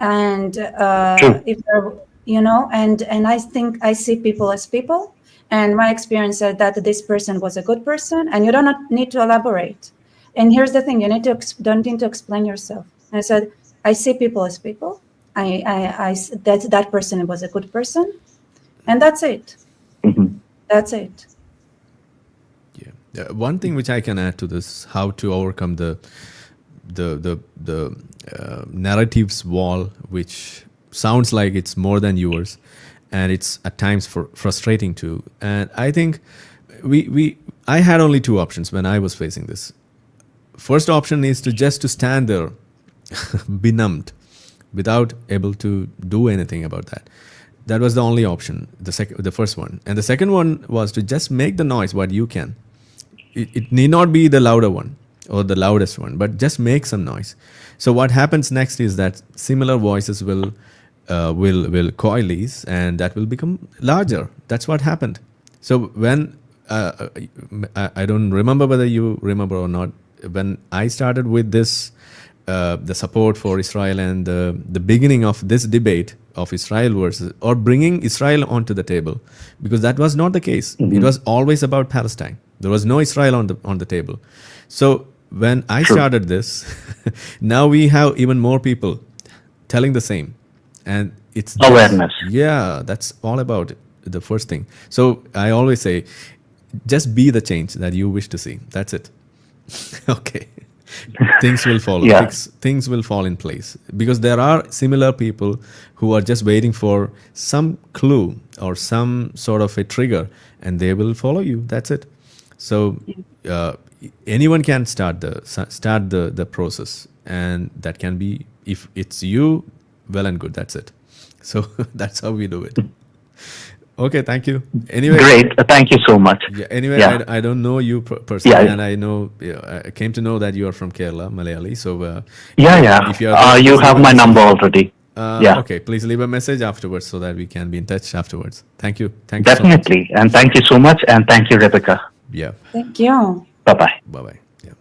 And if they're, and I think I see people as people, and my experience said that this person was a good person, and you don't need to elaborate. And here's the thing: you don't need to explain yourself. And I said, I see people as people. That person was a good person, and that's it. That's it. Yeah. One thing which I can add to this: how to overcome the narratives wall, which sounds like it's more than yours, and it's at times frustrating too. And I think I had only two options when I was facing this. First option is to stand there benumbed, without able to do anything about that. That was the only option, the first one. And the second one was to just make the noise what you can. It need not be the louder one or the loudest one, but just make some noise. So what happens next is that similar voices will coalesce, and that will become larger. That's what happened. So when I don't remember whether you remember or not, when I started with this, the support for Israel and the beginning of this debate of Israel versus, or bringing Israel onto the table, because that was not the case. It was always about Palestine. There was no Israel on the table. So when I started this, now we have even more people telling the same, and it's Awareness. Yeah, that's all about it, the first thing. So I always say, just be the change that you wish to see. That's it. Okay. Things will follow. Yeah. Things will fall in place, because there are similar people who are just waiting for some clue or some sort of a trigger, and they will follow you. That's it. So anyone can start the process, and that can be, if it's you, well and good. That's it. So that's how we do it. Okay, thank you. Anyway, Great. Thank you so much. yeah. Anyway, Yeah. I don't know you personally, Yeah. and I know I came to know that you are from Kerala, Malayali. So Yeah. if you are, You please have leave a my message. number already. Yeah. Okay, please leave a message afterwards so that we can be in touch afterwards. Thank you. Thank you so much. Definitely. And thank you so much. And thank you, Rebecca. Yeah. Thank you. Bye-bye. Bye bye. Yeah.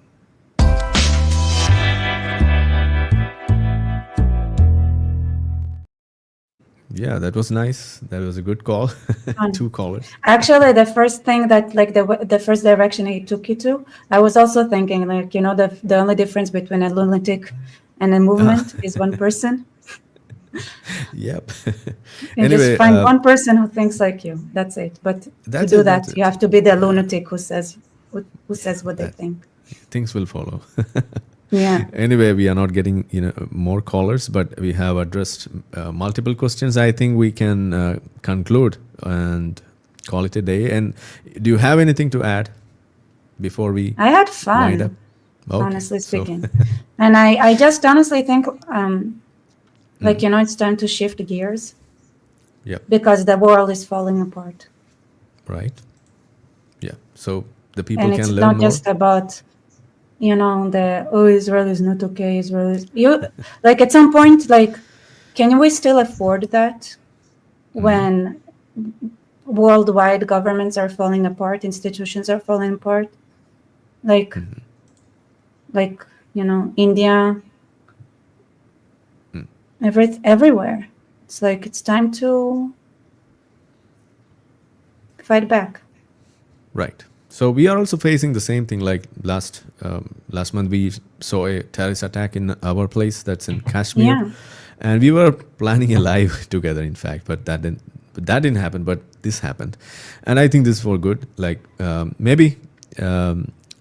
Yeah, that was nice. That was a good call. Two callers. Actually, the first thing that, like, the first direction he took you to, I was also thinking, like, the only difference between a lunatic and a movement is one person. Yep. You Anyway, just find one person who thinks like you. That's it. But to That's do it, that, that's you it. have to be the lunatic who says what they think. things will follow. Yeah. Anyway, we are not getting more callers, but we have addressed multiple questions. I think we can conclude and call it a day. And do you have anything to add before we I had wind up? fun, Okay, honestly so- speaking. And I just honestly think, it's time to shift gears Yeah, because the world is falling apart. right. Yeah, so the people And can it's learn not more. just about, Israel is not okay. Israel is, like, at some point, like, can we still afford that when worldwide governments are falling apart, institutions are falling apart? Like, India, everywhere. It's like, it's time to fight back. Right. So we are also facing the same thing. Like last month, we saw a terrorist attack in our place that's in Kashmir, Yeah. and we were planning a live together, in fact, but that didn't happen. But this happened, and I think this is for good. Like maybe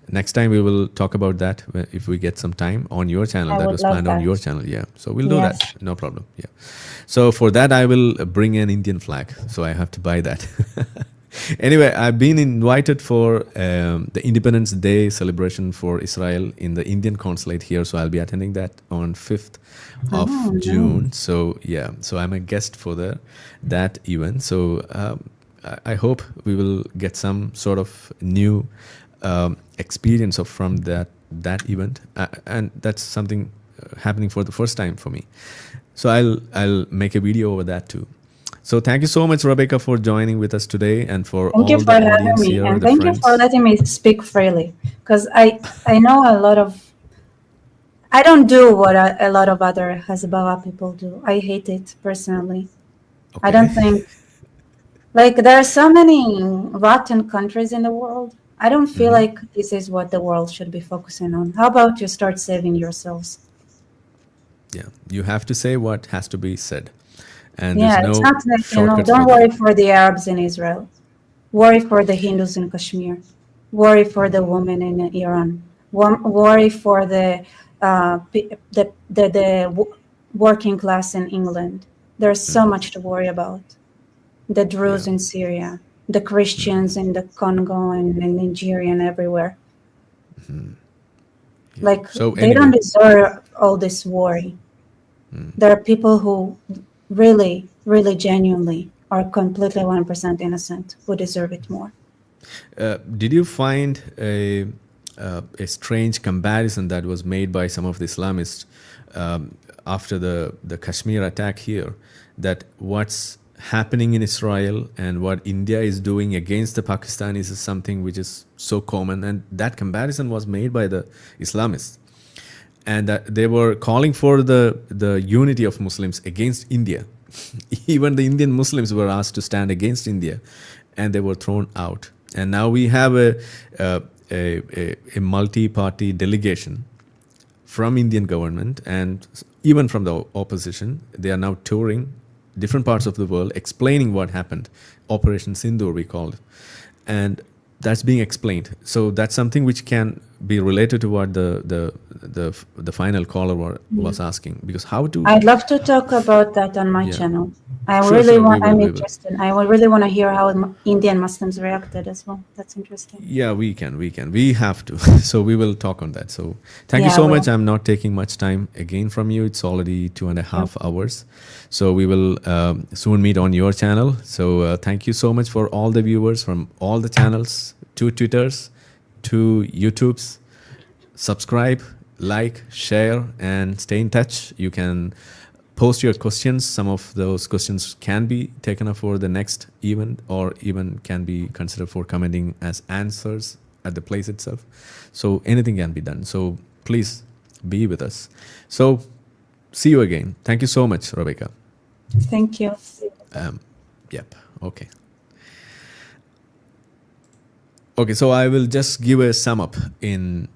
next time we will talk about that if we get some time on your channel. I That would was love planned on that. your channel. Yeah. So we'll do Yes. that. No problem. Yeah. So for that, I will bring an Indian flag. So I have to buy that. Anyway, I've been invited for the Independence Day celebration for Israel in the Indian consulate here, so I'll be attending that on 5th of June. So yeah, so I'm a guest for that event. So I hope we will get some sort of new experience from that event, and that's something happening for the first time for me. So I'll make a video over that too. So thank you so much, Rebecca, for joining with us today, and for Thank all you the for having audience me, here, and the thank friends. you for letting me speak freely, because I know a lot of. I don't do what a lot of other Hezbollah people do. I hate it personally. I don't think, like, there are so many rotten countries in the world. I don't feel like this is what the world should be focusing on. How about you start saving yourselves? Yeah, you have to say what has to be said, and Yeah, there's it's no not like, shortcuts don't for worry that. for the Arabs in Israel. Worry for the Hindus in Kashmir. Worry for the women in Iran. Worry for the working class in England. There's so much to worry about. The Druze in Syria, the Christians in the Congo and in Nigeria and everywhere. Like, So they don't anyway, deserve all this worry. There are people who really, really genuinely are completely 1% innocent who deserve it more. did you find a strange comparison that was made by some of the Islamists after the Kashmir attack here, that what's happening in Israel and what India is doing against the Pakistanis is something which is so common, and that comparison was made by the Islamists, and that they were calling for the unity of Muslims against India. Even the Indian Muslims were asked to stand against India, and they were thrown out. And now we have a multi-party delegation from Indian government and even from the opposition. They are now touring different parts of the world, explaining what happened. Operation Sindoor, we called it. And that's being explained. So that's something which can be related to what the final caller was asking. Because how to... I'd love to talk about that on my channel. Sure, I'm interested. I really want to hear how Indian Muslims reacted as well. That's interesting. Yeah, we can. We have to. So we will talk on that. So thank you Yeah, so we much. will. I'm not taking much time again from you. It's already 2.5 hours. So we will soon meet on your channel. So thank you so much for all the viewers from all the channels, to Twitters, to YouTubes. Subscribe, like, share, and stay in touch. You can post your questions. Some of those questions can be taken up for the next event, or even can be considered for commenting as answers at the place itself. So anything can be done. So please be with us. So see you again. Thank you so much, Rebecca. Thank you. Yep. Okay. Okay, so I will just give a sum up in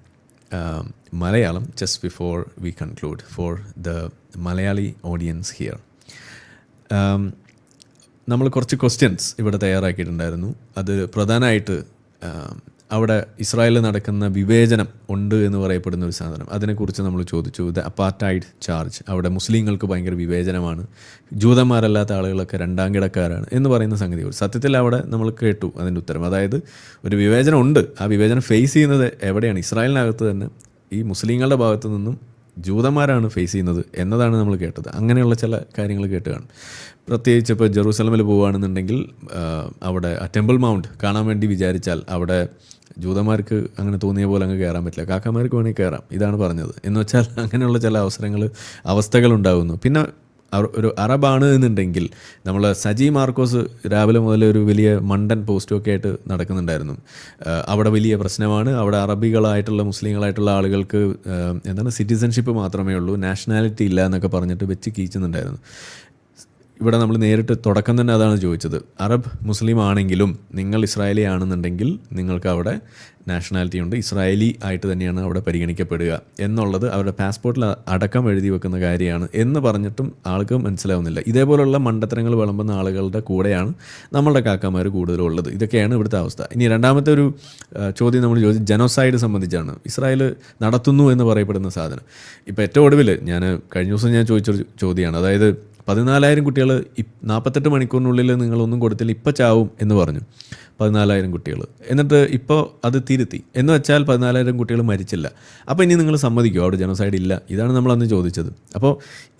Malayalam just before we conclude for the Malayali audience here. നമ്മൾ കുറച്ച് questions ഇവിടെ തയ്യാറാക്കിയിട്ടുണ്ടായിരുന്നു. അത് പ്രധാനമായിട്ട് അവിടെ ഇസ്രായേലിൽ നടക്കുന്ന വിവേചനം ഉണ്ട് എന്ന് പറയപ്പെടുന്ന ഒരു സാധനം, അതിനെക്കുറിച്ച് നമ്മൾ ചോദിച്ചു. ദ അപ്പാർട്ടൈഡ് ചാർജ്, അവിടെ മുസ്ലിങ്ങൾക്ക് ഭയങ്കര വിവേചനമാണ്, ജൂതന്മാരല്ലാത്ത ആളുകളൊക്കെ രണ്ടാം കിടക്കാരാണ് എന്ന് പറയുന്ന സംഗതി. സത്യത്തിൽ അവിടെ നമ്മൾ കേട്ടു അതിൻ്റെ ഉത്തരം. അതായത് ഒരു വിവേചനം ഉണ്ട്. ആ വിവേചനം ഫേസ് ചെയ്യുന്നത് എവിടെയാണ്? ഇസ്രായേലിനകത്ത് തന്നെ ഈ മുസ്ലിങ്ങളുടെ ഭാഗത്തു നിന്നും ജൂതന്മാരാണ് ഫേസ് ചെയ്യുന്നത് എന്നതാണ് നമ്മൾ കേട്ടത്. അങ്ങനെയുള്ള ചില കാര്യങ്ങൾ കേട്ട് കാണും. പ്രത്യേകിച്ച് ഇപ്പോൾ ജെറൂസലമിൽ പോവുകയാണെന്നുണ്ടെങ്കിൽ അവിടെ ആ ടെമ്പിൾ മൗണ്ട് കാണാൻ വേണ്ടി വിചാരിച്ചാൽ അവിടെ ജൂതന്മാർക്ക് അങ്ങനെ തോന്നിയ പോലെ അങ്ങ് കയറാൻ പറ്റില്ല, കാക്കമാർക്ക് വേണമെങ്കിൽ കയറാം. ഇതാണ് പറഞ്ഞത്. എന്ന് വെച്ചാൽ അങ്ങനെയുള്ള ചില അവസ്ഥകളുണ്ടാകുന്നു. പിന്നെ ഒരു അറബാണ് എന്നുണ്ടെങ്കിൽ നമ്മൾ സജി മാർക്കോസ് രാവിലെ മുതൽ ഒരു വലിയ മണ്ടൻ പോസ്റ്റൊക്കെ ആയിട്ട് നടക്കുന്നുണ്ടായിരുന്നു. അവിടെ വലിയ പ്രശ്നമാണ്, അവിടെ അറബികളായിട്ടുള്ള മുസ്ലിങ്ങളായിട്ടുള്ള ആളുകൾക്ക് എന്താണ് സിറ്റിസൺഷിപ്പ് മാത്രമേ ഉള്ളൂ, നാഷണാലിറ്റി ഇല്ല എന്നൊക്കെ പറഞ്ഞിട്ട് വെച്ച് കീച്ചുന്നുണ്ടായിരുന്നു. ഇവിടെ നമ്മൾ നേരിട്ട് തുടക്കം തന്നെ അതാണ് ചോദിച്ചത്. അറബ് മുസ്ലിം ആണെങ്കിലും നിങ്ങൾ ഇസ്രായേലി ആണെന്നുണ്ടെങ്കിൽ നിങ്ങൾക്ക് അവിടെ നാഷണാലിറ്റി ഉണ്ട്, ഇസ്രായേലി ആയിട്ട് തന്നെയാണ് അവിടെ പരിഗണിക്കപ്പെടുക എന്നുള്ളത് അവരുടെ പാസ്പോർട്ടിൽ അടക്കം എഴുതി വെക്കുന്ന കാര്യമാണ് എന്ന് പറഞ്ഞിട്ടും ആൾക്ക് മനസ്സിലാവുന്നില്ല. ഇതേപോലുള്ള മണ്ടത്തരങ്ങൾ വിളമ്പുന്ന ആളുകളുടെ കൂടെയാണ് നമ്മളുടെ കാക്കമാർ കൂടുതലുള്ളത്. ഇതൊക്കെയാണ് ഇവിടുത്തെ അവസ്ഥ. ഇനി രണ്ടാമത്തെ ഒരു ചോദ്യം നമ്മൾ ചോദിച്ചത് ജനോസൈഡ് സംബന്ധിച്ചാണ്. ഇസ്രായേൽ നടത്തുന്നു എന്ന് പറയപ്പെടുന്ന സാധനം. ഇപ്പോൾ ഏറ്റവും ഒടുവിൽ കഴിഞ്ഞ ദിവസം ഞാൻ ചോദിച്ചൊരു ചോദ്യമാണ്. അതായത് 14,000 കുട്ടികൾ 48 മണിക്കൂറിനുള്ളിൽ നിങ്ങളൊന്നും കൊടുത്തില്ല ഇപ്പം ചാവും എന്ന് പറഞ്ഞു. 14,000 കുട്ടികൾ. എന്നിട്ട് ഇപ്പോൾ അത് തിരുത്തി എന്ന് വെച്ചാൽ 14,000 കുട്ടികൾ മരിച്ചില്ല. അപ്പോൾ ഇനി നിങ്ങൾ സമ്മതിക്കുമോ അവിടെ ജനോസൈഡ് ഇല്ല? ഇതാണ് നമ്മളന്ന് ചോദിച്ചത്. അപ്പോൾ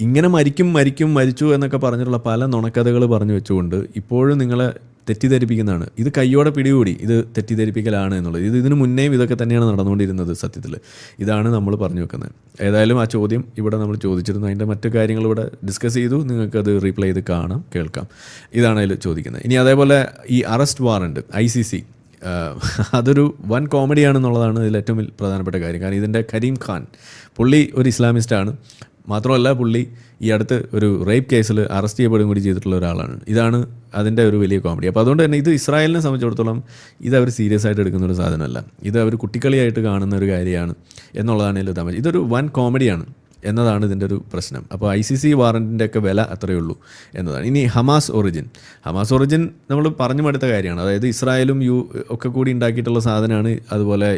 ഇങ്ങനെ മരിച്ചു എന്നൊക്കെ പറഞ്ഞിട്ടുള്ള പല നുണക്കഥകൾ പറഞ്ഞു വെച്ചുകൊണ്ട് ഇപ്പോഴും നിങ്ങളെ തെറ്റിദ്ധരിപ്പിക്കുന്നതാണ്. ഇത് കയ്യോടെ പിടികൂടി ഇത് തെറ്റിദ്ധരിപ്പിക്കലാണ് എന്നുള്ളത്. ഇതിന് മുന്നേയും ഇതൊക്കെ തന്നെയാണ് നടന്നുകൊണ്ടിരുന്നത് സത്യത്തിൽ. ഇതാണ് നമ്മൾ പറഞ്ഞു വെക്കുന്നത്. ഏതായാലും ആ ചോദ്യം ഇവിടെ നമ്മൾ ചോദിച്ചിരുന്നു. അതിൻ്റെ മറ്റു കാര്യങ്ങൾ ഇവിടെ ഡിസ്കസ് ചെയ്തു. നിങ്ങൾക്കത് റീപ്ലൈ ചെയ്ത് കാണാം, കേൾക്കാം. ഇതാണ് അതിൽ ചോദിക്കുന്നത്. ഇനി അതേപോലെ ഈ അറസ്റ്റ് വാറണ്ട് ICC അതൊരു വൻ കോമഡിയാണെന്നുള്ളതാണ് ഇതിൽ ഏറ്റവും പ്രധാനപ്പെട്ട കാര്യം. കാരണം ഇതിൻ്റെ കരീം ഖാൻ പുള്ളി ഒരു ഇസ്ലാമിസ്റ്റാണ്. മാത്രമല്ല പുള്ളി ഈ അടുത്ത് ഒരു റേപ്പ് കേസിൽ അറസ്റ്റ് ചെയ്യപ്പെടുകയും കൂടി ചെയ്തിട്ടുള്ള ഒരാളാണ്. ഇതാണ് അതിൻ്റെ ഒരു വലിയ കോമഡി. അപ്പോൾ അതുകൊണ്ട് തന്നെ ഇത് ഇസ്രായേലിനെ സംബന്ധിച്ചിടത്തോളം ഇത് അവർ സീരിയസ് ആയിട്ട് എടുക്കുന്ന ഒരു സാധനമല്ല. ഇത് അവർ കുട്ടിക്കളിയായിട്ട് കാണുന്ന ഒരു കാര്യമാണ് എന്നുള്ളതാണ് ഇതിൽ തമാശ. ഇതൊരു വൻ കോമഡിയാണ് എന്നതാണ് ഇതിൻ്റെ ഒരു പ്രശ്നം. അപ്പോൾ ICC വാറൻറ്റിൻ്റെ ഒക്കെ വില അത്രയേ ഉള്ളൂ എന്നതാണ്. ഇനി ഹമാസ് ഒറിജിൻ നമ്മൾ പറഞ്ഞു മടുത്ത കാര്യമാണ്. അതായത് ഇസ്രായേലും ഒക്കെ കൂടി ഉണ്ടാക്കിയിട്ടുള്ള സാധനമാണ്. അതുപോലെ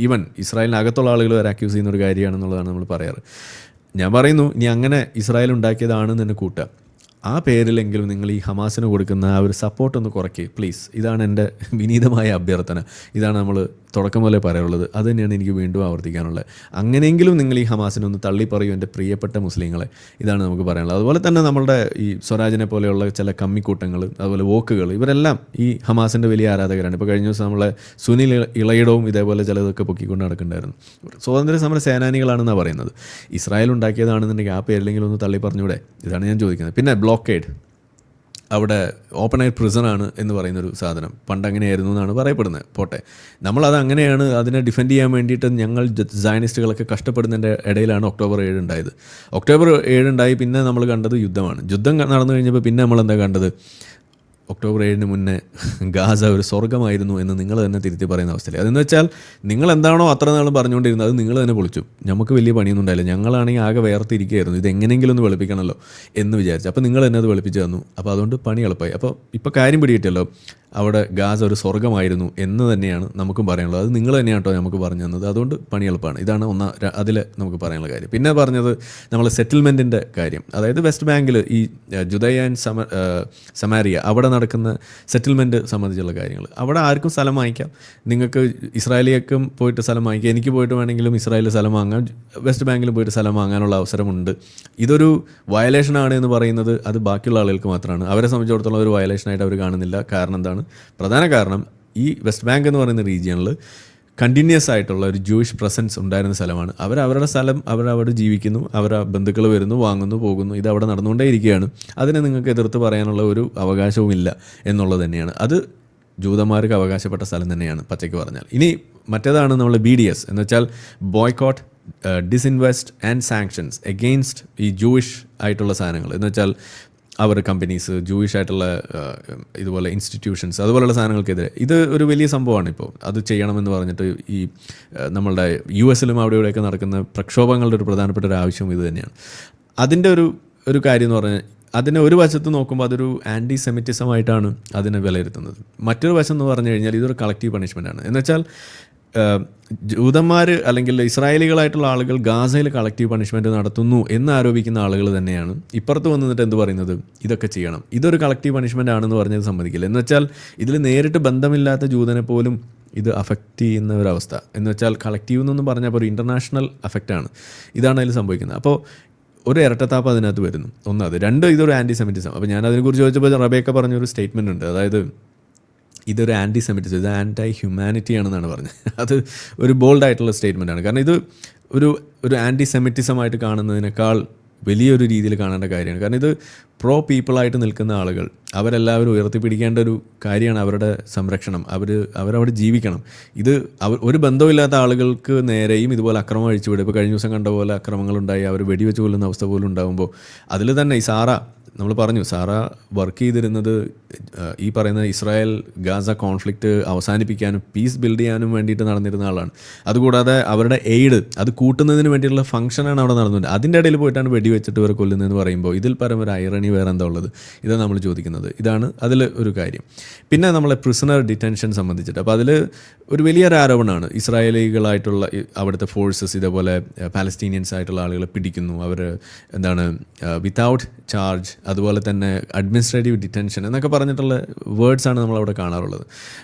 ഈവൻ ഇസ്രായേലിനകത്തുള്ള ആളുകൾ വരെ അക്യൂസ് ചെയ്യുന്ന ഒരു കാര്യമാണെന്നുള്ളതാണ് നമ്മൾ പറയാറ്. ഞാൻ പറയുന്നു ഇനി അങ്ങനെ ഇസ്രായേൽ ഉണ്ടാക്കിയതാണെന്ന് തന്നെ കൂട്ടുക. ആ പേരിലെങ്കിലും നിങ്ങൾ ഈ ഹമാസിന് കൊടുക്കുന്ന ആ ഒരു സപ്പോർട്ട് ഒന്ന് കുറയ്ക്കുക പ്ലീസ്. ഇതാണ് എൻ്റെ വിനീതമായ അഭ്യർത്ഥന. ഇതാണ് നമ്മൾ തുടക്കം പോലെ പറയാനുള്ളത്. അത് തന്നെയാണ് എനിക്ക് വീണ്ടും ആവർത്തിക്കാനുള്ളത്. അങ്ങനെയെങ്കിലും നിങ്ങൾ ഈ ഹമാസിനൊന്ന് തള്ളിപ്പറയൂ എൻ്റെ പ്രിയപ്പെട്ട മുസ്ലിങ്ങളെ. ഇതാണ് നമുക്ക് പറയാനുള്ളത്. അതുപോലെ തന്നെ നമ്മളുടെ ഈ സ്വരാജിനെ പോലെയുള്ള ചില കമ്മിക്കൂട്ടങ്ങൾ, അതുപോലെ വോക്കുകൾ, ഇവരെല്ലാം ഈ ഹമാസിൻ്റെ വലിയ ആരാധകരാണ്. ഇപ്പോൾ കഴിഞ്ഞ ദിവസം നമ്മളെ സുനിൽ ഇളയിടവും ഇതേപോലെ ചിലതൊക്കെ പൊക്കിക്കൊണ്ട് നടക്കുന്നുണ്ടായിരുന്നു. സ്വാതന്ത്ര്യ സമര സേനാനികളാണെന്നാണ് പറയുന്നത്. ഇസ്രായേൽ ഉണ്ടാക്കിയതാണെന്നുണ്ടെങ്കിൽ ആ പേരിലെങ്കിലും ഒന്ന് തള്ളി പറഞ്ഞൂടെ? ഇതാണ് ഞാൻ ചോദിക്കുന്നത്. പിന്നെ ബ്ലോക്കേഡ്, അവിടെ ഓപ്പൺ എയർ പ്രിസണാണ് എന്ന് പറയുന്നൊരു സാധനം പണ്ട് അങ്ങനെയായിരുന്നു എന്നാണ് പറയപ്പെടുന്നത്. പോട്ടെ, നമ്മളത് അങ്ങനെയാണ്, അതിനെ ഡിഫെൻഡ് ചെയ്യാൻ വേണ്ടിയിട്ട് ഞങ്ങൾ സയനിസ്റ്റുകളൊക്കെ കഷ്ടപ്പെടുന്നതിൻ്റെ ഇടയിലാണ് October 7 ഉണ്ടായത്. October 7 ഉണ്ടായി. പിന്നെ നമ്മൾ കണ്ടത് യുദ്ധമാണ്. യുദ്ധം നടന്നു കഴിഞ്ഞപ്പോൾ പിന്നെ നമ്മളെന്താ കണ്ടത്? October 7 മുന്നേ ഗാസ ഒരു സ്വർഗ്ഗമായിരുന്നു എന്ന് നിങ്ങൾ തന്നെ തിരുത്തി പറയുന്ന അവസ്ഥയിൽ. അതെന്ന് വെച്ചാൽ നിങ്ങൾ എന്താണോ അത്ര നാളും പറഞ്ഞുകൊണ്ടിരുന്നത് അത് നിങ്ങൾ തന്നെ പൊളിച്ചു. നമുക്ക് വലിയ പണിയൊന്നും ഉണ്ടായില്ല. ഞങ്ങളാണെങ്കിൽ ആകെ വേർതിരിക്കുകയായിരുന്നു. ഇത് എങ്ങനെയെങ്കിലും ഒന്ന് വെളുപ്പിക്കണമല്ലോ എന്ന് വിചാരിച്ചു. അപ്പോൾ നിങ്ങൾ തന്നെ അത് വെളുപ്പിച്ച് തന്നു. അപ്പോൾ അതുകൊണ്ട് പണി എളുപ്പമായി. അപ്പോൾ ഇപ്പോൾ കാര്യം പിടികിട്ടല്ലോ, അവിടെ ഗാസ ഒരു സ്വർഗ്ഗമായിരുന്നു എന്ന് തന്നെയാണ് നമുക്കും പറയാനുള്ളത്. അത് നിങ്ങൾ തന്നെയാണ് കേട്ടോ നമുക്ക് പറഞ്ഞു തന്നത്. അതുകൊണ്ട് പണി എളുപ്പമാണ്. ഇതാണ് അതിൽ നമുക്ക് പറയാനുള്ള കാര്യം. പിന്നെ പറഞ്ഞത് നമ്മൾ സെറ്റിൽമെൻറ്റിൻ്റെ കാര്യം. അതായത് വെസ്റ്റ് ബാങ്കിൽ ഈ ജുദയ ആൻഡ് സമാരിയ അവിടെ നടക്കുന്ന സെറ്റിൽമെൻറ്റ് സംബന്ധിച്ചുള്ള കാര്യങ്ങൾ. അവിടെ ആർക്കും സ്ഥലം വാങ്ങിക്കാം. നിങ്ങൾക്ക് ഇസ്രായേലിയേക്കും പോയിട്ട് സ്ഥലം വാങ്ങിക്കാം. എനിക്ക് പോയിട്ട് വേണമെങ്കിലും ഇസ്രായേലിൽ സ്ഥലം വാങ്ങാം. വെസ്റ്റ് ബാങ്കിലും പോയിട്ട് സ്ഥലം വാങ്ങാനുള്ള അവസരമുണ്ട്. ഇതൊരു വയലേഷനാണ് എന്ന് പറയുന്നത് അത് ബാക്കിയുള്ള ആളുകൾക്ക് മാത്രമാണ്. അവരെ സംബന്ധിച്ചിടത്തോളം ഒരു വയലേഷനായിട്ട് അവർ കാണുന്നില്ല. കാരണം എന്താണ്? പ്രധാന കാരണം ഈ വെസ്റ്റ് ബാങ്ക് എന്ന് പറയുന്ന റീജിയനിൽ കണ്ടിന്യൂസ് ആയിട്ടുള്ള ഒരു ജൂയിഷ് പ്രസൻസ് ഉണ്ടായിരുന്ന സ്ഥലമാണ്. അവരുടെ സ്ഥലം അവരവിടെ ജീവിക്കുന്നു, അവരുടെ ബന്ധുക്കൾ വരുന്നു, വാങ്ങുന്നു, പോകുന്നു. ഇത് അവിടെ നടന്നുകൊണ്ടേയിരിക്കുകയാണ്. അതിനെ നിങ്ങൾക്ക് എതിർത്ത് പറയാനുള്ള ഒരു അവകാശവും ഇല്ല എന്നുള്ളത് തന്നെയാണ്. അത് ജൂതന്മാർക്ക് അവകാശപ്പെട്ട സ്ഥലം തന്നെയാണ് പച്ചയ്ക്ക് പറഞ്ഞാൽ. ഇനി മറ്റേതാണ് നമ്മൾ BDS എന്ന് വെച്ചാൽ ബോയ്ക്കോട്ട്, ഡിസിൻവെസ്റ്റ് ആൻഡ് സാങ്ഷൻസ് എഗെയിൻസ്റ്റ് ഈ ജൂയിഷ് ആയിട്ടുള്ള സാധനങ്ങൾ. എന്ന് വെച്ചാൽ അവരുടെ കമ്പനീസ്, ജൂയിഷ് ആയിട്ടുള്ള ഇതുപോലെ ഇൻസ്റ്റിറ്റ്യൂഷൻസ്, അതുപോലെയുള്ള സാധനങ്ങൾക്കെതിരെ ഇത് ഒരു വലിയ സംഭവമാണ്. ഇപ്പോൾ അത് ചെയ്യണമെന്ന് പറഞ്ഞിട്ട് ഈ നമ്മളുടെ US-ലും അവിടെ ഇവിടെയൊക്കെ നടക്കുന്ന പ്രക്ഷോഭങ്ങളുടെ ഒരു പ്രധാനപ്പെട്ട ഒരു ആവശ്യം ഇത് തന്നെയാണ്. അതിൻ്റെ ഒരു കാര്യം എന്ന് പറഞ്ഞാൽ അതിനെ ഒരു വശത്ത് നോക്കുമ്പോൾ അതൊരു ആൻറ്റി-സെമിറ്റിസമായിട്ടാണ് അതിനെ വിലയിരുത്തുന്നത്. മറ്റൊരു വശം എന്ന് പറഞ്ഞു കഴിഞ്ഞാൽ ഇതൊരു കളക്റ്റീവ് പണിഷ്മെൻറ്റാണ്. എന്നുവെച്ചാൽ ജൂതന്മാർ അല്ലെങ്കിൽ ഇസ്രായേലികളായിട്ടുള്ള ആളുകൾ ഗാസയിൽ കളക്റ്റീവ് പണിഷ്മെൻറ്റ് നടത്തുന്നു എന്ന് ആരോപിക്കുന്ന ആളുകൾ തന്നെയാണ് ഇപ്പുറത്ത് വന്നിട്ട് എന്ത് പറയുന്നത്? ഇതൊക്കെ ചെയ്യണം, ഇതൊരു കളക്റ്റീവ് പണിഷ്മെൻ്റ് ആണെന്ന് പറഞ്ഞത് സമ്മതിക്കില്ല. എന്ന് വെച്ചാൽ ഇതിൽ നേരിട്ട് ബന്ധമില്ലാത്ത ജൂതനെ പോലും ഇത് അഫക്റ്റ് ചെയ്യുന്ന ഒരവസ്ഥ. എന്ന് വെച്ചാൽ കളക്റ്റീവ് എന്നൊന്നും പറഞ്ഞാൽ ഒരു ഇൻ്റർനാഷണൽ അഫക്റ്റാണ്. ഇതാണ് അതിൽ സംഭവിക്കുന്നത്. അപ്പോൾ ഒരു ഇരട്ടത്താപ്പ് അതിനകത്ത് വരുന്നു. ഒന്നത്. രണ്ട്, ഇതൊരു ആൻറ്റി-സെമിറ്റിസം. അപ്പോൾ ഞാൻ അതിനെക്കുറിച്ച് ചോദിച്ചപ്പോൾ റബേക്ക പറഞ്ഞൊരു സ്റ്റേറ്റ്മെൻ്റ് ഉണ്ട്. അതായത് ഇതൊരു ആൻറ്റി-സെമിറ്റിസം, ഇത് ആൻറ്റി-ഹ്യൂമാനിറ്റി ആണെന്നാണ് പറഞ്ഞത്. അത് ഒരു ബോൾഡായിട്ടുള്ള സ്റ്റേറ്റ്മെൻറ്റാണ്. കാരണം ഇത് ഒരു ആൻറ്റി-സെമിറ്റിസമായിട്ട് കാണുന്നതിനേക്കാൾ വലിയൊരു രീതിയിൽ കാണേണ്ട കാര്യമാണ്. കാരണം ഇത് പ്രോ പീപ്പിളായിട്ട് നിൽക്കുന്ന ആളുകൾ അവരെല്ലാവരും ഉയർത്തിപ്പിടിക്കേണ്ട ഒരു കാര്യമാണ് അവരുടെ സംരക്ഷണം. അവരവിടെ ജീവിക്കണം. ഇത് ഒരു ബന്ധമില്ലാത്ത ആളുകൾക്ക് നേരെയും ഇതുപോലെ അക്രമം അഴിച്ചുവിടും. ഇപ്പോൾ കഴിഞ്ഞ ദിവസം കണ്ട പോലെ അക്രമങ്ങളുണ്ടായി, അവർ വെടിവെച്ച് കൊല്ലുന്ന അവസ്ഥ പോലും ഉണ്ടാകുമ്പോൾ അതിൽ തന്നെ ഈ സാറ നമ്മൾ പറഞ്ഞു, സാറ വർക്ക് ചെയ്തിരുന്നത് ഈ പറയുന്ന ഇസ്രായേൽ ഗാസ കോൺഫ്ലിക്റ്റ് അവസാനിപ്പിക്കാനും പീസ് ബിൽഡ് ചെയ്യാനും വേണ്ടിയിട്ട് നടന്നിരുന്ന ആളാണ്. അതുകൂടാതെ അവരുടെ എയ്ഡ് അത് കൂട്ടുന്നതിന് വേണ്ടിയിട്ടുള്ള ഫംഗ്ഷനാണ് അവിടെ നടന്നത്. അതിൻ്റെ ഇടയിൽ പോയിട്ടാണ് വെടിവെച്ചിട്ട് ഇവരെ കൊല്ലുന്നതെന്ന് പറയുമ്പോൾ ഇതിൽ പരം ഒരു ഐറണി വേറെ എന്താ ഉള്ളത്? ഇതാണ് നമ്മൾ ചോദിക്കുന്നത്. ഇതാണ് അതിൽ ഒരു കാര്യം. പിന്നെ നമ്മളെ പ്രിസണർ ഡിറ്റൻഷൻ സംബന്ധിച്ചിട്ട് അപ്പോൾ അതിൽ ഒരു വലിയൊരു ആരോപണമാണ്. ഇസ്രായേലികളായിട്ടുള്ള അവിടുത്തെ ഫോഴ്സസ് ഇതേപോലെ പാലസ്തീനിയൻസ് ആയിട്ടുള്ള ആളുകളെ പിടിക്കുന്നു. അവർ എന്താണ് വിത്തൗട്ട് ചാർജ് അതുപോലെ തന്നെ അഡ്മിനിസ്ട്രേറ്റീവ് ഡിറ്റൻഷൻ എന്നൊക്കെ പറഞ്ഞിട്ടുള്ള വേർഡ്സാണ് നമ്മളവിടെ കാണാറുള്ളത്.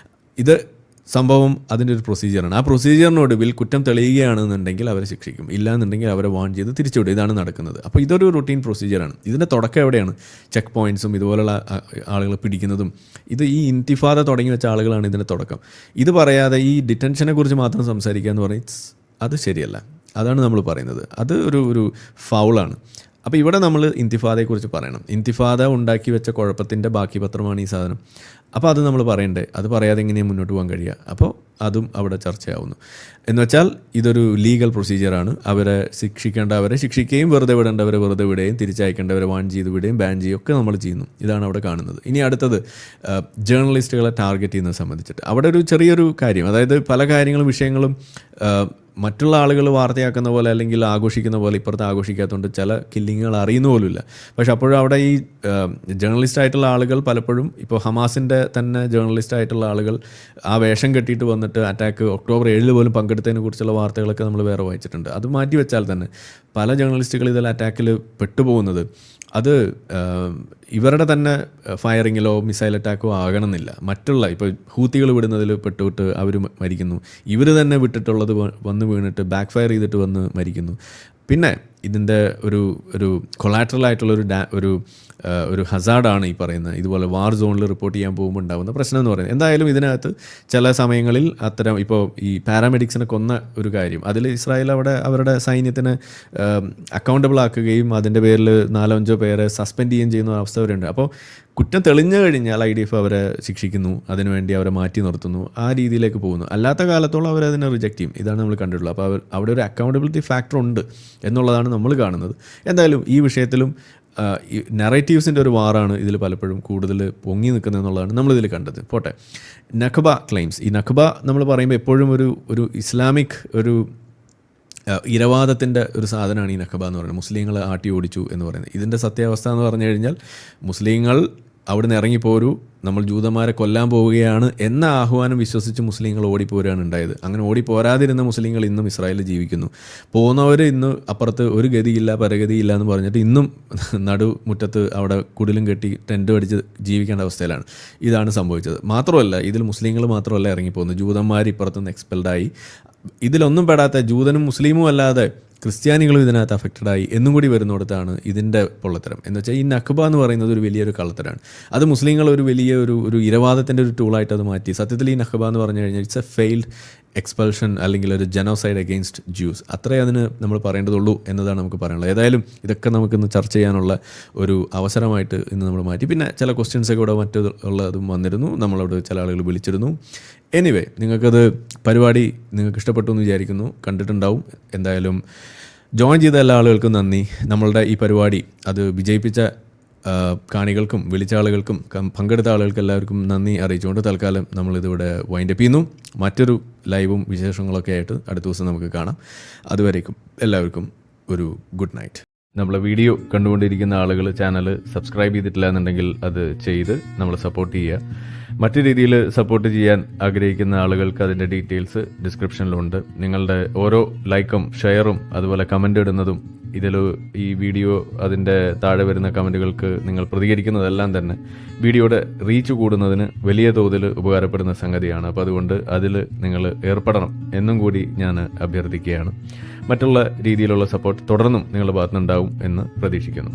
ഇത് സംഭവം അതിൻ്റെ ഒരു പ്രൊസീജിയറാണ്. ആ പ്രൊസീജിയറിനൊടുവിൽ കുറ്റം തെളിയുകയാണെന്നുണ്ടെങ്കിൽ അവരെ ശിക്ഷിക്കും, ഇല്ലാന്നുണ്ടെങ്കിൽ അവരെ വാൺ ചെയ്ത് തിരിച്ചുവിടും. ഇതാണ് നടക്കുന്നത്. അപ്പോൾ ഇതൊരു റുട്ടീൻ പ്രൊസീജിയറാണ്. ഇതിൻ്റെ തുടക്കം എവിടെയാണ്? ചെക്ക് പോയിൻറ്റ്സും ഇതുപോലുള്ള ആളുകൾ പിടിക്കുന്നതും. ഇത് ഈ ഇൻതിഫാദ തുടങ്ങി വെച്ച ആളുകളാണ് ഇതിൻ്റെ തുടക്കം. ഇത് പറയാതെ ഈ ഡിറ്റൻഷനെ കുറിച്ച് മാത്രം സംസാരിക്കുക എന്ന് പറഞ്ഞാൽ അത് ശരിയല്ല. അതാണ് നമ്മൾ പറയുന്നത്. അത് ഒരു ഫൗളാണ്. അപ്പോൾ ഇവിടെ നമ്മൾ ഇൻതിഫാദയെക്കുറിച്ച് പറയണം. ഇൻതിഫാദ ഉണ്ടാക്കി വെച്ച കുഴപ്പത്തിൻ്റെ ബാക്കി പത്രമാണ് ഈ സാധനം. അപ്പോൾ അത് നമ്മൾ പറയണ്ടേ? അത് പറയാതെ എങ്ങനെയാണ് മുന്നോട്ട് പോകാൻ കഴിയുക? അപ്പോൾ അതും അവിടെ ചർച്ചയാവുന്നു. എന്ന് വെച്ചാൽ ഇതൊരു ലീഗൽ പ്രൊസീജിയറാണ്. അവരെ ശിക്ഷിക്കേണ്ടവരെ ശിക്ഷിക്കുകയും വെറുതെ വിടേണ്ടവരെ വെറുതെ വിടുകയും തിരിച്ചയക്കേണ്ടവരെ വാൺ ചെയ്ത് വിടുകയും ബാൻ ചെയ്യുകയും ഒക്കെ നമ്മൾ ചെയ്യുന്നു. ഇതാണ് അവിടെ കാണുന്നത്. ഇനി അടുത്തത് ജേർണലിസ്റ്റുകളെ ടാർഗറ്റ് ചെയ്യുന്നത് സംബന്ധിച്ചിട്ട് അവിടെ ഒരു ചെറിയൊരു കാര്യം, അതായത് പല കാര്യങ്ങളും വിഷയങ്ങളും മറ്റുള്ള ആളുകൾ വാർത്തയാക്കുന്ന പോലെ അല്ലെങ്കിൽ ആഘോഷിക്കുന്ന പോലെ ഇപ്പുറത്ത് ആഘോഷിക്കാത്തതുകൊണ്ട് ചില കില്ലിങ്ങുകൾ അറിയുന്ന പോലുമില്ല. പക്ഷെ അപ്പോഴും അവിടെ ഈ ജേർണലിസ്റ്റ് ആയിട്ടുള്ള ആളുകൾ പലപ്പോഴും ഇപ്പോൾ ഹമാസിൻ്റെ തന്നെ ജേർണലിസ്റ്റ് ആയിട്ടുള്ള ആളുകൾ ആ വേഷം കെട്ടിയിട്ട് വന്നിട്ട് അറ്റാക്ക് ഒക്ടോബർ 7 പോലും പങ്കെടുത്തതിനെ കുറിച്ചുള്ള വാർത്തകളൊക്കെ നമ്മൾ വേറെ വായിച്ചിട്ടുണ്ട്. അത് മാറ്റി വെച്ചാൽ തന്നെ പല ജേർണലിസ്റ്റുകൾ ഇതിൽ അറ്റാക്കിൽ പെട്ടുപോകുന്നത് അത് ഇവരുടെ തന്നെ ഫയറിങ്ങിലോ മിസൈൽ അറ്റാക്കോ ആകണമെന്നില്ല. മറ്റുള്ള ഇപ്പോൾ ഹൂത്തികൾ വിടുന്നതിൽ പെട്ടുവിട്ട് അവർ മരിക്കുന്നു. ഇവർ തന്നെ വിട്ടിട്ടുള്ളത് വന്ന് വീണിട്ട് ബാക്ക് ഫയർ ചെയ്തിട്ട് വന്ന് മരിക്കുന്നു. പിന്നെ ഇതിൻ്റെ ഒരു കൊളാറ്ററലായിട്ടുള്ളൊരു ഒരു ഹസാർഡാണ് ഈ പറയുന്നത്. ഇതുപോലെ വാർ സോണിൽ റിപ്പോർട്ട് ചെയ്യാൻ പോകുമ്പോൾ ഉണ്ടാകുന്ന പ്രശ്നം എന്ന് പറയുന്നത്. എന്തായാലും ഇതിനകത്ത് ചില സമയങ്ങളിൽ അത്തരം ഇപ്പോൾ ഈ പാരാമെഡിക്സിനെ കൊന്ന ഒരു കാര്യം, അതിൽ ഇസ്രായേൽ അവിടെ അവരുടെ സൈന്യത്തിന് അക്കൗണ്ടബിൾ ആക്കുകയും അതിൻ്റെ പേരിൽ 4-5 പേരെ സസ്പെൻഡ് ചെയ്യുകയും ചെയ്യുന്ന അവസ്ഥ വരെയുണ്ട്. അപ്പോൾ കുറ്റം തെളിഞ്ഞു കഴിഞ്ഞാൽ IDF അവരെ ശിക്ഷിക്കുന്നു, അതിനുവേണ്ടി അവരെ മാറ്റി നിർത്തുന്നു, ആ രീതിയിലേക്ക് പോകുന്നു. അല്ലാത്ത കാലത്തോളം അവരതിനെ റിജക്റ്റ് ചെയ്യും. ഇതാണ് നമ്മൾ കണ്ടിട്ടുള്ളത്. അപ്പോൾ അവിടെ ഒരു അക്കൗണ്ടബിലിറ്റി ഫാക്ടർ ഉണ്ട് എന്നുള്ളതാണ് നമ്മൾ കാണുന്നത്. എന്തായാലും ഈ വിഷയത്തിലും നറേറ്റീവ്സിൻ്റെ ഒരു വാറാണ് ഇതിൽ പലപ്പോഴും കൂടുതൽ പൊങ്ങി നിൽക്കുന്നത് എന്നുള്ളതാണ് നമ്മളിതിൽ കണ്ടത്. പോട്ടെ, നഖബ ക്ലെയിംസ്. ഈ നഖബ നമ്മൾ പറയുമ്പോൾ എപ്പോഴും ഒരു ഇസ്ലാമിക് ഒരു ഇരവാദത്തിൻ്റെ ഒരു സാധനമാണ് ഈ നഖബ എന്ന് പറയുന്നത്. മുസ്ലിങ്ങളെ ആട്ടി ഓടിച്ചു എന്ന് പറയുന്നത്. ഇതിൻ്റെ സത്യാവസ്ഥ എന്ന് പറഞ്ഞു കഴിഞ്ഞാൽ മുസ്ലിങ്ങൾ അവിടുന്ന് ഇറങ്ങിപ്പോരൂ, നമ്മൾ ജൂതന്മാരെ കൊല്ലാൻ പോവുകയാണ് എന്ന ആഹ്വാനം വിശ്വസിച്ച് മുസ്ലിങ്ങൾ ഓടിപ്പോരാണ് ഉണ്ടായത്. അങ്ങനെ ഓടിപ്പോരാതിരുന്ന മുസ്ലിങ്ങൾ ഇന്നും ഇസ്രായേലിൽ ജീവിക്കുന്നു. പോകുന്നവർ ഇന്ന് അപ്പുറത്ത് ഒരു ഗതിയില്ല പരഗതിയില്ല എന്ന് പറഞ്ഞിട്ട് ഇന്നും നടുമുറ്റത്ത് അവിടെ കുടിലും കെട്ടി ടെൻറ്റ് അടിച്ച് ജീവിക്കേണ്ട അവസ്ഥയിലാണ്. ഇതാണ് സംഭവിച്ചത്. മാത്രമല്ല ഇതിൽ മുസ്ലിങ്ങൾ മാത്രമല്ല ഇറങ്ങിപ്പോകുന്നത്, ജൂതന്മാർ ഇപ്പുറത്തുനിന്ന് എക്സ്പെൽഡായി. ഇതിലൊന്നും പെടാത്ത ജൂതനും മുസ്ലിമും അല്ലാതെ ക്രിസ്ത്യാനികളും ഇതിനകത്ത് അഫക്റ്റഡായി എന്നും കൂടി വരുന്നിടത്താണ് ഇതിൻ്റെ പൊള്ളത്തരം. എന്ന് വെച്ചാൽ ഈ നഖബ എന്ന് പറയുന്നത് ഒരു വലിയൊരു കള്ളത്തരാണ്. അത് മുസ്ലിങ്ങൾ ഒരു വലിയ ഒരു ഇരവാദത്തിൻ്റെ ഒരു ടൂളായിട്ട് അത് മാറ്റി. സത്യത്തിൽ ഈ നഖബ എന്ന് പറഞ്ഞു കഴിഞ്ഞാൽ ഇറ്റ്സ് എ ഫെയിൽഡ് എക്സ്പൾഷൻ അല്ലെങ്കിൽ ഒരു ജനോസൈഡ് അഗെയിൻസ്റ്റ് ജ്യൂസ്. അത്രേ അതിന് നമ്മൾ പറയേണ്ടതുള്ളൂ എന്നതാണ് നമുക്ക് പറയാനുള്ളത്. ഏതായാലും ഇതൊക്കെ നമുക്കിന്ന് ചർച്ച ചെയ്യാനുള്ള ഒരു അവസരമായിട്ട് ഇന്ന് നമ്മൾ മാറ്റി. പിന്നെ ചില ക്വസ്റ്റ്യൻസൊക്കെ ഇവിടെ മറ്റുള്ളതും വന്നിരുന്നു, നമ്മളോട് ചില ആളുകൾ വിളിച്ചിരുന്നു. എനിവേ, നിങ്ങൾക്കത് പരിപാടി നിങ്ങൾക്ക് ഇഷ്ടപ്പെട്ടു എന്ന് വിചാരിക്കുന്നു, കണ്ടിട്ടുണ്ടാവും. എന്തായാലും ജോയിൻ ചെയ്ത എല്ലാ ആളുകൾക്കും നന്ദി. നമ്മളുടെ ഈ പരിപാടി അത് വിജയിപ്പിച്ച കാണികൾക്കും വിളിച്ച ആളുകൾക്കും പങ്കെടുത്ത ആളുകൾക്ക് എല്ലാവർക്കും നന്ദി അറിയിച്ചുകൊണ്ട് തൽക്കാലം നമ്മളിതിവിടെ വൈൻഡപ്പ് ചെയ്യുന്നു. മറ്റൊരു ലൈവും വിശേഷങ്ങളൊക്കെ ആയിട്ട് അടുത്ത ദിവസം നമുക്ക് കാണാം. അതുവരേക്കും എല്ലാവർക്കും ഒരു ഗുഡ് നൈറ്റ്. നമ്മളെ വീഡിയോ കണ്ടുകൊണ്ടിരിക്കുന്ന ആളുകൾ ചാനൽ സബ്സ്ക്രൈബ് ചെയ്തിട്ടില്ല എന്നുണ്ടെങ്കിൽ അത് ചെയ്ത് നമ്മളെ സപ്പോർട്ട് ചെയ്യുക. മറ്റു രീതിയിൽ സപ്പോർട്ട് ചെയ്യാൻ ആഗ്രഹിക്കുന്ന ആളുകൾക്ക് അതിൻ്റെ ഡീറ്റെയിൽസ് ഡിസ്ക്രിപ്ഷനിലുണ്ട്. നിങ്ങളുടെ ഓരോ ലൈക്കും ഷെയറും അതുപോലെ കമൻ്റ് ഇടുന്നതും ഇതിൽ ഈ വീഡിയോ അതിൻ്റെ താഴെ വരുന്ന കമൻറ്റുകൾക്ക് നിങ്ങൾ പ്രതികരിക്കുന്നതെല്ലാം തന്നെ വീഡിയോയുടെ റീച്ച് കൂടുന്നതിന് വലിയ തോതിൽ ഉപകാരപ്പെടുന്ന സംഗതിയാണ്. അപ്പോൾ അതുകൊണ്ട് അതിൽ നിങ്ങൾ ഏർപ്പെടണം എന്നും കൂടി ഞാൻ അഭ്യർത്ഥിക്കുകയാണ്. മറ്റുള്ള രീതിയിലുള്ള സപ്പോർട്ട് തുടർന്നും നിങ്ങളുടെ ഭാഗത്തുനിന്നുണ്ടാവും എന്ന് പ്രതീക്ഷിക്കുന്നു.